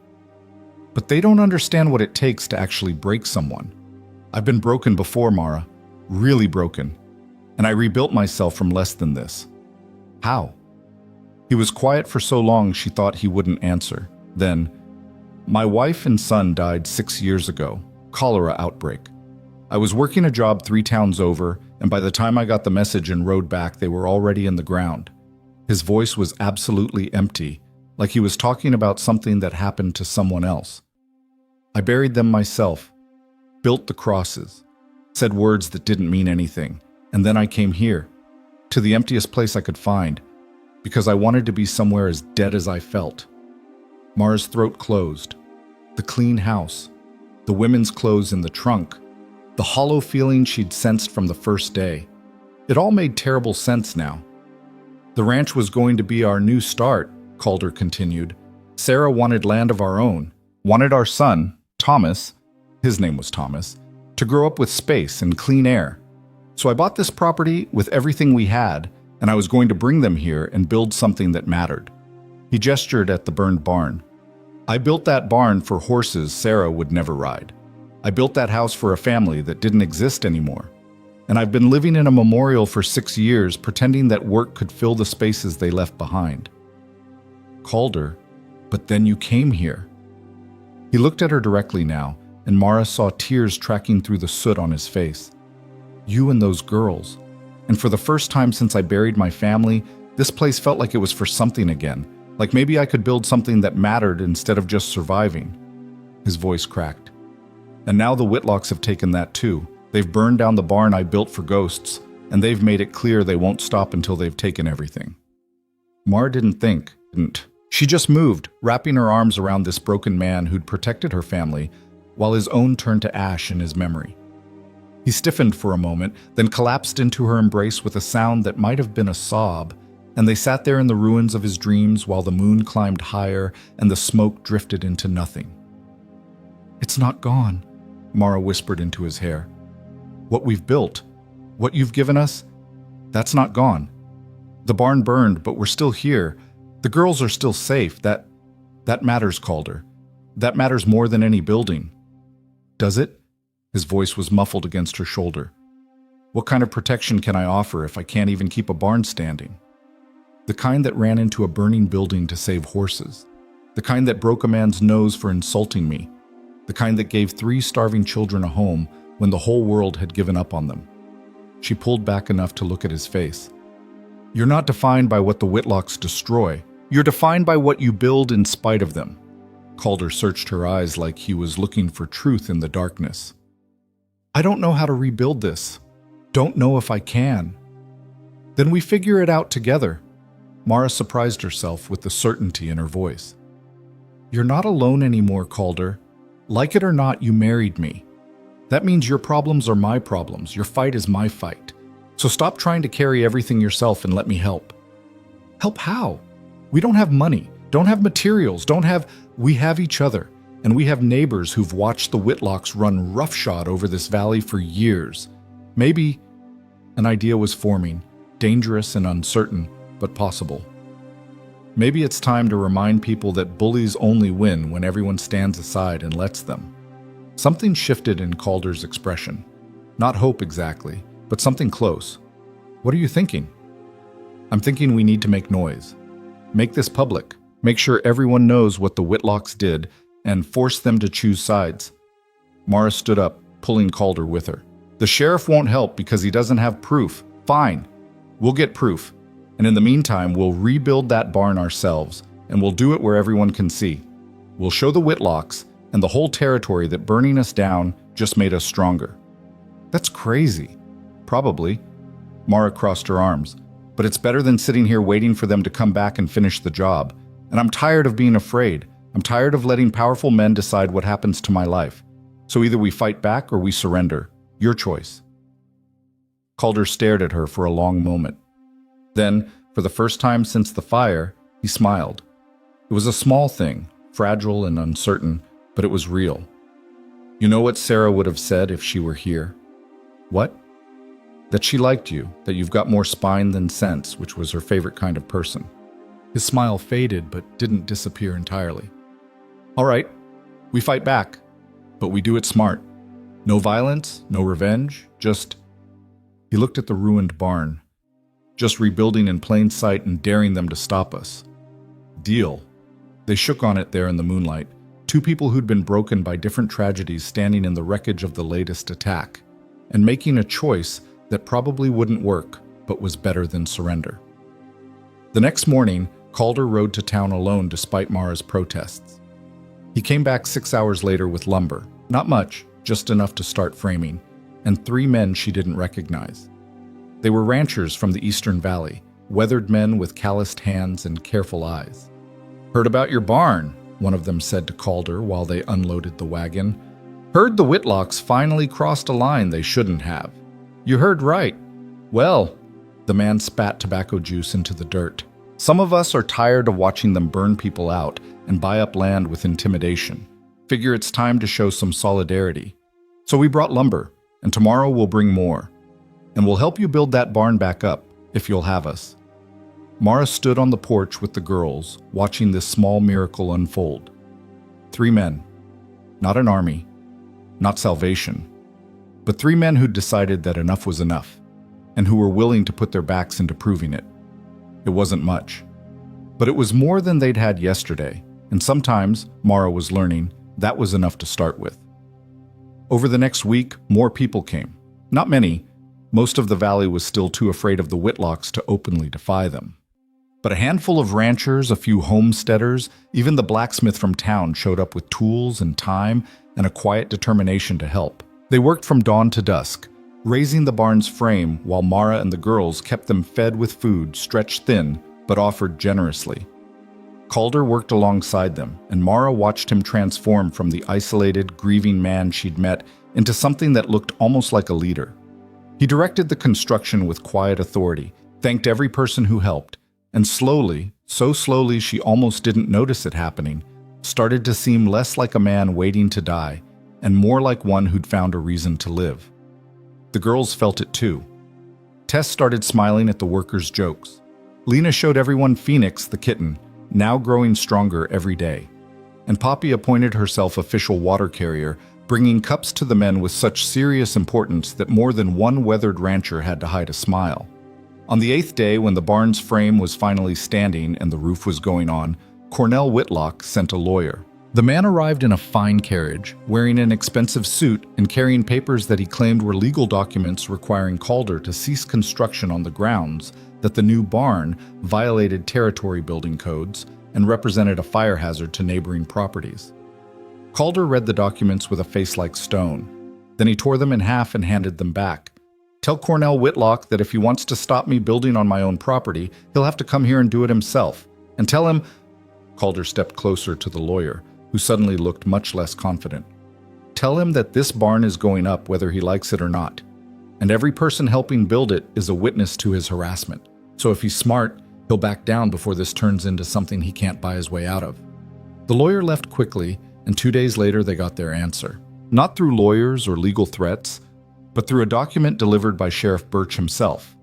But they don't understand what it takes to actually break someone. I've been broken before, Mara. Really broken. And I rebuilt myself from less than this. How? He was quiet for so long she thought he wouldn't answer. Then, my wife and son died 6 years ago. Cholera outbreak. I was working a job 3 towns over, and by the time I got the message and rode back, they were already in the ground. His voice was absolutely empty, like he was talking about something that happened to someone else. I buried them myself, built the crosses, said words that didn't mean anything, and then I came here, to the emptiest place I could find, because I wanted to be somewhere as dead as I felt. Mara's throat closed. The clean house, the women's clothes in the trunk, the hollow feeling she'd sensed from the first day. It all made terrible sense now. The ranch was going to be our new start, Calder continued. Sarah wanted land of our own, wanted our son, Thomas, his name was Thomas, to grow up with space and clean air. So I bought this property with everything we had, and I was going to bring them here and build something that mattered. He gestured at the burned barn. I built that barn for horses Sarah would never ride. I built that house for a family that didn't exist anymore. And I've been living in a memorial for 6 years, pretending that work could fill the spaces they left behind. Calder, but then you came here. He looked at her directly now, and Mara saw tears tracking through the soot on his face. You and those girls. And for the first time since I buried my family, this place felt like it was for something again, like maybe I could build something that mattered instead of just surviving. His voice cracked. And now the Whitlocks have taken that too. They've burned down the barn I built for ghosts, and they've made it clear they won't stop until they've taken everything. Mara didn't. She just moved, wrapping her arms around this broken man who'd protected her family, while his own turned to ash in his memory. He stiffened for a moment, then collapsed into her embrace with a sound that might have been a sob, and they sat there in the ruins of his dreams while the moon climbed higher and the smoke drifted into nothing. It's not gone, Mara whispered into his hair. What we've built, what you've given us, that's not gone. The barn burned, but we're still here. The girls are still safe. That matters, Calder. That matters more than any building. Does it? His voice was muffled against her shoulder. What kind of protection can I offer if I can't even keep a barn standing? The kind that ran into a burning building to save horses. The kind that broke a man's nose for insulting me. The kind that gave 3 starving children a home when the whole world had given up on them. She pulled back enough to look at his face. You're not defined by what the Whitlocks destroy. You're defined by what you build in spite of them. Calder searched her eyes like he was looking for truth in the darkness. I don't know how to rebuild this. Don't know if I can. Then we figure it out together. Mara surprised herself with the certainty in her voice. You're not alone anymore, Calder. Like it or not, you married me. That means your problems are my problems. Your fight is my fight. So stop trying to carry everything yourself and let me help. Help how? We don't have money, don't have materials, we have each other. And we have neighbors who've watched the Whitlocks run roughshod over this valley for years. Maybe an idea was forming, dangerous and uncertain, but possible. Maybe it's time to remind people that bullies only win when everyone stands aside and lets them. Something shifted in Calder's expression. Not hope exactly, but something close. What are you thinking? I'm thinking we need to make noise. Make this public. Make sure everyone knows what the Whitlocks did and force them to choose sides. Mara stood up, pulling Calder with her. The sheriff won't help because he doesn't have proof. Fine. We'll get proof. And in the meantime, we'll rebuild that barn ourselves, and we'll do it where everyone can see. We'll show the Whitlocks and the whole territory that burning us down just made us stronger. That's crazy. Probably. Mara crossed her arms. But it's better than sitting here waiting for them to come back and finish the job. And I'm tired of being afraid. I'm tired of letting powerful men decide what happens to my life. So either we fight back or we surrender. Your choice. Calder stared at her for a long moment. Then, for the first time since the fire, he smiled. It was a small thing, fragile and uncertain, but it was real. You know what Sarah would have said if she were here? What? That she liked you, that you've got more spine than sense, which was her favorite kind of person. His smile faded but didn't disappear entirely. All right, We fight back, but we do it smart. No violence, no revenge, just... He looked at the ruined barn. Just rebuilding in plain sight and daring them to stop us. Deal. They shook on it there in the moonlight, two people who'd been broken by different tragedies standing in the wreckage of the latest attack, and making a choice that probably wouldn't work, but was better than surrender. The next morning, Calder rode to town alone despite Mara's protests. He came back 6 hours later with lumber, not much, just enough to start framing, and 3 men she didn't recognize. They were ranchers from the Eastern Valley, weathered men with calloused hands and careful eyes. "Heard about your barn," one of them said to Calder while they unloaded the wagon. "Heard the Whitlocks finally crossed a line they shouldn't have." "You heard right." "Well," the man spat tobacco juice into the dirt, "some of us are tired of watching them burn people out and buy up land with intimidation. Figure it's time to show some solidarity. So we brought lumber, and tomorrow we'll bring more. And we'll help you build that barn back up, if you'll have us." Mara stood on the porch with the girls, watching this small miracle unfold. 3 men. Not an army. Not salvation. But 3 men who'd decided that enough was enough, and who were willing to put their backs into proving it. It wasn't much. But it was more than they'd had yesterday, and sometimes, Mara was learning, that was enough to start with. Over the next week, more people came. Not many. Most of the valley was still too afraid of the Whitlocks to openly defy them. But a handful of ranchers, a few homesteaders, even the blacksmith from town showed up with tools and time and a quiet determination to help. They worked from dawn to dusk, raising the barn's frame while Mara and the girls kept them fed with food stretched thin but offered generously. Calder worked alongside them, and Mara watched him transform from the isolated, grieving man she'd met into something that looked almost like a leader. He directed the construction with quiet authority, thanked every person who helped, and slowly, so slowly she almost didn't notice it happening, started to seem less like a man waiting to die and more like one who'd found a reason to live. The girls felt it too. Tess started smiling at the workers' jokes. Lena showed everyone Phoenix, the kitten, now growing stronger every day. And Poppy appointed herself official water carrier, bringing cups to the men with such serious importance that more than one weathered rancher had to hide a smile. On the 8th day, when the barn's frame was finally standing and the roof was going on, Cornell Whitlock sent a lawyer. The man arrived in a fine carriage, wearing an expensive suit and carrying papers that he claimed were legal documents requiring Calder to cease construction on the grounds that the new barn violated territory building codes and represented a fire hazard to neighboring properties. Calder read the documents with a face like stone. Then he tore them in half and handed them back. "Tell Cornell Whitlock that if he wants to stop me building on my own property, he'll have to come here and do it himself. And tell him..." Calder stepped closer to the lawyer, who suddenly looked much less confident. "Tell him that this barn is going up whether he likes it or not. And every person helping build it is a witness to his harassment. So if he's smart, he'll back down before this turns into something he can't buy his way out of." The lawyer left quickly, and 2 days later they got their answer. Not through lawyers or legal threats, but through a document delivered by Sheriff Birch himself.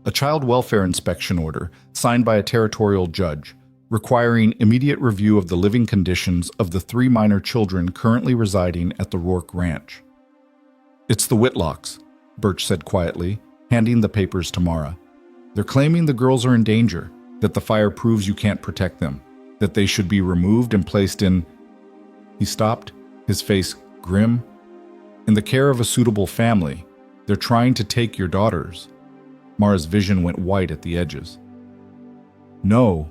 A child welfare inspection order signed by a territorial judge, requiring immediate review of the living conditions of the 3 minor children currently residing at the Rourke Ranch. "It's the Whitlocks," Birch said quietly, handing the papers to Mara. "They're claiming the girls are in danger, that the fire proves you can't protect them, that they should be removed and placed in..." He stopped, his face grim. "In the care of a suitable family. They're trying to take your daughters." Mara's vision went white at the edges. "No.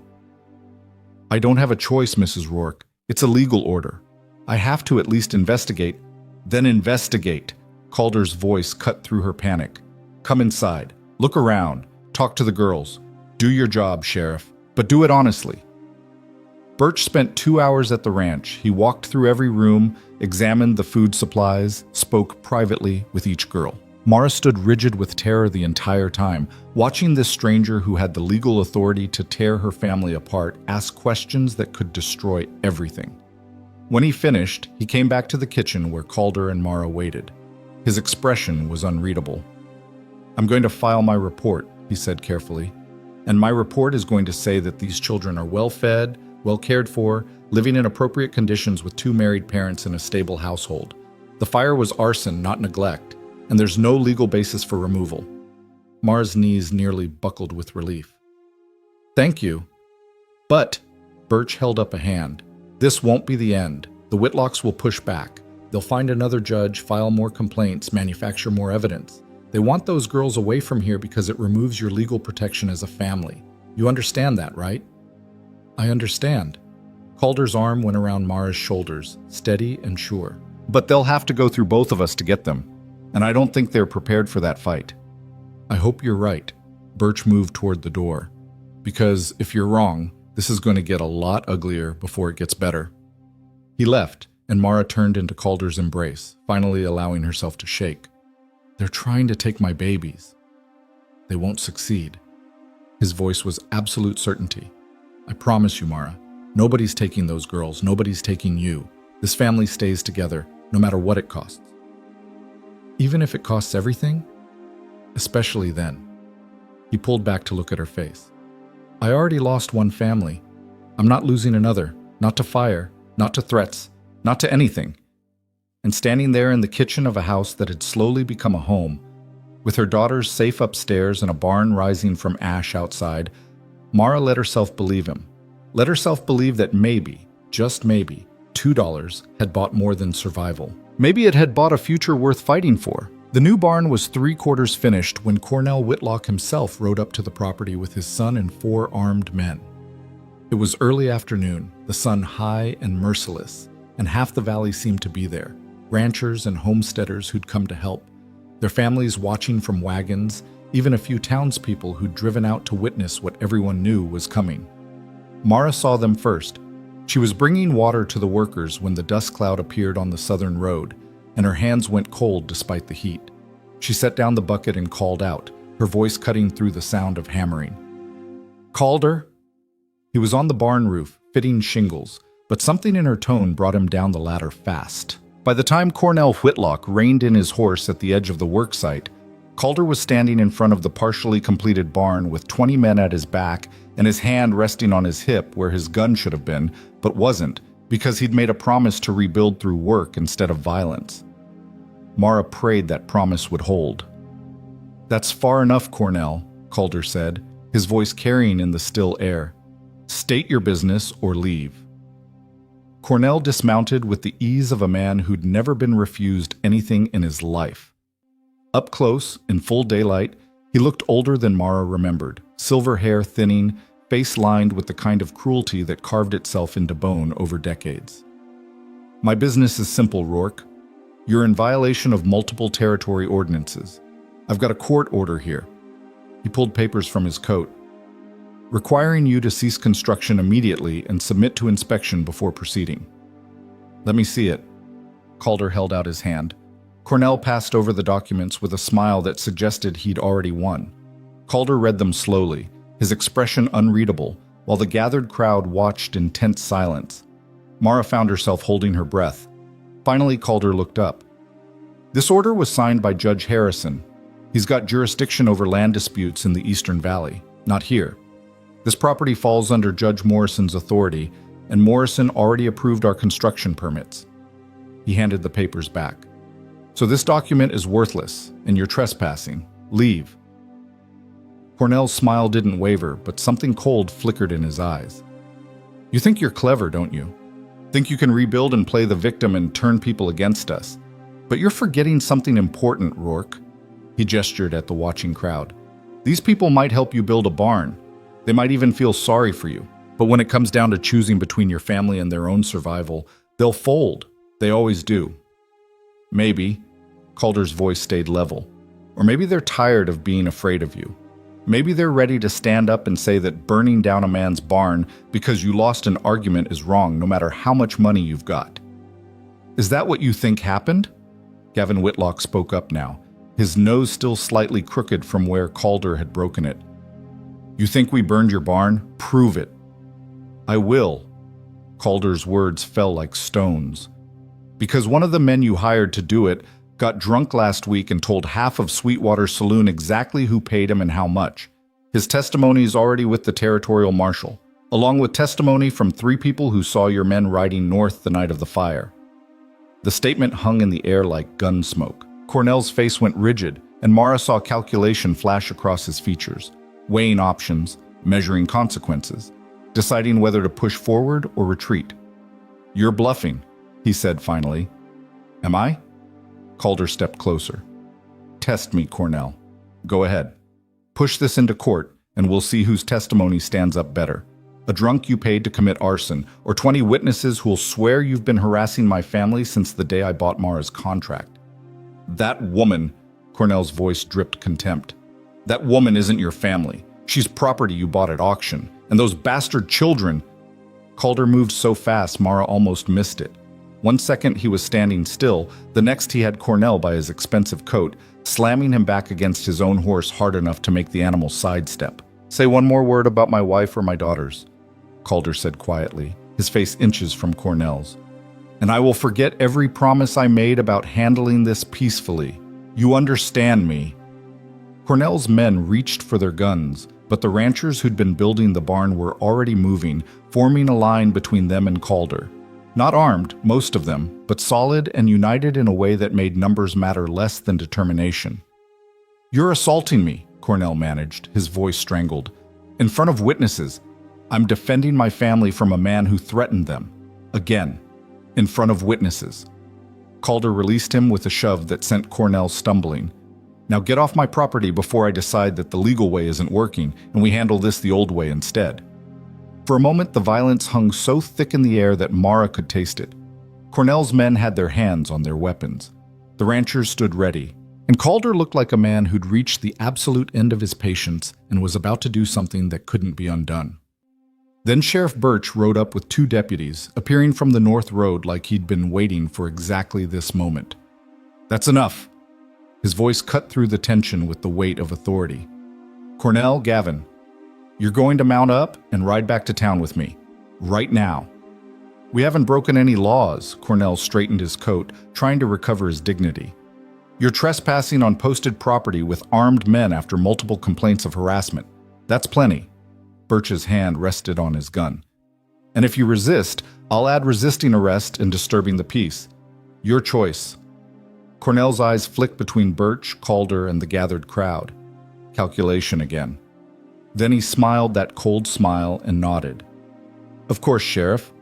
I don't have a choice, Mrs. Rourke. It's a legal order. I have to at least investigate." "Then investigate." Calder's voice cut through her panic. "Come inside. Look around. Talk to the girls. Do your job, Sheriff, but do it honestly." Birch spent 2 hours at the ranch. He walked through every room, examined the food supplies, spoke privately with each girl. Mara stood rigid with terror the entire time, watching this stranger who had the legal authority to tear her family apart ask questions that could destroy everything. When he finished, he came back to the kitchen where Calder and Mara waited. His expression was unreadable. "I'm going to file my report," he said carefully. "And my report is going to say that these children are well-fed, well cared for, living in appropriate conditions with 2 married parents in a stable household. The fire was arson, not neglect, and there's no legal basis for removal. Mara's knees nearly buckled with relief. Thank you. But, Birch held up a hand, this won't be the end. The Whitlocks will push back. They'll find another judge, file more complaints, manufacture more evidence. They want those girls away from here because it removes your legal protection as a family. You understand that, right? I understand. Calder's arm went around Mara's shoulders, steady and sure. But they'll have to go through both of us to get them, and I don't think they're prepared for that fight. I hope you're right. Birch moved toward the door. Because if you're wrong, this is going to get a lot uglier before it gets better. He left, and Mara turned into Calder's embrace, finally allowing herself to shake. They're trying to take my babies. They won't succeed. His voice was absolute certainty. I promise you, Mara, nobody's taking those girls, nobody's taking you. This family stays together, no matter what it costs. Even if it costs everything? Especially then. He pulled back to look at her face. I already lost one family. I'm not losing another, not to fire, not to threats, not to anything. And standing there in the kitchen of a house that had slowly become a home, with her daughters safe upstairs and a barn rising from ash outside, Mara let herself believe him. Let herself believe that maybe, just maybe, $2 had bought more than survival. Maybe it had bought a future worth fighting for. The new barn was 3/4 finished when Cornell Whitlock himself rode up to the property with his son and 4 armed men. It was early afternoon, the sun high and merciless, and half the valley seemed to be there. Ranchers and homesteaders who'd come to help, their families watching from wagons, even a few townspeople who'd driven out to witness what everyone knew was coming. Mara saw them first. She was bringing water to the workers when the dust cloud appeared on the southern road, and her hands went cold despite the heat. She set down the bucket and called out, her voice cutting through the sound of hammering. Calder? He was on the barn roof, fitting shingles, but something in her tone brought him down the ladder fast. By the time Cornell Whitlock reined in his horse at the edge of the worksite, Calder was standing in front of the partially completed barn with 20 men at his back and his hand resting on his hip where his gun should have been, but wasn't, because he'd made a promise to rebuild through work instead of violence. Mara prayed that promise would hold. That's far enough, Cornell, Calder said, his voice carrying in the still air. State your business or leave. Cornell dismounted with the ease of a man who'd never been refused anything in his life. Up close, in full daylight, he looked older than Mara remembered, silver hair thinning, face lined with the kind of cruelty that carved itself into bone over decades. My business is simple, Rourke. You're in violation of multiple territory ordinances. I've got a court order here. He pulled papers from his coat, requiring you to cease construction immediately and submit to inspection before proceeding. Let me see it. Calder held out his hand. Cornell passed over the documents with a smile that suggested he'd already won. Calder read them slowly, his expression unreadable, while the gathered crowd watched in tense silence. Mara found herself holding her breath. Finally, Calder looked up. This order was signed by Judge Harrison. He's got jurisdiction over land disputes in the Eastern Valley, not here. This property falls under Judge Morrison's authority, and Morrison already approved our construction permits. He handed the papers back. So this document is worthless, and you're trespassing. Leave. Cornell's smile didn't waver, but something cold flickered in his eyes. You think you're clever, don't you? Think you can rebuild and play the victim and turn people against us. But you're forgetting something important, Rourke. He gestured at the watching crowd. These people might help you build a barn. They might even feel sorry for you. But when it comes down to choosing between your family and their own survival, they'll fold. They always do. Maybe, Calder's voice stayed level, or maybe they're tired of being afraid of you. Maybe they're ready to stand up and say that burning down a man's barn because you lost an argument is wrong, no matter how much money you've got. Is that what you think happened? Gavin Whitlock spoke up now, his nose still slightly crooked from where Calder had broken it. You think we burned your barn? Prove it. I will. Calder's words fell like stones. Because one of the men you hired to do it got drunk last week and told half of Sweetwater's saloon exactly who paid him and how much. His testimony is already with the territorial marshal. along with testimony from 3 people who saw your men riding north the night of the fire." The statement hung in the air like gun smoke. Cornell's face went rigid, and Mara saw calculation flash across his features, weighing options, measuring consequences, deciding whether to push forward or retreat. "You're bluffing," he said finally. "Am I?" Calder stepped closer. "Test me, Cornell. Go ahead. Push this into court, and we'll see whose testimony stands up better. A drunk you paid to commit arson, or 20 witnesses who'll swear you've been harassing my family since the day I bought Mara's contract." "That woman," Cornell's voice dripped contempt. "That woman isn't your family. She's property you bought at auction. And those bastard children—" Calder moved so fast Mara almost missed it. One second he was standing still, the next he had Cornell by his expensive coat, slamming him back against his own horse hard enough to make the animal sidestep. "Say one more word about my wife or my daughters," Calder said quietly, his face inches from Cornell's. "And I will forget every promise I made about handling this peacefully. You understand me?" Cornell's men reached for their guns, but the ranchers who'd been building the barn were already moving, forming a line between them and Calder. Not armed, most of them, but solid and united in a way that made numbers matter less than determination. "You're assaulting me," Cornell managed, his voice strangled. "In front of witnesses. I'm defending my family from a man who threatened them. Again. In front of witnesses." Calder released him with a shove that sent Cornell stumbling. "Now get off my property before I decide that the legal way isn't working and we handle this the old way instead." For a moment, the violence hung so thick in the air that Mara could taste it. Cornell's men had their hands on their weapons. The ranchers stood ready, and Calder looked like a man who'd reached the absolute end of his patience and was about to do something that couldn't be undone. Then Sheriff Birch rode up with 2 deputies, appearing from the north road like he'd been waiting for exactly this moment. "That's enough." His voice cut through the tension with the weight of authority. "Cornell, Gavin, you're going to mount up and ride back to town with me. Right now." "We haven't broken any laws," Cornell straightened his coat, trying to recover his dignity. "You're trespassing on posted property with armed men after multiple complaints of harassment. That's plenty." Birch's hand rested on his gun. "And if you resist, I'll add resisting arrest and disturbing the peace. Your choice." Cornell's eyes flicked between Birch, Calder, and the gathered crowd. Calculation again. Then he smiled that cold smile and nodded. "Of course, Sheriff.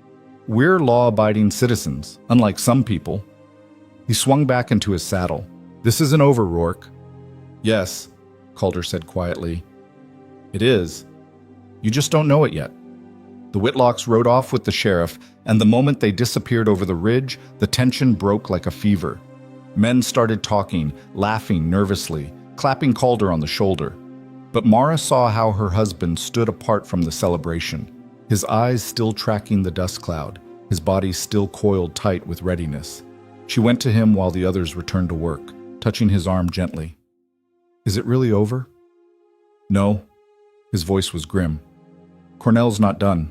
We're law-abiding citizens, unlike some people." He swung back into his saddle. "This isn't over, Rourke." "Yes," Calder said quietly. "It is. You just don't know it yet." The Whitlocks rode off with the sheriff, and the moment they disappeared over the ridge, the tension broke like a fever. Men started talking, laughing nervously, clapping Calder on the shoulder. But Mara saw how her husband stood apart from the celebration, his eyes still tracking the dust cloud, his body still coiled tight with readiness. She went to him while the others returned to work, touching his arm gently. "Is it really over?" "No." His voice was grim. "Cornell's not done.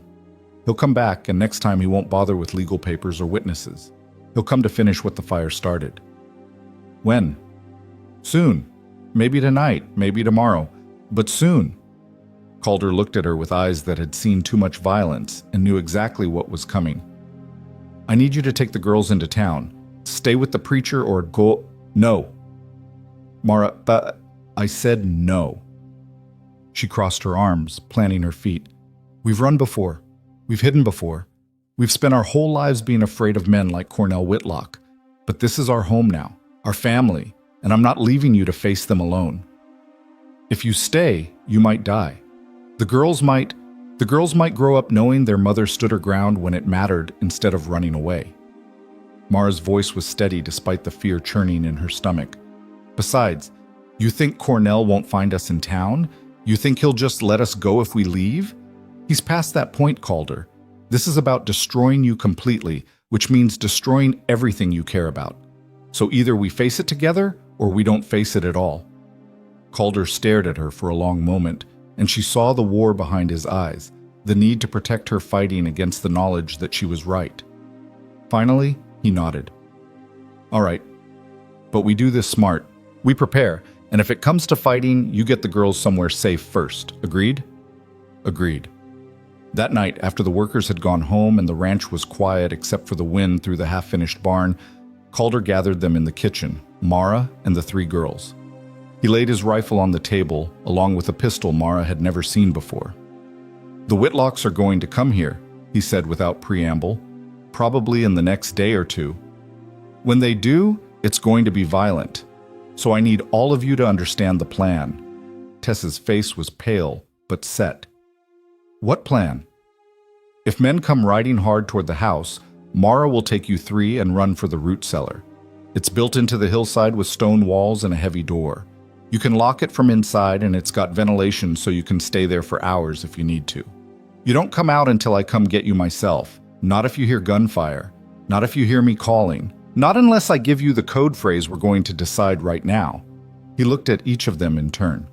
He'll come back, and next time he won't bother with legal papers or witnesses. He'll come to finish what the fire started." "When?" "Soon. Maybe tonight, maybe tomorrow, but soon." Calder looked at her with eyes that had seen too much violence and knew exactly what was coming. "I need you to take the girls into town. Stay with the preacher or go—" "No." "Mara, but I said no." She crossed her arms, planting her feet. "We've run before. We've hidden before. We've spent our whole lives being afraid of men like Cornell Whitlock. But this is our home now, our family, and I'm not leaving you to face them alone. If you stay, you might die. The girls might grow up knowing their mother stood her ground when it mattered instead of running away." Mara's voice was steady despite the fear churning in her stomach. "Besides, you think Cornell won't find us in town? You think he'll just let us go if we leave? He's past that point, Calder. This is about destroying you completely, which means destroying everything you care about. So either we face it together, or we don't face it at all." Calder stared at her for a long moment, and she saw the war behind his eyes, the need to protect her fighting against the knowledge that she was right. Finally, he nodded. "All right. But we do this smart. We prepare, and if it comes to fighting, you get the girls somewhere safe first. Agreed?" "Agreed." That night, after the workers had gone home and the ranch was quiet except for the wind through the half-finished barn, Calder gathered them in the kitchen, Mara and the three girls. He laid his rifle on the table, along with a pistol Mara had never seen before. "The Whitlocks are going to come here," he said without preamble, "probably in the next day or two. When they do, it's going to be violent. So I need all of you to understand the plan." Tess's face was pale, but set. "What plan?" "If men come riding hard toward the house, Mara will take you three and run for the root cellar. It's built into the hillside with stone walls and a heavy door. You can lock it from inside and it's got ventilation so you can stay there for hours if you need to. You don't come out until I come get you myself. Not if you hear gunfire. Not if you hear me calling. Not unless I give you the code phrase we're going to decide right now." He looked at each of them in turn.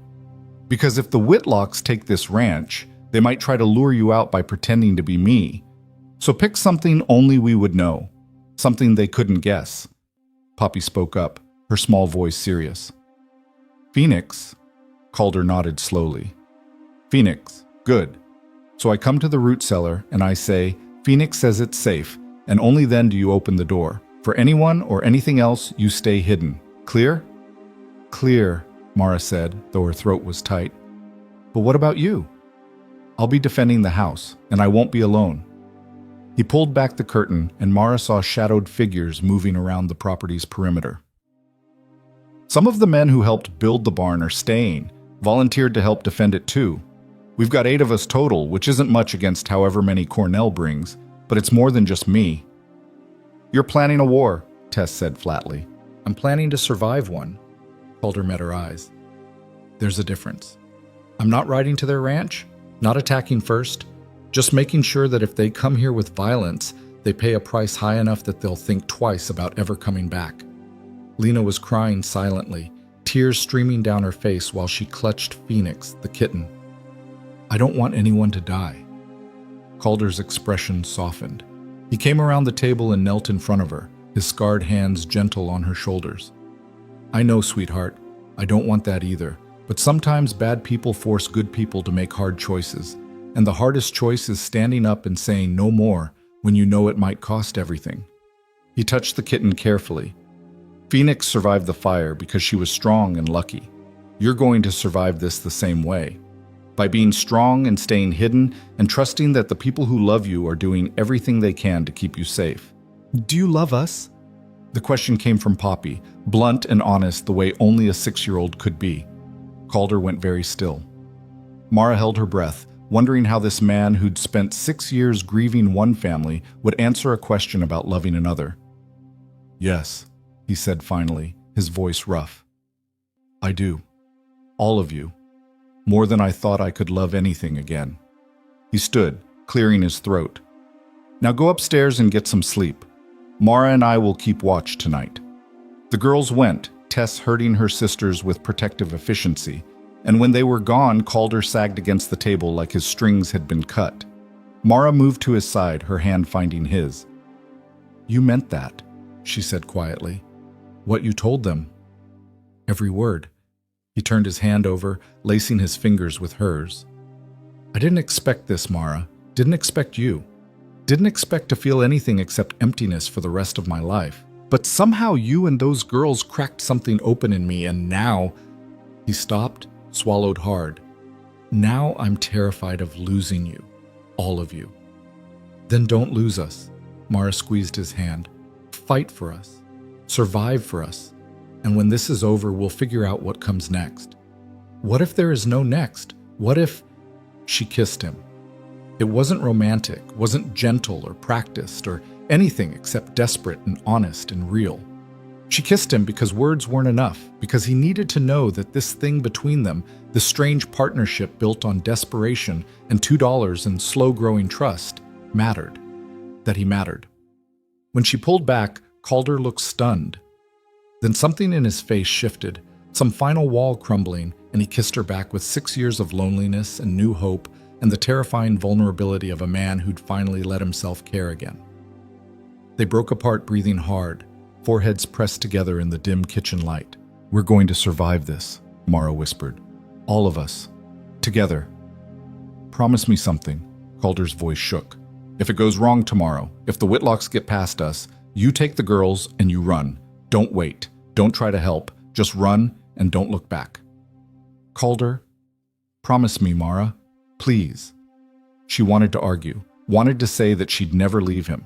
"Because if the Whitlocks take this ranch, they might try to lure you out by pretending to be me. So pick something only we would know. Something they couldn't guess." Poppy spoke up, her small voice serious. "Phoenix?" Calder nodded slowly. "Phoenix. Good. So I come to the root cellar and I say, 'Phoenix says it's safe,' and only then do you open the door. For anyone or anything else, you stay hidden. Clear?" "Clear," Mara said, though her throat was tight. "But what about you?" "I'll be defending the house, and I won't be alone." He pulled back the curtain, and Mara saw shadowed figures moving around the property's perimeter. "Some of the men who helped build the barn are staying, volunteered to help defend it too. We've got 8 of us total, which isn't much against however many Cornell brings, but it's more than just me." "You're planning a war," Tess said flatly. "I'm planning to survive one." Calder met her eyes. "There's a difference. I'm not riding to their ranch, not attacking first, just making sure that if they come here with violence, they pay a price high enough that they'll think twice about ever coming back." Lena was crying silently, tears streaming down her face while she clutched Phoenix, the kitten. "I don't want anyone to die." Calder's expression softened. He came around the table and knelt in front of her, his scarred hands gentle on her shoulders. "I know, sweetheart. I don't want that either. But sometimes bad people force good people to make hard choices. And the hardest choice is standing up and saying no more when you know it might cost everything." He touched the kitten carefully. "Phoenix survived the fire because she was strong and lucky. You're going to survive this the same way. By being strong and staying hidden and trusting that the people who love you are doing everything they can to keep you safe." "Do you love us?" The question came from Poppy, blunt and honest the way only a 6-year-old could be. Calder went very still. Mara held her breath, wondering how this man who'd spent 6 years grieving one family would answer a question about loving another. "Yes," he said finally, his voice rough. "I do. All of you. More than I thought I could love anything again." He stood, clearing his throat. "Now go upstairs and get some sleep. Mara and I will keep watch tonight." The girls went, Tess herding her sisters with protective efficiency, and when they were gone, Calder sagged against the table like his strings had been cut. Mara moved to his side, her hand finding his. "You meant that," she said quietly. "What you told them." "Every word." He turned his hand over, lacing his fingers with hers. "I didn't expect this, Mara. Didn't expect you. Didn't expect to feel anything except emptiness for the rest of my life. But somehow you and those girls cracked something open in me, and now—" He stopped, swallowed hard. "Now I'm terrified of losing you. All of you." "Then don't lose us." Mara squeezed his hand. "Fight for us. Survive for us. And when this is over, we'll figure out what comes next." "What if there is no next? What if—" She kissed him. It wasn't romantic, wasn't gentle or practiced or anything except desperate and honest and real. She kissed him because words weren't enough, because he needed to know that this thing between them, this strange partnership built on desperation and $2 and slow-growing trust, mattered. That he mattered. When she pulled back, Calder looked stunned. Then something in his face shifted, some final wall crumbling, and he kissed her back with 6 years of loneliness and new hope and the terrifying vulnerability of a man who'd finally let himself care again. They broke apart, breathing hard, foreheads pressed together in the dim kitchen light. "We're going to survive this," Mara whispered. "All of us. Together." "Promise me something," Calder's voice shook. "If it goes wrong tomorrow, if the Whitlocks get past us, you take the girls and you run. Don't wait. Don't try to help. Just run and don't look back." "Calder, promise me, Mara. Please." She wanted to argue, wanted to say that she'd never leave him.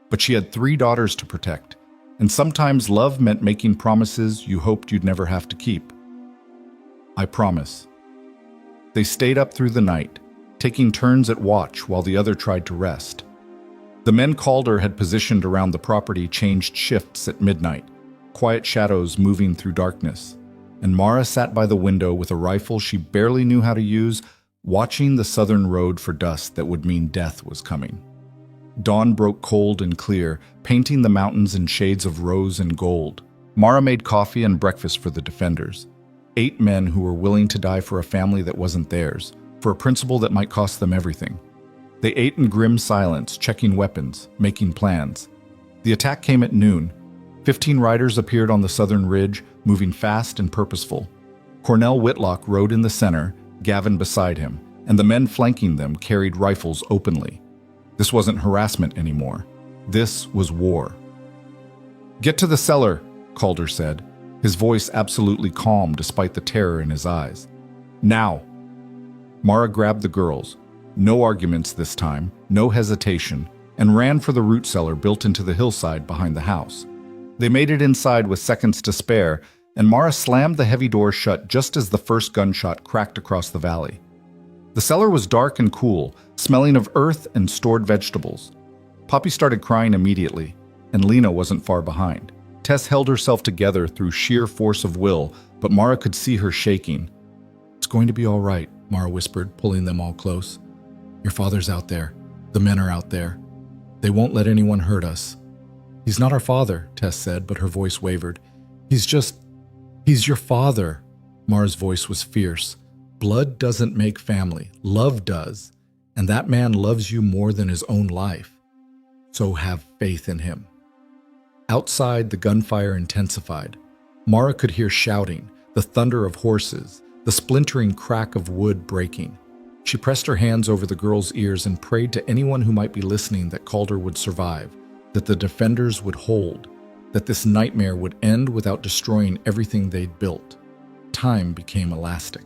But she had 3 daughters to protect, and sometimes love meant making promises you hoped you'd never have to keep. "I promise." They stayed up through the night, taking turns at watch while the other tried to rest. The men Calder had positioned around the property changed shifts at midnight, quiet shadows moving through darkness, and Mara sat by the window with a rifle she barely knew how to use, watching the southern road for dust that would mean death was coming. Dawn broke cold and clear, painting the mountains in shades of rose and gold. Mara made coffee and breakfast for the defenders. 8 men who were willing to die for a family that wasn't theirs, for a principle that might cost them everything. They ate in grim silence, checking weapons, making plans. The attack came at noon. 15 riders appeared on the southern ridge, moving fast and purposeful. Cornell Whitlock rode in the center, Gavin beside him, and the men flanking them carried rifles openly. This wasn't harassment anymore. This was war. "Get to the cellar," Calder said, his voice absolutely calm despite the terror in his eyes. "Now." Mara grabbed the girls. No arguments this time, no hesitation, and ran for the root cellar built into the hillside behind the house. They made it inside with seconds to spare, and Mara slammed the heavy door shut just as the first gunshot cracked across the valley. The cellar was dark and cool, smelling of earth and stored vegetables. Poppy started crying immediately, and Lena wasn't far behind. Tess held herself together through sheer force of will, but Mara could see her shaking. "It's going to be all right," Mara whispered, pulling them all close. "Your father's out there. The men are out there. They won't let anyone hurt us." "He's not our father," Tess said, but her voice wavered. He's your father." Mara's voice was fierce. "Blood doesn't make family. Love does. And that man loves you more than his own life. So have faith in him." Outside, the gunfire intensified. Mara could hear shouting, the thunder of horses, the splintering crack of wood breaking. She pressed her hands over the girls' ears and prayed to anyone who might be listening that Calder would survive, that the defenders would hold, that this nightmare would end without destroying everything they'd built. Time became elastic.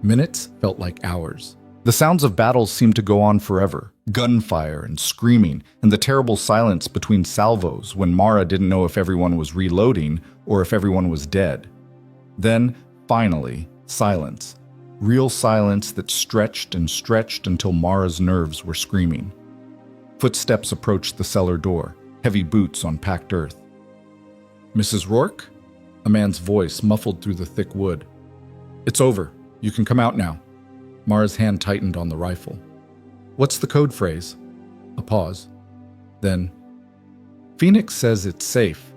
Minutes felt like hours. The sounds of battles seemed to go on forever. Gunfire and screaming, and the terrible silence between salvos when Mara didn't know if everyone was reloading or if everyone was dead. Then, finally, silence. Real silence that stretched and stretched until Mara's nerves were screaming. Footsteps approached the cellar door, heavy boots on packed earth. "Mrs. Rourke?" A man's voice muffled through the thick wood. "It's over. You can come out now." Mara's hand tightened on the rifle. "What's the code phrase?" A pause. Then, "Phoenix says it's safe."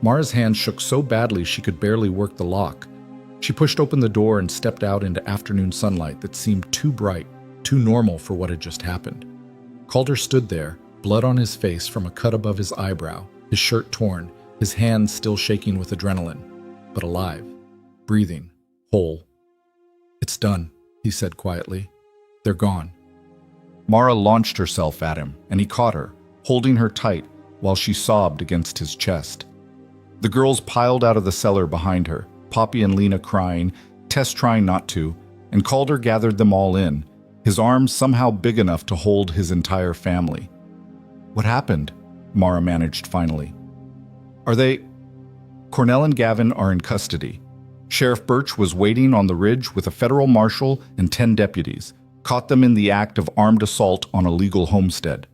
Mara's hand shook so badly she could barely work the lock. She pushed open the door and stepped out into afternoon sunlight that seemed too bright, too normal for what had just happened. Calder stood there, blood on his face from a cut above his eyebrow, his shirt torn, his hands still shaking with adrenaline, but alive, breathing, whole. "It's done," he said quietly. "They're gone." Mara launched herself at him, and he caught her, holding her tight while she sobbed against his chest. The girls piled out of the cellar behind her, Poppy and Lena crying, Tess trying not to, and Calder gathered them all in, his arms somehow big enough to hold his entire family. "What happened?" Mara managed finally. "Are they—" "Cornell and Gavin are in custody. Sheriff Birch was waiting on the ridge with a federal marshal and 10 deputies, caught them in the act of armed assault on a legal homestead."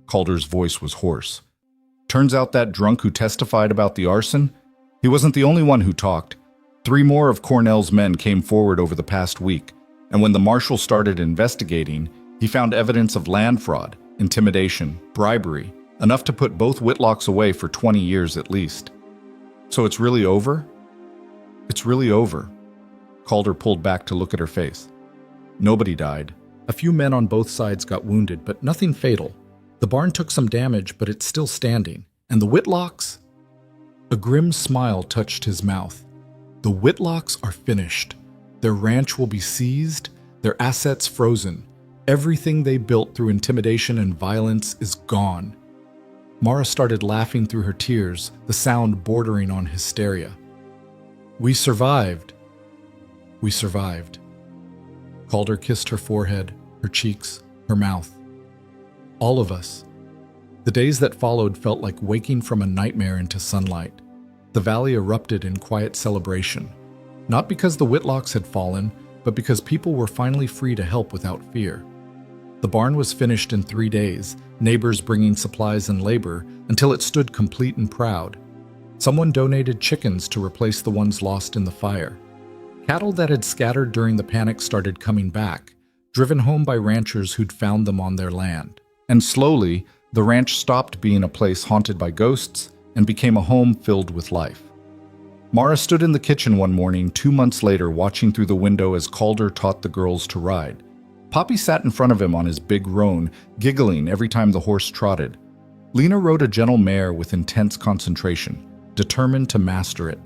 Calder's voice was hoarse. "Turns out that drunk who testified about the arson? He wasn't the only one who talked. 3 more of Cornell's men came forward over the past week, and when the marshal started investigating, he found evidence of land fraud, intimidation, bribery, enough to put both Whitlocks away for 20 years at least. So it's really over?" "It's really over." Calder pulled back to look at her face. "Nobody died. A few men on both sides got wounded, but nothing fatal. The barn took some damage, but it's still standing. And the Whitlocks—" A grim smile touched his mouth. "The Whitlocks are finished. Their ranch will be seized, their assets frozen. Everything they built through intimidation and violence is gone. Mara started laughing through her tears, the sound bordering on hysteria. We survived. We survived. Calder kissed her forehead, her cheeks, her mouth. All of us. The days that followed felt like waking from a nightmare into sunlight. The valley erupted in quiet celebration, not because the Whitlocks had fallen, but because people were finally free to help without fear. The barn was finished in 3 days, neighbors bringing supplies and labor, until it stood complete and proud. Someone donated chickens to replace the ones lost in the fire. Cattle that had scattered during the panic started coming back, driven home by ranchers who'd found them on their land. And slowly, the ranch stopped being a place haunted by ghosts and became a home filled with life. Mara stood in the kitchen one morning 2 months later, watching through the window as Calder taught the girls to ride. Poppy sat in front of him on his big roan, giggling every time the horse trotted. Lena rode a gentle mare with intense concentration, determined to master it.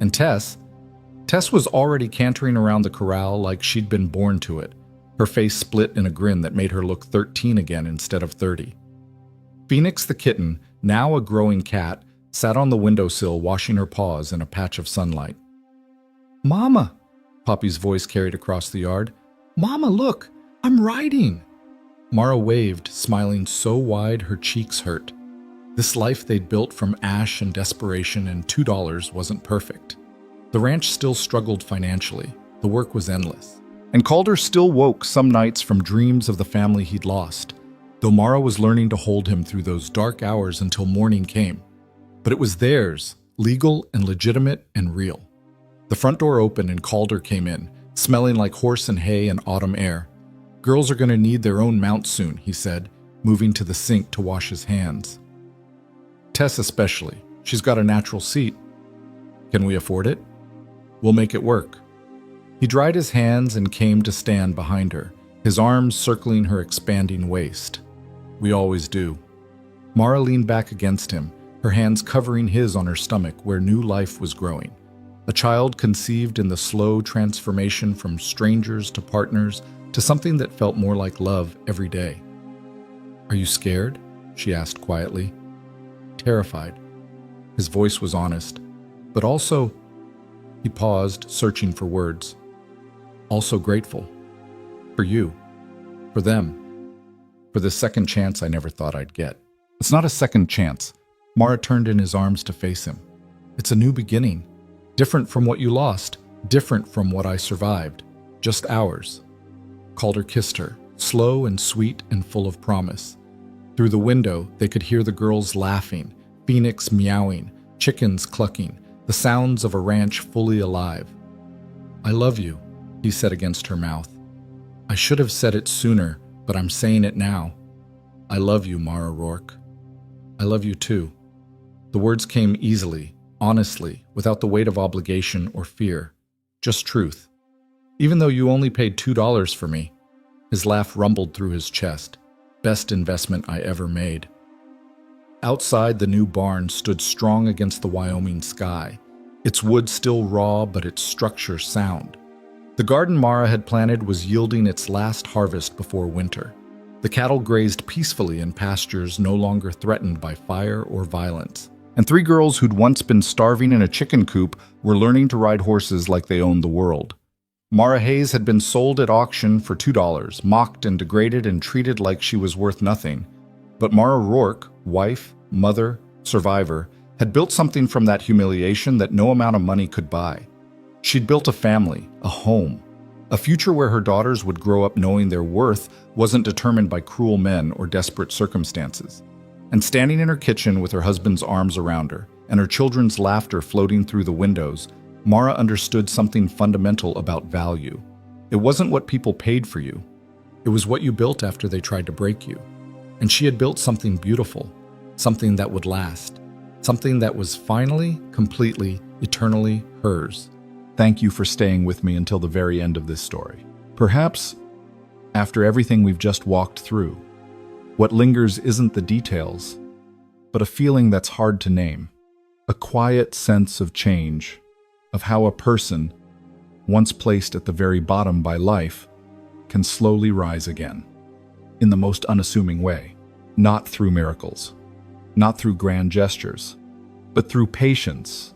And Tess was already cantering around the corral like she'd been born to it, her face split in a grin that made her look 13 again instead of 30. Phoenix the kitten, now a growing cat, sat on the windowsill washing her paws in a patch of sunlight. "Mama," Poppy's voice carried across the yard. "Mama, look, I'm riding." Mara waved, smiling so wide her cheeks hurt. This life they'd built from ash and desperation and $2 wasn't perfect. The ranch still struggled financially. The work was endless. And Calder still woke some nights from dreams of the family he'd lost, though Mara was learning to hold him through those dark hours until morning came. But it was theirs, legal and legitimate and real. The front door opened and Calder came in, smelling like horse and hay and autumn air. "Girls are going to need their own mount soon," he said, moving to the sink to wash his hands. "Tess especially. She's got a natural seat. Can we afford it? We'll make it work." He dried his hands and came to stand behind her, his arms circling her expanding waist. "We always do." Mara leaned back against him, her hands covering his on her stomach where new life was growing. A child conceived in the slow transformation from strangers to partners to something that felt more like love every day. "Are you scared?" she asked quietly. "Terrified." His voice was honest, but also, he paused, searching for words. "Also grateful. For you. For them. For this second chance I never thought I'd get." "It's not a second chance." Mara turned in his arms to face him. "It's a new beginning. Different from what you lost. Different from what I survived. Just ours." Calder kissed her, slow and sweet and full of promise. Through the window, they could hear the girls laughing, Phoenix meowing, chickens clucking, the sounds of a ranch fully alive. "I love you," he said against her mouth. "I should have said it sooner, but I'm saying it now. I love you, Mara Rourke. I love you too." The words came easily, honestly, without the weight of obligation or fear. Just truth. "Even though you only paid $2 for me." His laugh rumbled through his chest. "Best investment I ever made." Outside, the new barn stood strong against the Wyoming sky, its wood still raw but its structure sound. The garden Mara had planted was yielding its last harvest before winter. The cattle grazed peacefully in pastures no longer threatened by fire or violence. And 3 girls who'd once been starving in a chicken coop were learning to ride horses like they owned the world. Mara Hayes had been sold at auction for $2, mocked and degraded and treated like she was worth nothing. But Mara Rourke, wife, mother, survivor, had built something from that humiliation that no amount of money could buy. She'd built a family, a home, a future where her daughters would grow up knowing their worth wasn't determined by cruel men or desperate circumstances. And standing in her kitchen with her husband's arms around her and her children's laughter floating through the windows, Mara understood something fundamental about value. It wasn't what people paid for you. It was what you built after they tried to break you. And she had built something beautiful, something that would last, something that was finally, completely, eternally hers. Thank you for staying with me until the very end of this story. Perhaps, after everything we've just walked through, what lingers isn't the details, but a feeling that's hard to name. A quiet sense of change, of how a person, once placed at the very bottom by life, can slowly rise again, in the most unassuming way, not through miracles, not through grand gestures, but through patience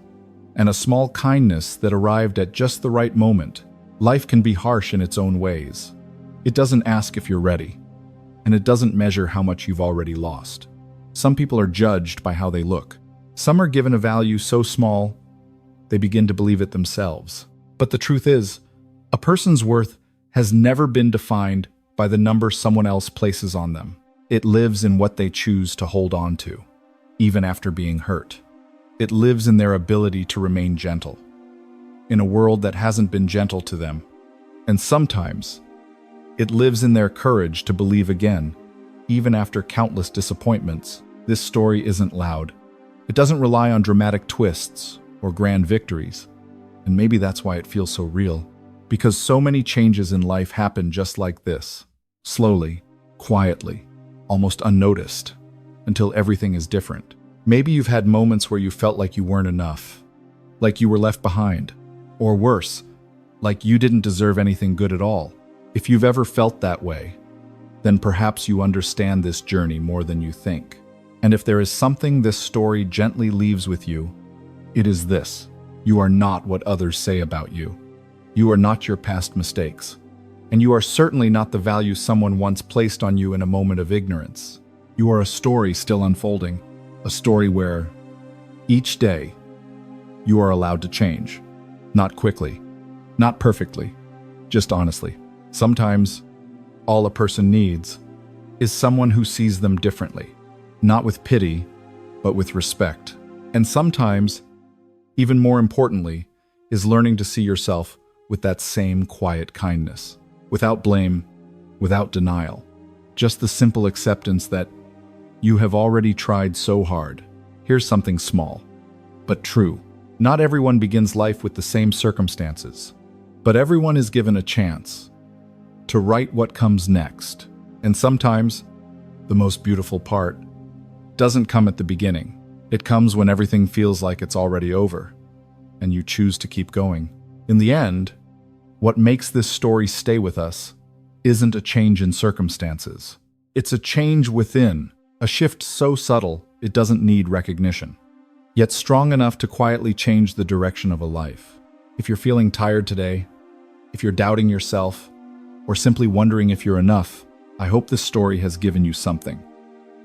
and a small kindness that arrived at just the right moment. Life can be harsh in its own ways. It doesn't ask if you're ready, and it doesn't measure how much you've already lost. Some people are judged by how they look. Some are given a value so small, they begin to believe it themselves. But the truth is, a person's worth has never been defined by the number someone else places on them. It lives in what they choose to hold on to, even after being hurt. It lives in their ability to remain gentle, in a world that hasn't been gentle to them. And sometimes, it lives in their courage to believe again, even after countless disappointments. This story isn't loud. It doesn't rely on dramatic twists or grand victories. And maybe that's why it feels so real. Because so many changes in life happen just like this. Slowly, quietly, almost unnoticed, until everything is different. Maybe you've had moments where you felt like you weren't enough, like you were left behind, or worse, like you didn't deserve anything good at all. If you've ever felt that way, then perhaps you understand this journey more than you think. And if there is something this story gently leaves with you, it is this: you are not what others say about you. You are not your past mistakes. And you are certainly not the value someone once placed on you in a moment of ignorance. You are a story still unfolding, a story where, each day, you are allowed to change. Not quickly, not perfectly, just honestly. Sometimes, all a person needs is someone who sees them differently, not with pity, but with respect. And sometimes, even more importantly, is learning to see yourself with that same quiet kindness, without blame, without denial. Just the simple acceptance that you have already tried so hard. Here's something small, but true. Not everyone begins life with the same circumstances, but everyone is given a chance to write what comes next. And sometimes, the most beautiful part doesn't come at the beginning. It comes when everything feels like it's already over, and you choose to keep going. In the end, what makes this story stay with us isn't a change in circumstances. It's a change within, a shift so subtle it doesn't need recognition, yet strong enough to quietly change the direction of a life. If you're feeling tired today, if you're doubting yourself, or simply wondering if you're enough, I hope this story has given you something.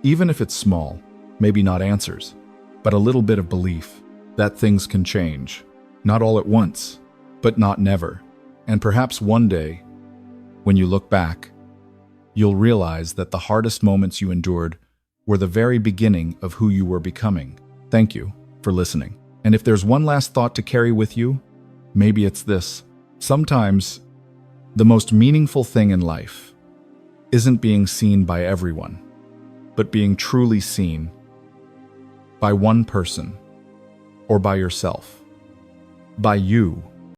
Even if it's small, maybe not answers, but a little bit of belief that things can change. Not all at once, but not never. And perhaps one day, when you look back, you'll realize that the hardest moments you endured were the very beginning of who you were becoming. Thank you for listening. And if there's one last thought to carry with you, maybe it's this: sometimes the most meaningful thing in life isn't being seen by everyone, but being truly seen by one person, or by yourself, by you.